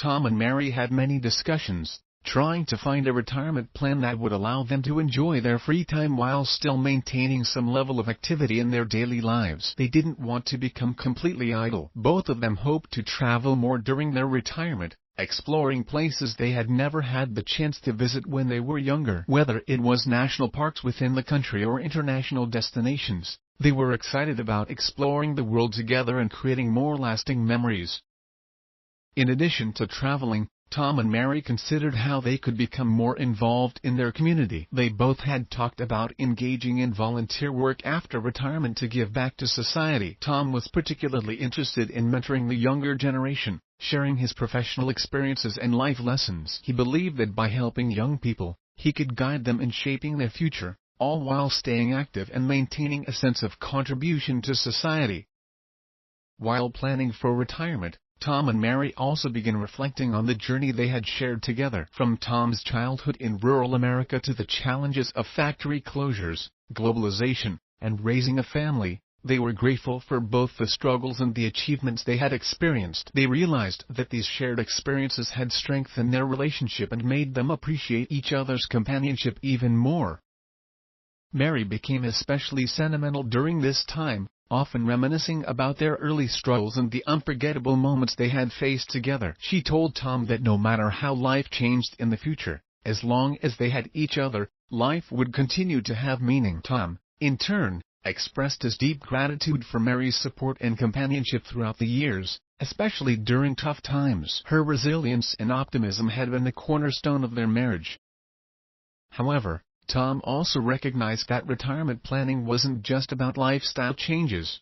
Tom and Mary had many discussions, trying to find a retirement plan that would allow them to enjoy their free time while still maintaining some level of activity in their daily lives. They didn't want to become completely idle. Both of them hoped to travel more during their retirement, exploring places they had never had the chance to visit when they were younger. Whether it was national parks within the country or international destinations, they were excited about exploring the world together and creating more lasting memories. In addition to traveling, Tom and Mary considered how they could become more involved in their community. They both had talked about engaging in volunteer work after retirement to give back to society. Tom was particularly interested in mentoring the younger generation, sharing his professional experiences and life lessons. He believed that by helping young people, he could guide them in shaping their future, all while staying active and maintaining a sense of contribution to society. While planning for retirement, Tom and Mary also began reflecting on the journey they had shared together. From Tom's childhood in rural America to the challenges of factory closures, globalization, and raising a family, they were grateful for both the struggles and the achievements they had experienced. They realized that these shared experiences had strengthened their relationship and made them appreciate each other's companionship even more. Mary became especially sentimental during this time, often reminiscing about their early struggles and the unforgettable moments they had faced together. She told Tom that no matter how life changed in the future, as long as they had each other, life would continue to have meaning. Tom, in turn, expressed his deep gratitude for Mary's support and companionship throughout the years, especially during tough times. Her resilience and optimism had been the cornerstone of their marriage. However, Tom also recognized that retirement planning wasn't just about lifestyle changes.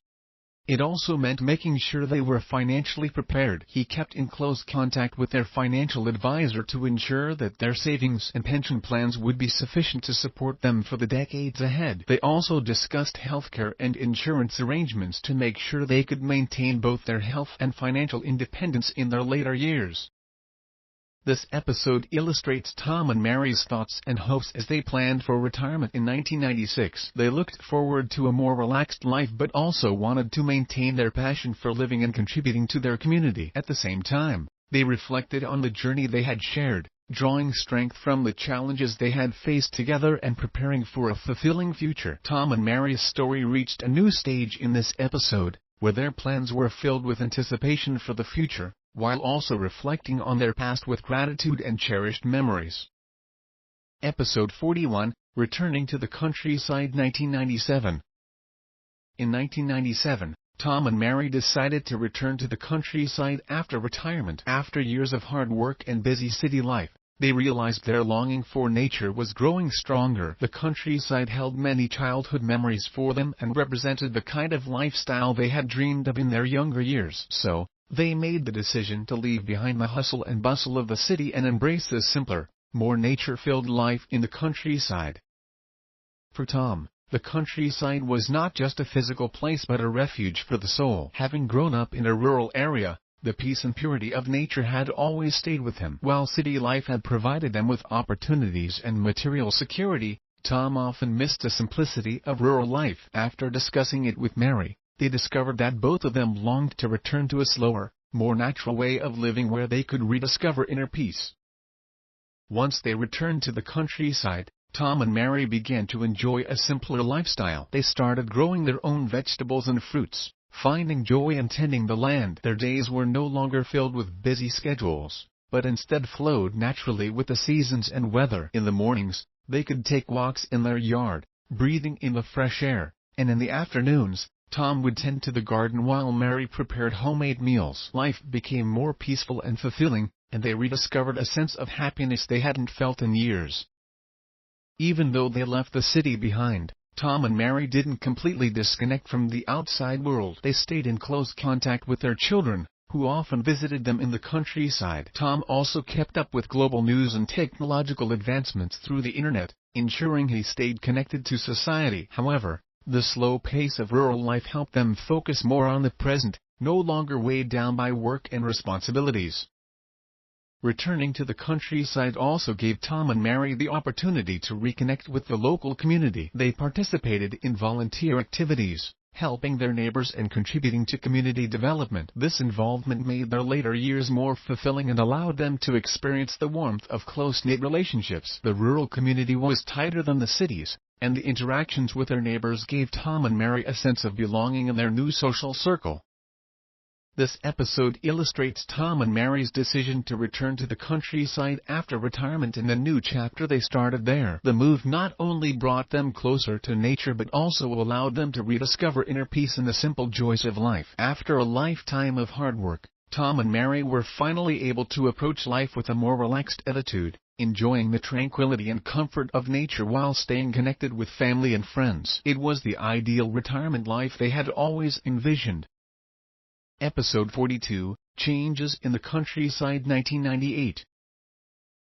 It also meant making sure they were financially prepared. He kept in close contact with their financial advisor to ensure that their savings and pension plans would be sufficient to support them for the decades ahead. They also discussed healthcare and insurance arrangements to make sure they could maintain both their health and financial independence in their later years. This episode illustrates Tom and Mary's thoughts and hopes as they planned for retirement in 1996. They looked forward to a more relaxed life but also wanted to maintain their passion for living and contributing to their community. At the same time, they reflected on the journey they had shared, drawing strength from the challenges they had faced together and preparing for a fulfilling future. Tom and Mary's story reached a new stage in this episode, where their plans were filled with anticipation for the future, while also reflecting on their past with gratitude and cherished memories. Episode 41, Returning to the Countryside. 1997. In 1997, Tom and Mary decided to return to the countryside after retirement. After years of hard work and busy city life, they realized their longing for nature was growing stronger. The countryside held many childhood memories for them and represented the kind of lifestyle they had dreamed of in their younger years. So, they made the decision to leave behind the hustle and bustle of the city and embrace a simpler, more nature-filled life in the countryside. For Tom, the countryside was not just a physical place but a refuge for the soul. Having grown up in a rural area, the peace and purity of nature had always stayed with him. While city life had provided them with opportunities and material security, Tom often missed the simplicity of rural life. After discussing it with Mary, they discovered that both of them longed to return to a slower, more natural way of living where they could rediscover inner peace. Once they returned to the countryside, Tom and Mary began to enjoy a simpler lifestyle. They started growing their own vegetables and fruits, finding joy in tending the land. Their days were no longer filled with busy schedules, but instead flowed naturally with the seasons and weather. In the mornings, they could take walks in their yard, breathing in the fresh air, and in the afternoons, Tom would tend to the garden while Mary prepared homemade meals. Life became more peaceful and fulfilling, and they rediscovered a sense of happiness they hadn't felt in years. Even though they left the city behind, Tom and Mary didn't completely disconnect from the outside world. They stayed in close contact with their children, who often visited them in the countryside. Tom also kept up with global news and technological advancements through the internet, ensuring he stayed connected to society. However, the slow pace of rural life helped them focus more on the present, no longer weighed down by work and responsibilities. Returning to the countryside also gave Tom and Mary the opportunity to reconnect with the local community. They participated in volunteer activities, helping their neighbors and contributing to community development. This involvement made their later years more fulfilling and allowed them to experience the warmth of close-knit relationships. The rural community was tighter than the cities, and the interactions with their neighbors gave Tom and Mary a sense of belonging in their new social circle. This episode illustrates Tom and Mary's decision to return to the countryside after retirement and the new chapter they started there. The move not only brought them closer to nature but also allowed them to rediscover inner peace and the simple joys of life. After a lifetime of hard work, Tom and Mary were finally able to approach life with a more relaxed attitude, enjoying the tranquility and comfort of nature while staying connected with family and friends. It was the ideal retirement life they had always envisioned. Episode 42, Changes in the Countryside. 1998.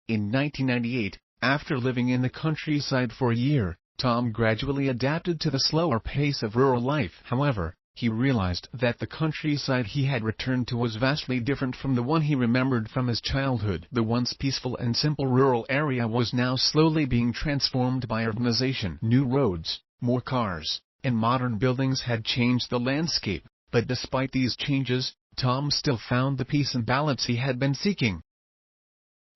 In 1998, after living in the countryside for a year, Tom gradually adapted to the slower pace of rural life. However, he realized that the countryside he had returned to was vastly different from the one he remembered from his childhood. The once peaceful and simple rural area was now slowly being transformed by urbanization. New roads, more cars, and modern buildings had changed the landscape, but despite these changes, Tom still found the peace and balance he had been seeking.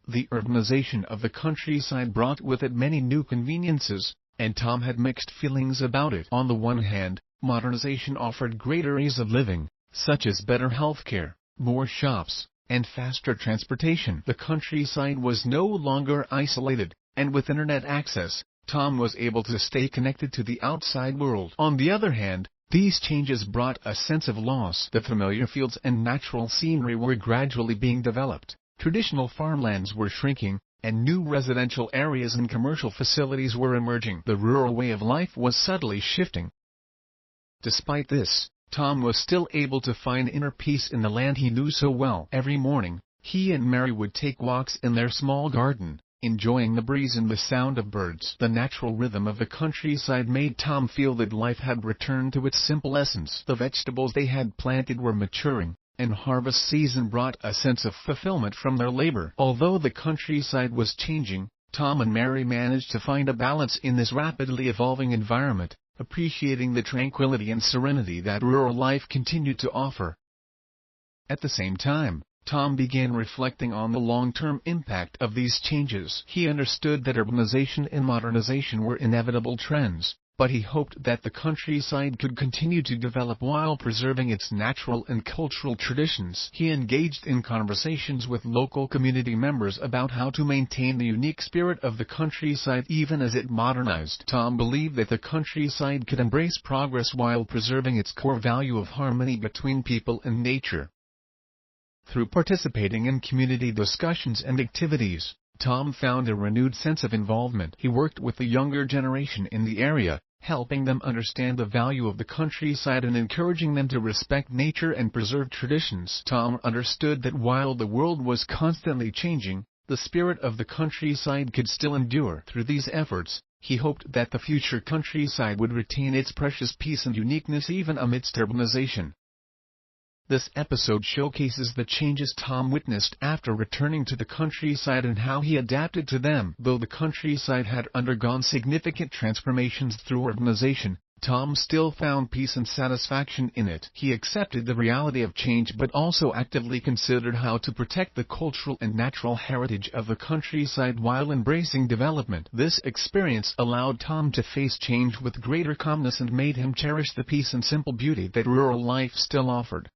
The urbanization of the countryside brought with it many new conveniences, and Tom had mixed feelings about it. On the one hand, modernization offered greater ease of living, such as better healthcare, more shops, and faster transportation. The countryside was no longer isolated, and with internet access, Tom was able to stay connected to the outside world. On the other hand, these changes brought a sense of loss. The familiar fields and natural scenery were gradually being developed. Traditional farmlands were shrinking, and new residential areas and commercial facilities were emerging. The rural way of life was subtly shifting. Despite this, Tom was still able to find inner peace in the land he knew so well. Every morning, he and Mary would take walks in their small garden, enjoying the breeze and the sound of birds. The natural rhythm of the countryside made Tom feel that life had returned to its simple essence. The vegetables they had planted were maturing, and harvest season brought a sense of fulfillment from their labor. Although the countryside was changing, Tom and Mary managed to find a balance in this rapidly evolving environment, appreciating the tranquility and serenity that rural life continued to offer. At the same time, Tom began reflecting on the long-term impact of these changes. He understood that urbanization and modernization were inevitable trends, but he hoped that the countryside could continue to develop while preserving its natural and cultural traditions. He engaged in conversations with local community members about how to maintain the unique spirit of the countryside even as it modernized. Tom believed that the countryside could embrace progress while preserving its core value of harmony between people and nature. Through participating in community discussions and activities, Tom found a renewed sense of involvement. He worked with the younger generation in the area, helping them understand the value of the countryside and encouraging them to respect nature and preserve traditions. Tom understood that while the world was constantly changing, the spirit of the countryside could still endure. Through these efforts, he hoped that the future countryside would retain its precious peace and uniqueness even amidst urbanization. This episode showcases the changes Tom witnessed after returning to the countryside and how he adapted to them. Though the countryside had undergone significant transformations through urbanization, Tom still found peace and satisfaction in it. He accepted the reality of change but also actively considered how to protect the cultural and natural heritage of the countryside while embracing development. This experience allowed Tom to face change with greater calmness and made him cherish the peace and simple beauty that rural life still offered.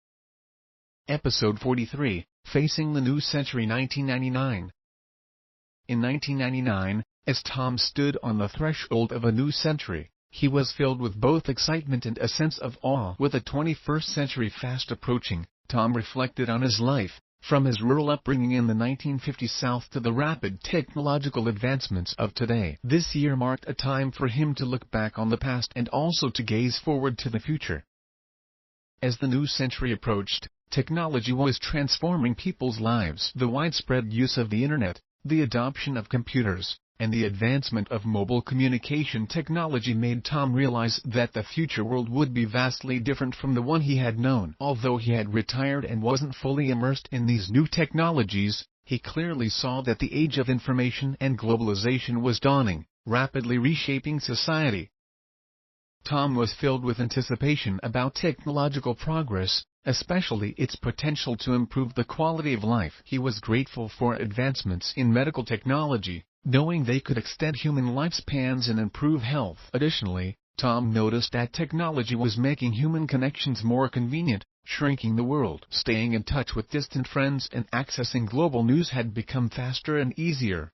Episode 43, Facing the New Century 1999. In 1999, as Tom stood on the threshold of a new century, he was filled with both excitement and a sense of awe. With the 21st century fast approaching, Tom reflected on his life, from his rural upbringing in the 1950s South to the rapid technological advancements of today. This year marked a time for him to look back on the past and also to gaze forward to the future. As the new century approached, technology was transforming people's lives. The widespread use of the internet, the adoption of computers, and the advancement of mobile communication technology made Tom realize that the future world would be vastly different from the one he had known. Although he had retired and wasn't fully immersed in these new technologies, he clearly saw that the age of information and globalization was dawning, rapidly reshaping society. Tom was filled with anticipation about technological progress, especially its potential to improve the quality of life. He was grateful for advancements in medical technology, knowing they could extend human lifespans and improve health. Additionally, Tom noticed that technology was making human connections more convenient, shrinking the world. Staying in touch with distant friends and accessing global news had become faster and easier.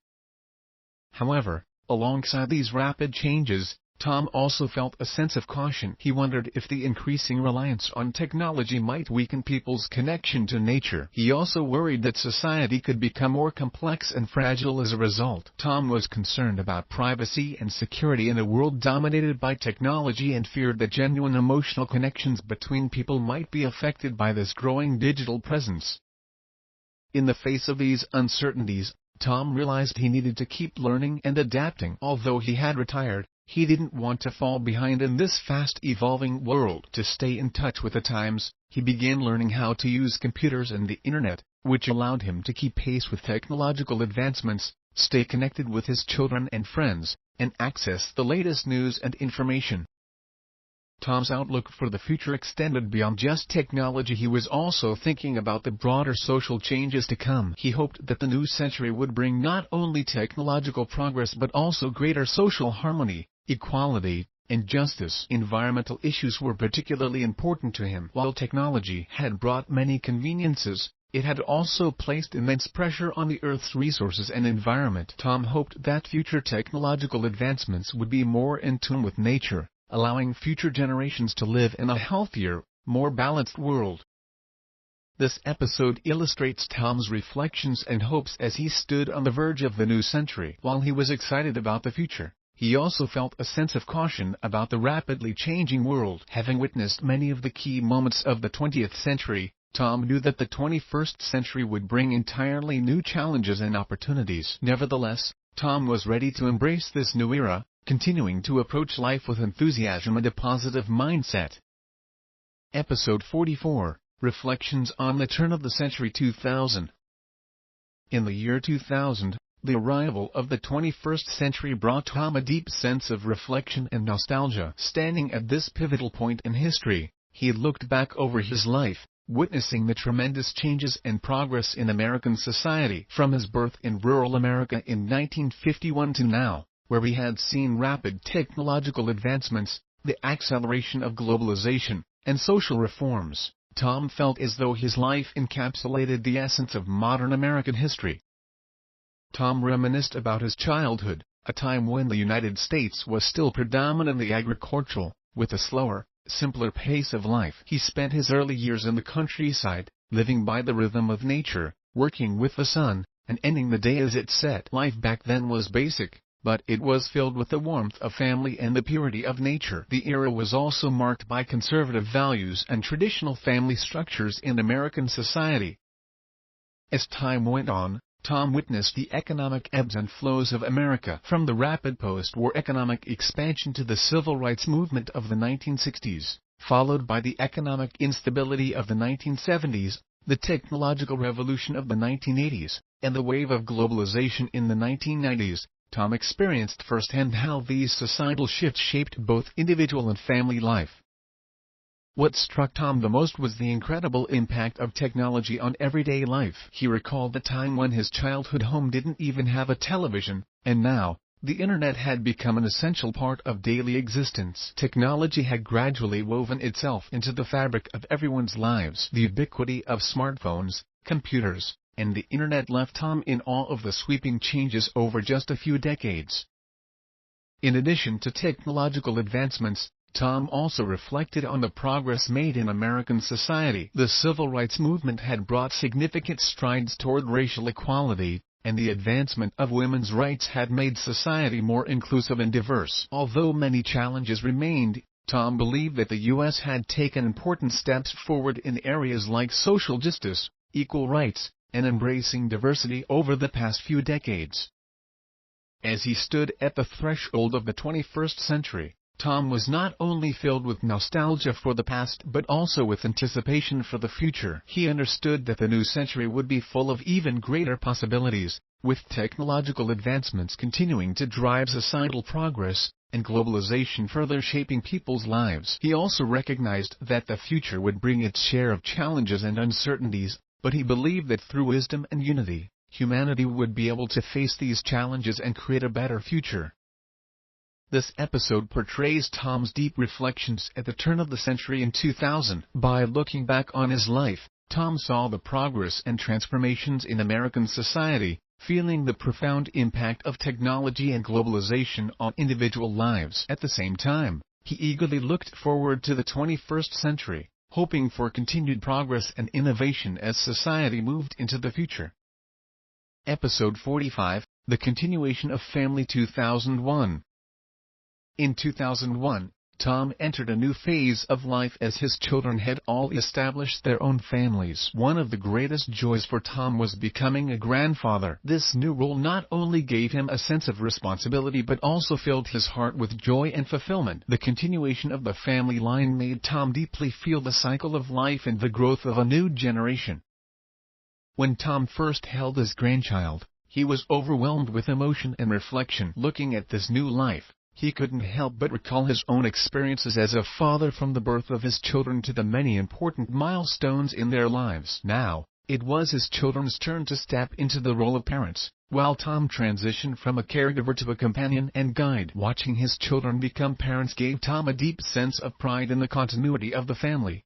However, alongside these rapid changes, Tom also felt a sense of caution. He wondered if the increasing reliance on technology might weaken people's connection to nature. He also worried that society could become more complex and fragile as a result. Tom was concerned about privacy and security in a world dominated by technology and feared that genuine emotional connections between people might be affected by this growing digital presence. In the face of these uncertainties, Tom realized he needed to keep learning and adapting. Although he had retired, He didn't want to fall behind in this fast-evolving world. To stay in touch with the times, he began learning how to use computers and the internet, which allowed him to keep pace with technological advancements, stay connected with his children and friends, and access the latest news and information. Tom's outlook for the future extended beyond just technology. He was also thinking about the broader social changes to come. He hoped that the new century would bring not only technological progress but also greater social harmony, equality, and justice. Environmental issues were particularly important to him. While technology had brought many conveniences, it had also placed immense pressure on the Earth's resources and environment. Tom hoped that future technological advancements would be more in tune with nature, allowing future generations to live in a healthier, more balanced world. This episode illustrates Tom's reflections and hopes as he stood on the verge of the new century. While he was excited about the future, he also felt a sense of caution about the rapidly changing world. Having witnessed many of the key moments of the 20th century, Tom knew that the 21st century would bring entirely new challenges and opportunities. Nevertheless, Tom was ready to embrace this new era, continuing to approach life with enthusiasm and a positive mindset. Episode 44, Reflections on the Turn of the Century 2000. In the year 2000, the arrival of the 21st century brought Tom a deep sense of reflection and nostalgia. Standing at this pivotal point in history, he looked back over his life, witnessing the tremendous changes and progress in American society from his birth in rural America in 1951 to now, where he had seen rapid technological advancements, the acceleration of globalization, and social reforms. Tom felt as though his life encapsulated the essence of modern American history. Tom reminisced about his childhood, a time when the United States was still predominantly agricultural, with a slower, simpler pace of life. He spent his early years in the countryside, living by the rhythm of nature, working with the sun, and ending the day as it set. Life back then was basic, but it was filled with the warmth of family and the purity of nature. The era was also marked by conservative values and traditional family structures in American society. As time went on, Tom witnessed the economic ebbs and flows of America, from the rapid post-war economic expansion to the civil rights movement of the 1960s, followed by the economic instability of the 1970s, the technological revolution of the 1980s, and the wave of globalization in the 1990s. Tom experienced firsthand how these societal shifts shaped both individual and family life. What struck Tom the most was the incredible impact of technology on everyday life. He recalled the time when his childhood home didn't even have a television, and now, the internet had become an essential part of daily existence. Technology had gradually woven itself into the fabric of everyone's lives. The ubiquity of smartphones, computers, and the internet left Tom in awe of the sweeping changes over just a few decades. In addition to technological advancements, Tom also reflected on the progress made in American society. The civil rights movement had brought significant strides toward racial equality, and the advancement of women's rights had made society more inclusive and diverse. Although many challenges remained, Tom believed that the U.S. had taken important steps forward in areas like social justice, equal rights, and embracing diversity over the past few decades. As he stood at the threshold of the 21st century, Tom was not only filled with nostalgia for the past but also with anticipation for the future. He understood that the new century would be full of even greater possibilities, with technological advancements continuing to drive societal progress, and globalization further shaping people's lives. He also recognized that the future would bring its share of challenges and uncertainties, but he believed that through wisdom and unity, humanity would be able to face these challenges and create a better future. This episode portrays Tom's deep reflections at the turn of the century in 2000. By looking back on his life, Tom saw the progress and transformations in American society, feeling the profound impact of technology and globalization on individual lives. At the same time, he eagerly looked forward to the 21st century, hoping for continued progress and innovation as society moved into the future. Episode 45, The Continuation of Family 2001. In 2001, Tom entered a new phase of life as his children had all established their own families. One of the greatest joys for Tom was becoming a grandfather. This new role not only gave him a sense of responsibility but also filled his heart with joy and fulfillment. The continuation of the family line made Tom deeply feel the cycle of life and the growth of a new generation. When Tom first held his grandchild, he was overwhelmed with emotion and reflection. Looking at this new life, he couldn't help but recall his own experiences as a father, from the birth of his children to the many important milestones in their lives. Now, it was his children's turn to step into the role of parents, while Tom transitioned from a caregiver to a companion and guide. Watching his children become parents gave Tom a deep sense of pride in the continuity of the family.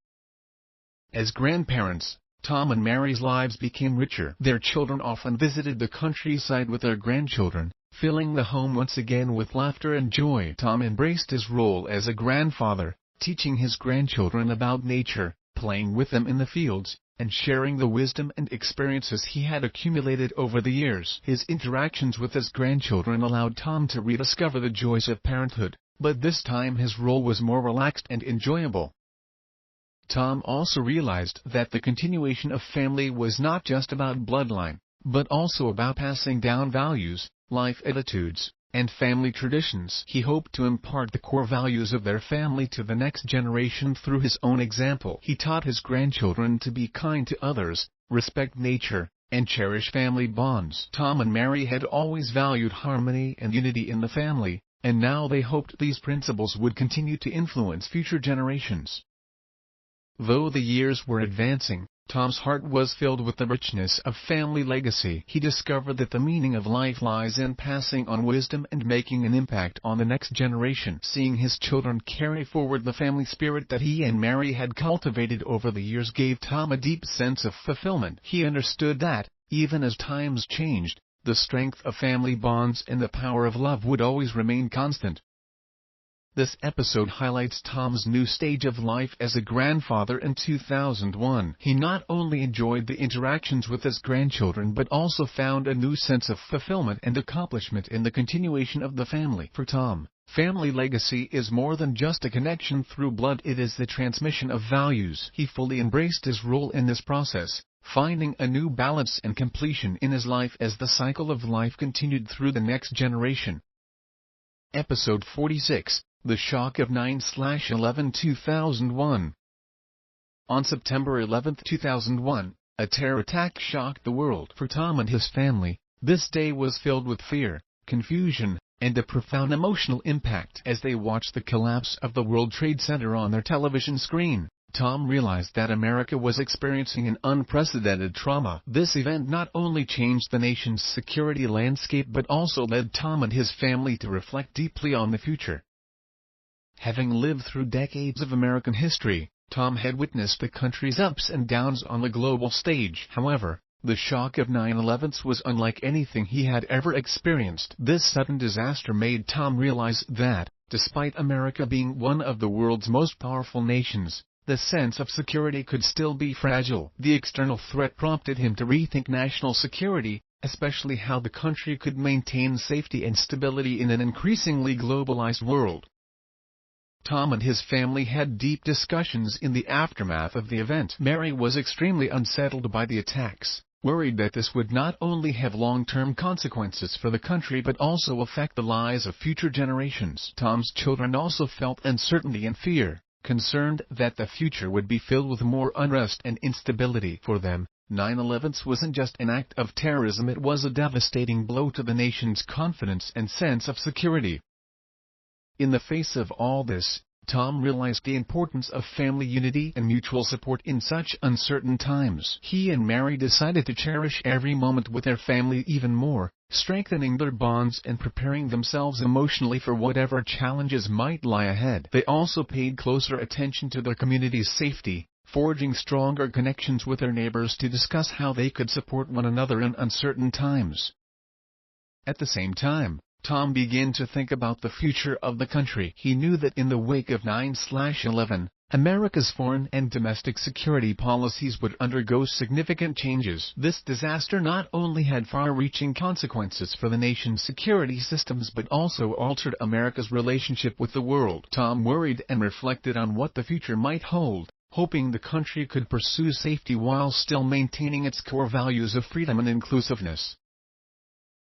As grandparents, Tom and Mary's lives became richer. Their children often visited the countryside with their grandchildren, filling the home once again with laughter and joy. Tom embraced his role as a grandfather, teaching his grandchildren about nature, playing with them in the fields, and sharing the wisdom and experiences he had accumulated over the years. His interactions with his grandchildren allowed Tom to rediscover the joys of parenthood, but this time his role was more relaxed and enjoyable. Tom also realized that the continuation of family was not just about bloodline, but also about passing down values, life attitudes, and family traditions. He hoped to impart the core values of their family to the next generation through his own example. He taught his grandchildren to be kind to others, respect nature, and cherish family bonds. Tom and Mary had always valued harmony and unity in the family, and now they hoped these principles would continue to influence future generations. Though the years were advancing, Tom's heart was filled with the richness of family legacy. He discovered that the meaning of life lies in passing on wisdom and making an impact on the next generation. Seeing his children carry forward the family spirit that he and Mary had cultivated over the years gave Tom a deep sense of fulfillment. He understood that, even as times changed, the strength of family bonds and the power of love would always remain constant. This episode highlights Tom's new stage of life as a grandfather in 2001. He not only enjoyed the interactions with his grandchildren but also found a new sense of fulfillment and accomplishment in the continuation of the family. For Tom, family legacy is more than just a connection through blood, it is the transmission of values. He fully embraced his role in this process, finding a new balance and completion in his life as the cycle of life continued through the next generation. Episode 46. The Shock of 9/11/2001. On September 11, 2001, a terror attack shocked the world. For Tom and his family, this day was filled with fear, confusion, and a profound emotional impact. As they watched the collapse of the World Trade Center on their television screen, Tom realized that America was experiencing an unprecedented trauma. This event not only changed the nation's security landscape but also led Tom and his family to reflect deeply on the future. Having lived through decades of American history, Tom had witnessed the country's ups and downs on the global stage. However, the shock of 9/11 was unlike anything he had ever experienced. This sudden disaster made Tom realize that, despite America being one of the world's most powerful nations, the sense of security could still be fragile. The external threat prompted him to rethink national security, especially how the country could maintain safety and stability in an increasingly globalized world. Tom and his family had deep discussions in the aftermath of the event. Mary was extremely unsettled by the attacks, worried that this would not only have long-term consequences for the country but also affect the lives of future generations. Tom's children also felt uncertainty and fear, concerned that the future would be filled with more unrest and instability. For them, 9/11 wasn't just an act of terrorism, it was a devastating blow to the nation's confidence and sense of security. In the face of all this, Tom realized the importance of family unity and mutual support in such uncertain times. He and Mary decided to cherish every moment with their family even more, strengthening their bonds and preparing themselves emotionally for whatever challenges might lie ahead. They also paid closer attention to their community's safety, forging stronger connections with their neighbors to discuss how they could support one another in uncertain times. At the same time, Tom began to think about the future of the country. He knew that in the wake of 9/11, America's foreign and domestic security policies would undergo significant changes. This disaster not only had far-reaching consequences for the nation's security systems but also altered America's relationship with the world. Tom worried and reflected on what the future might hold, hoping the country could pursue safety while still maintaining its core values of freedom and inclusiveness.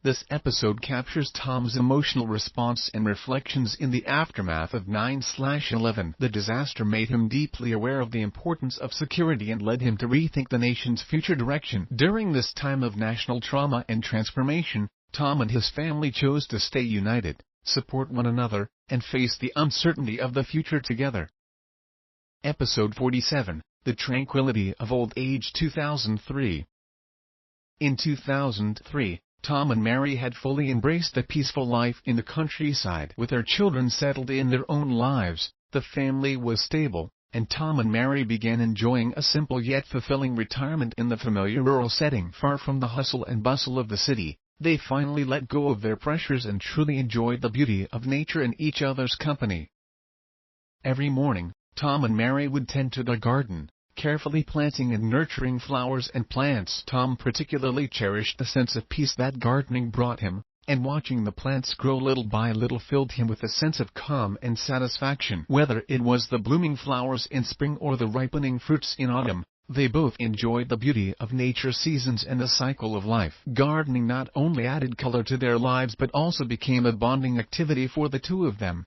This episode captures Tom's emotional response and reflections in the aftermath of 9/11. The disaster made him deeply aware of the importance of security and led him to rethink the nation's future direction. During this time of national trauma and transformation, Tom and his family chose to stay united, support one another, and face the uncertainty of the future together. Episode 47, The Tranquility of Old Age. 2003. In 2003, Tom and Mary had fully embraced a peaceful life in the countryside. With their children settled in their own lives, the family was stable, and Tom and Mary began enjoying a simple yet fulfilling retirement in the familiar rural setting. Far from the hustle and bustle of the city, they finally let go of their pressures and truly enjoyed the beauty of nature and each other's company. Every morning, Tom and Mary would tend to their garden, carefully planting and nurturing flowers and plants. Tom particularly cherished the sense of peace that gardening brought him, and watching the plants grow little by little filled him with a sense of calm and satisfaction. Whether it was the blooming flowers in spring or the ripening fruits in autumn, they both enjoyed the beauty of nature's seasons and the cycle of life. Gardening not only added color to their lives but also became a bonding activity for the two of them.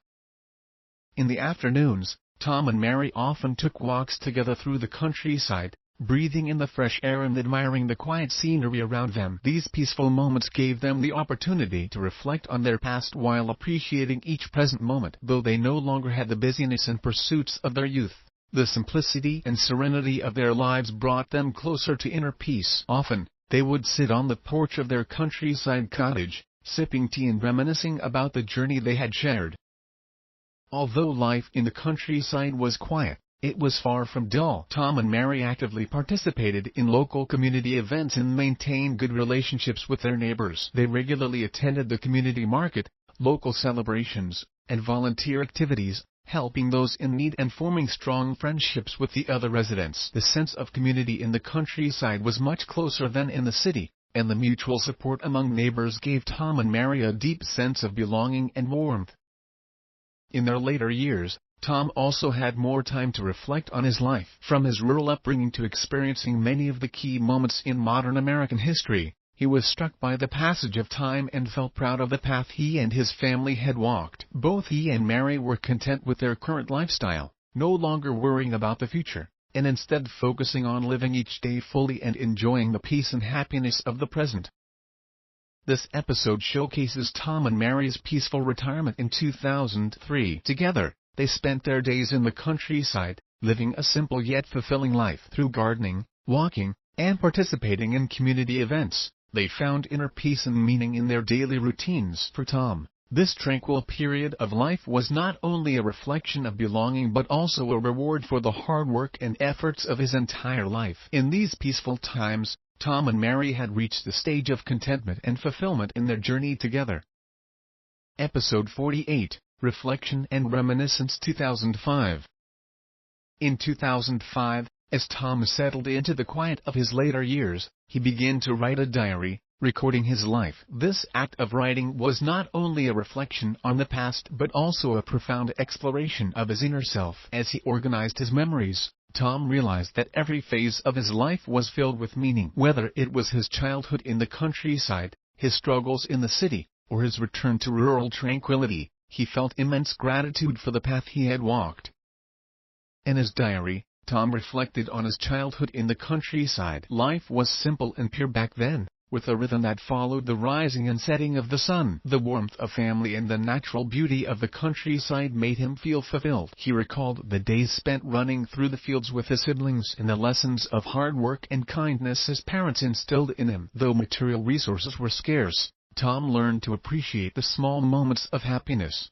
In the afternoons, Tom and Mary often took walks together through the countryside, breathing in the fresh air and admiring the quiet scenery around them. These peaceful moments gave them the opportunity to reflect on their past while appreciating each present moment. Though they no longer had the busyness and pursuits of their youth, the simplicity and serenity of their lives brought them closer to inner peace. Often, they would sit on the porch of their countryside cottage, sipping tea and reminiscing about the journey they had shared. Although life in the countryside was quiet, it was far from dull. Tom and Mary actively participated in local community events and maintained good relationships with their neighbors. They regularly attended the community market, local celebrations, and volunteer activities, helping those in need and forming strong friendships with the other residents. The sense of community in the countryside was much closer than in the city, and the mutual support among neighbors gave Tom and Mary a deep sense of belonging and warmth. In their later years, Tom also had more time to reflect on his life. From his rural upbringing to experiencing many of the key moments in modern American history, he was struck by the passage of time and felt proud of the path he and his family had walked. Both he and Mary were content with their current lifestyle, no longer worrying about the future, and instead focusing on living each day fully and enjoying the peace and happiness of the present. This episode showcases Tom and Mary's peaceful retirement in 2003. Together, they spent their days in the countryside, living a simple yet fulfilling life. Through gardening, walking, and participating in community events, they found inner peace and meaning in their daily routines. For Tom, this tranquil period of life was not only a reflection of belonging but also a reward for the hard work and efforts of his entire life. In these peaceful times, Tom and Mary had reached the stage of contentment and fulfillment in their journey together. Episode 48, Reflection and Reminiscence. 2005. In 2005, as Tom settled into the quiet of his later years, he began to write a diary, recording his life. This act of writing was not only a reflection on the past but also a profound exploration of his inner self. As he organized his memories, Tom realized that every phase of his life was filled with meaning. Whether it was his childhood in the countryside, his struggles in the city, or his return to rural tranquility, he felt immense gratitude for the path he had walked. In his diary, Tom reflected on his childhood in the countryside. Life was simple and pure back then, with a rhythm that followed the rising and setting of the sun. The warmth of family and the natural beauty of the countryside made him feel fulfilled. He recalled the days spent running through the fields with his siblings and the lessons of hard work and kindness his parents instilled in him. Though material resources were scarce, Tom learned to appreciate the small moments of happiness.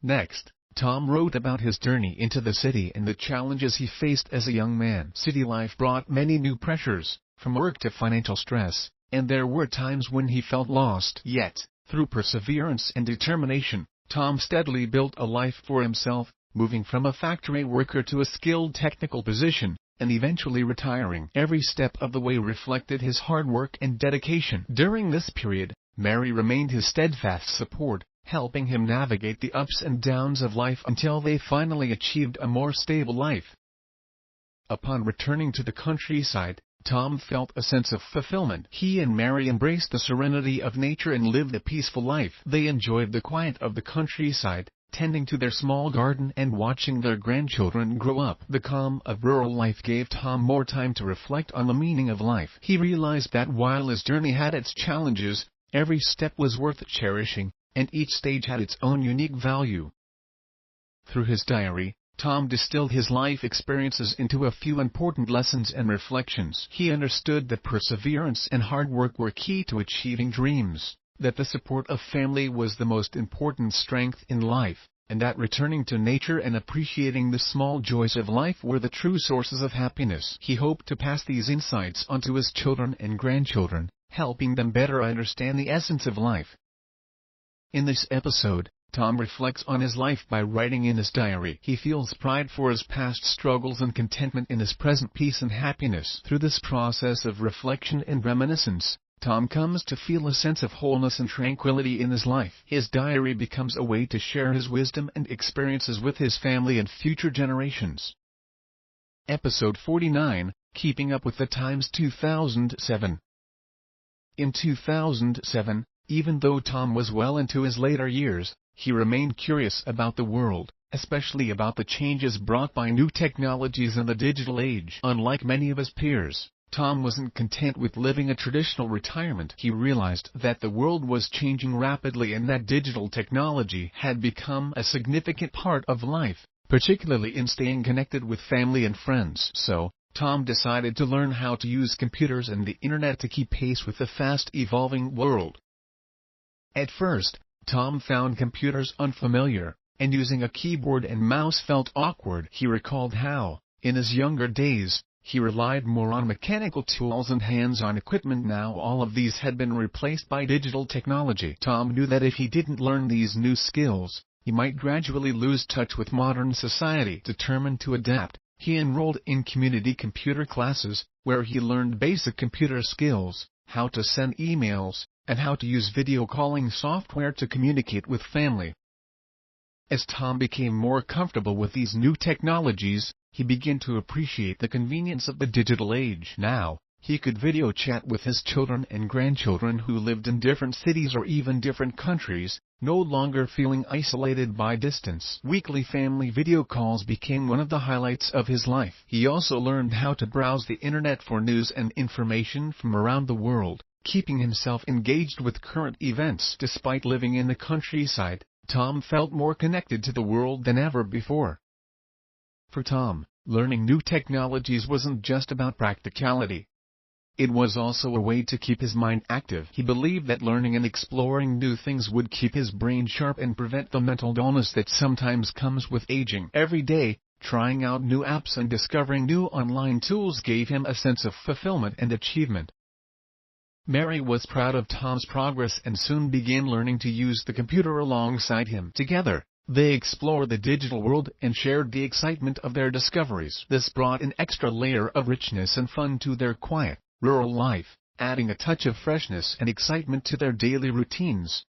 Next, Tom wrote about his journey into the city and the challenges he faced as a young man. City life brought many new pressures, from work to financial stress, and there were times when he felt lost. Yet, through perseverance and determination, Tom steadily built a life for himself, moving from a factory worker to a skilled technical position, and eventually retiring. Every step of the way reflected his hard work and dedication. During this period, Mary remained his steadfast support, helping him navigate the ups and downs of life until they finally achieved a more stable life. Upon returning to the countryside, Tom felt a sense of fulfillment. He and Mary embraced the serenity of nature and lived a peaceful life. They enjoyed the quiet of the countryside, tending to their small garden and watching their grandchildren grow up. The calm of rural life gave Tom more time to reflect on the meaning of life. He realized that while his journey had its challenges, every step was worth cherishing, and each stage had its own unique value. Through his diary, Tom distilled his life experiences into a few important lessons and reflections. He understood that perseverance and hard work were key to achieving dreams, that the support of family was the most important strength in life, and that returning to nature and appreciating the small joys of life were the true sources of happiness. He hoped to pass these insights on to his children and grandchildren, helping them better understand the essence of life. In this episode, Tom reflects on his life by writing in his diary. He feels pride for his past struggles and contentment in his present peace and happiness. Through this process of reflection and reminiscence, Tom comes to feel a sense of wholeness and tranquility in his life. His diary becomes a way to share his wisdom and experiences with his family and future generations. Episode 49, Keeping Up with the Times 2007. In 2007, even though Tom was well into his later years, he remained curious about the world, especially about the changes brought by new technologies in the digital age. Unlike many of his peers, Tom wasn't content with living a traditional retirement. He realized that the world was changing rapidly and that digital technology had become a significant part of life, particularly in staying connected with family and friends. So, Tom decided to learn how to use computers and the internet to keep pace with the fast-evolving world. At first, Tom found computers unfamiliar, and using a keyboard and mouse felt awkward. He recalled how, in his younger days, he relied more on mechanical tools and hands-on equipment. Now all of these had been replaced by digital technology. Tom knew that if he didn't learn these new skills, he might gradually lose touch with modern society. Determined to adapt, he enrolled in community computer classes, where he learned basic computer skills, how to send emails, and how to use video calling software to communicate with family. As Tom became more comfortable with these new technologies, he began to appreciate the convenience of the digital age. Now, he could video chat with his children and grandchildren who lived in different cities or even different countries, no longer feeling isolated by distance. Weekly family video calls became one of the highlights of his life. He also learned how to browse the internet for news and information from around the world, keeping himself engaged with current events. Despite living in the countryside, Tom felt more connected to the world than ever before. For Tom, learning new technologies wasn't just about practicality. It was also a way to keep his mind active. He believed that learning and exploring new things would keep his brain sharp and prevent the mental dullness that sometimes comes with aging. Every day, trying out new apps and discovering new online tools gave him a sense of fulfillment and achievement. Mary was proud of Tom's progress and soon began learning to use the computer alongside him. Together, they explored the digital world and shared the excitement of their discoveries. This brought an extra layer of richness and fun to their quiet, rural life, adding a touch of freshness and excitement to their daily routines.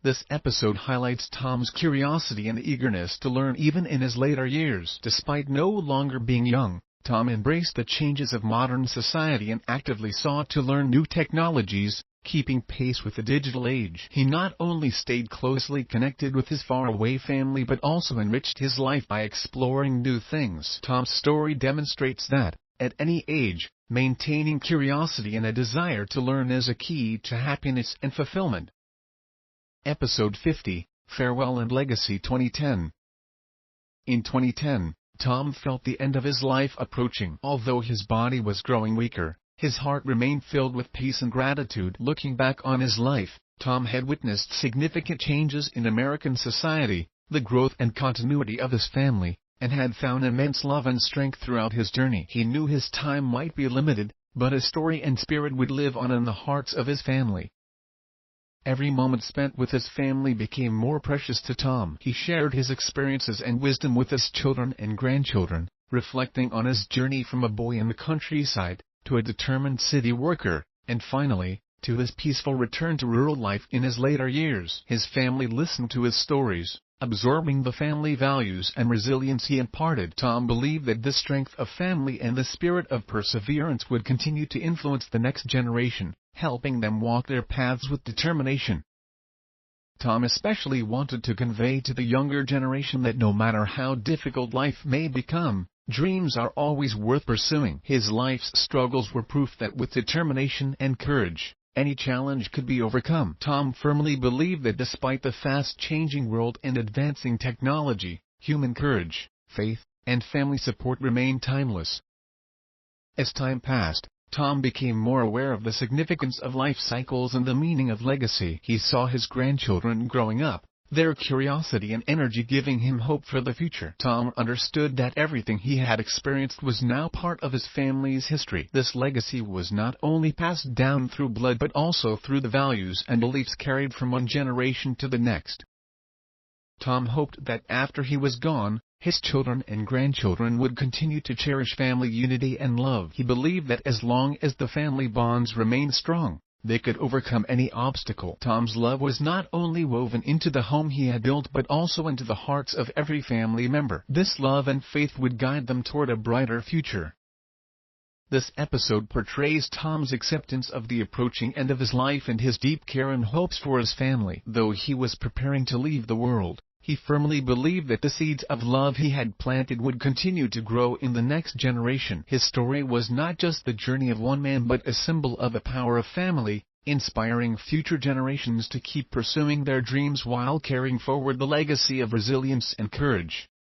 This episode highlights Tom's curiosity and eagerness to learn even in his later years. Despite no longer being young, Tom embraced the changes of modern society and actively sought to learn new technologies, keeping pace with the digital age. He not only stayed closely connected with his faraway family but also enriched his life by exploring new things. Tom's story demonstrates that, at any age, maintaining curiosity and a desire to learn is a key to happiness and fulfillment. Episode 50, Farewell and Legacy 2010. In 2010, Tom felt the end of his life approaching. Although his body was growing weaker, his heart remained filled with peace and gratitude. Looking back on his life, Tom had witnessed significant changes in American society, the growth and continuity of his family, and had found immense love and strength throughout his journey. He knew his time might be limited, but his story and spirit would live on in the hearts of his family. Every moment spent with his family became more precious to Tom. He shared his experiences and wisdom with his children and grandchildren, reflecting on his journey from a boy in the countryside to a determined city worker, and finally, to his peaceful return to rural life in his later years. His family listened to his stories, absorbing the family values and resilience he imparted. Tom believed that this strength of family and the spirit of perseverance would continue to influence the next generation, helping them walk their paths with determination. Tom especially wanted to convey to the younger generation that no matter how difficult life may become, dreams are always worth pursuing. His life's struggles were proof that with determination and courage, any challenge could be overcome. Tom firmly believed that despite the fast-changing world and advancing technology, human courage, faith, and family support remained timeless. As time passed, Tom became more aware of the significance of life cycles and the meaning of legacy. He saw his grandchildren growing up, their curiosity and energy giving him hope for the future. Tom understood that everything he had experienced was now part of his family's history. This legacy was not only passed down through blood but also through the values and beliefs carried from one generation to the next. Tom hoped that after he was gone, his children and grandchildren would continue to cherish family unity and love. He believed that as long as the family bonds remained strong, they could overcome any obstacle. Tom's love was not only woven into the home he had built but also into the hearts of every family member. This love and faith would guide them toward a brighter future. This episode portrays Tom's acceptance of the approaching end of his life and his deep care and hopes for his family. Though he was preparing to leave the world, he firmly believed that the seeds of love he had planted would continue to grow in the next generation. His story was not just the journey of one man but a symbol of the power of family, inspiring future generations to keep pursuing their dreams while carrying forward the legacy of resilience and courage.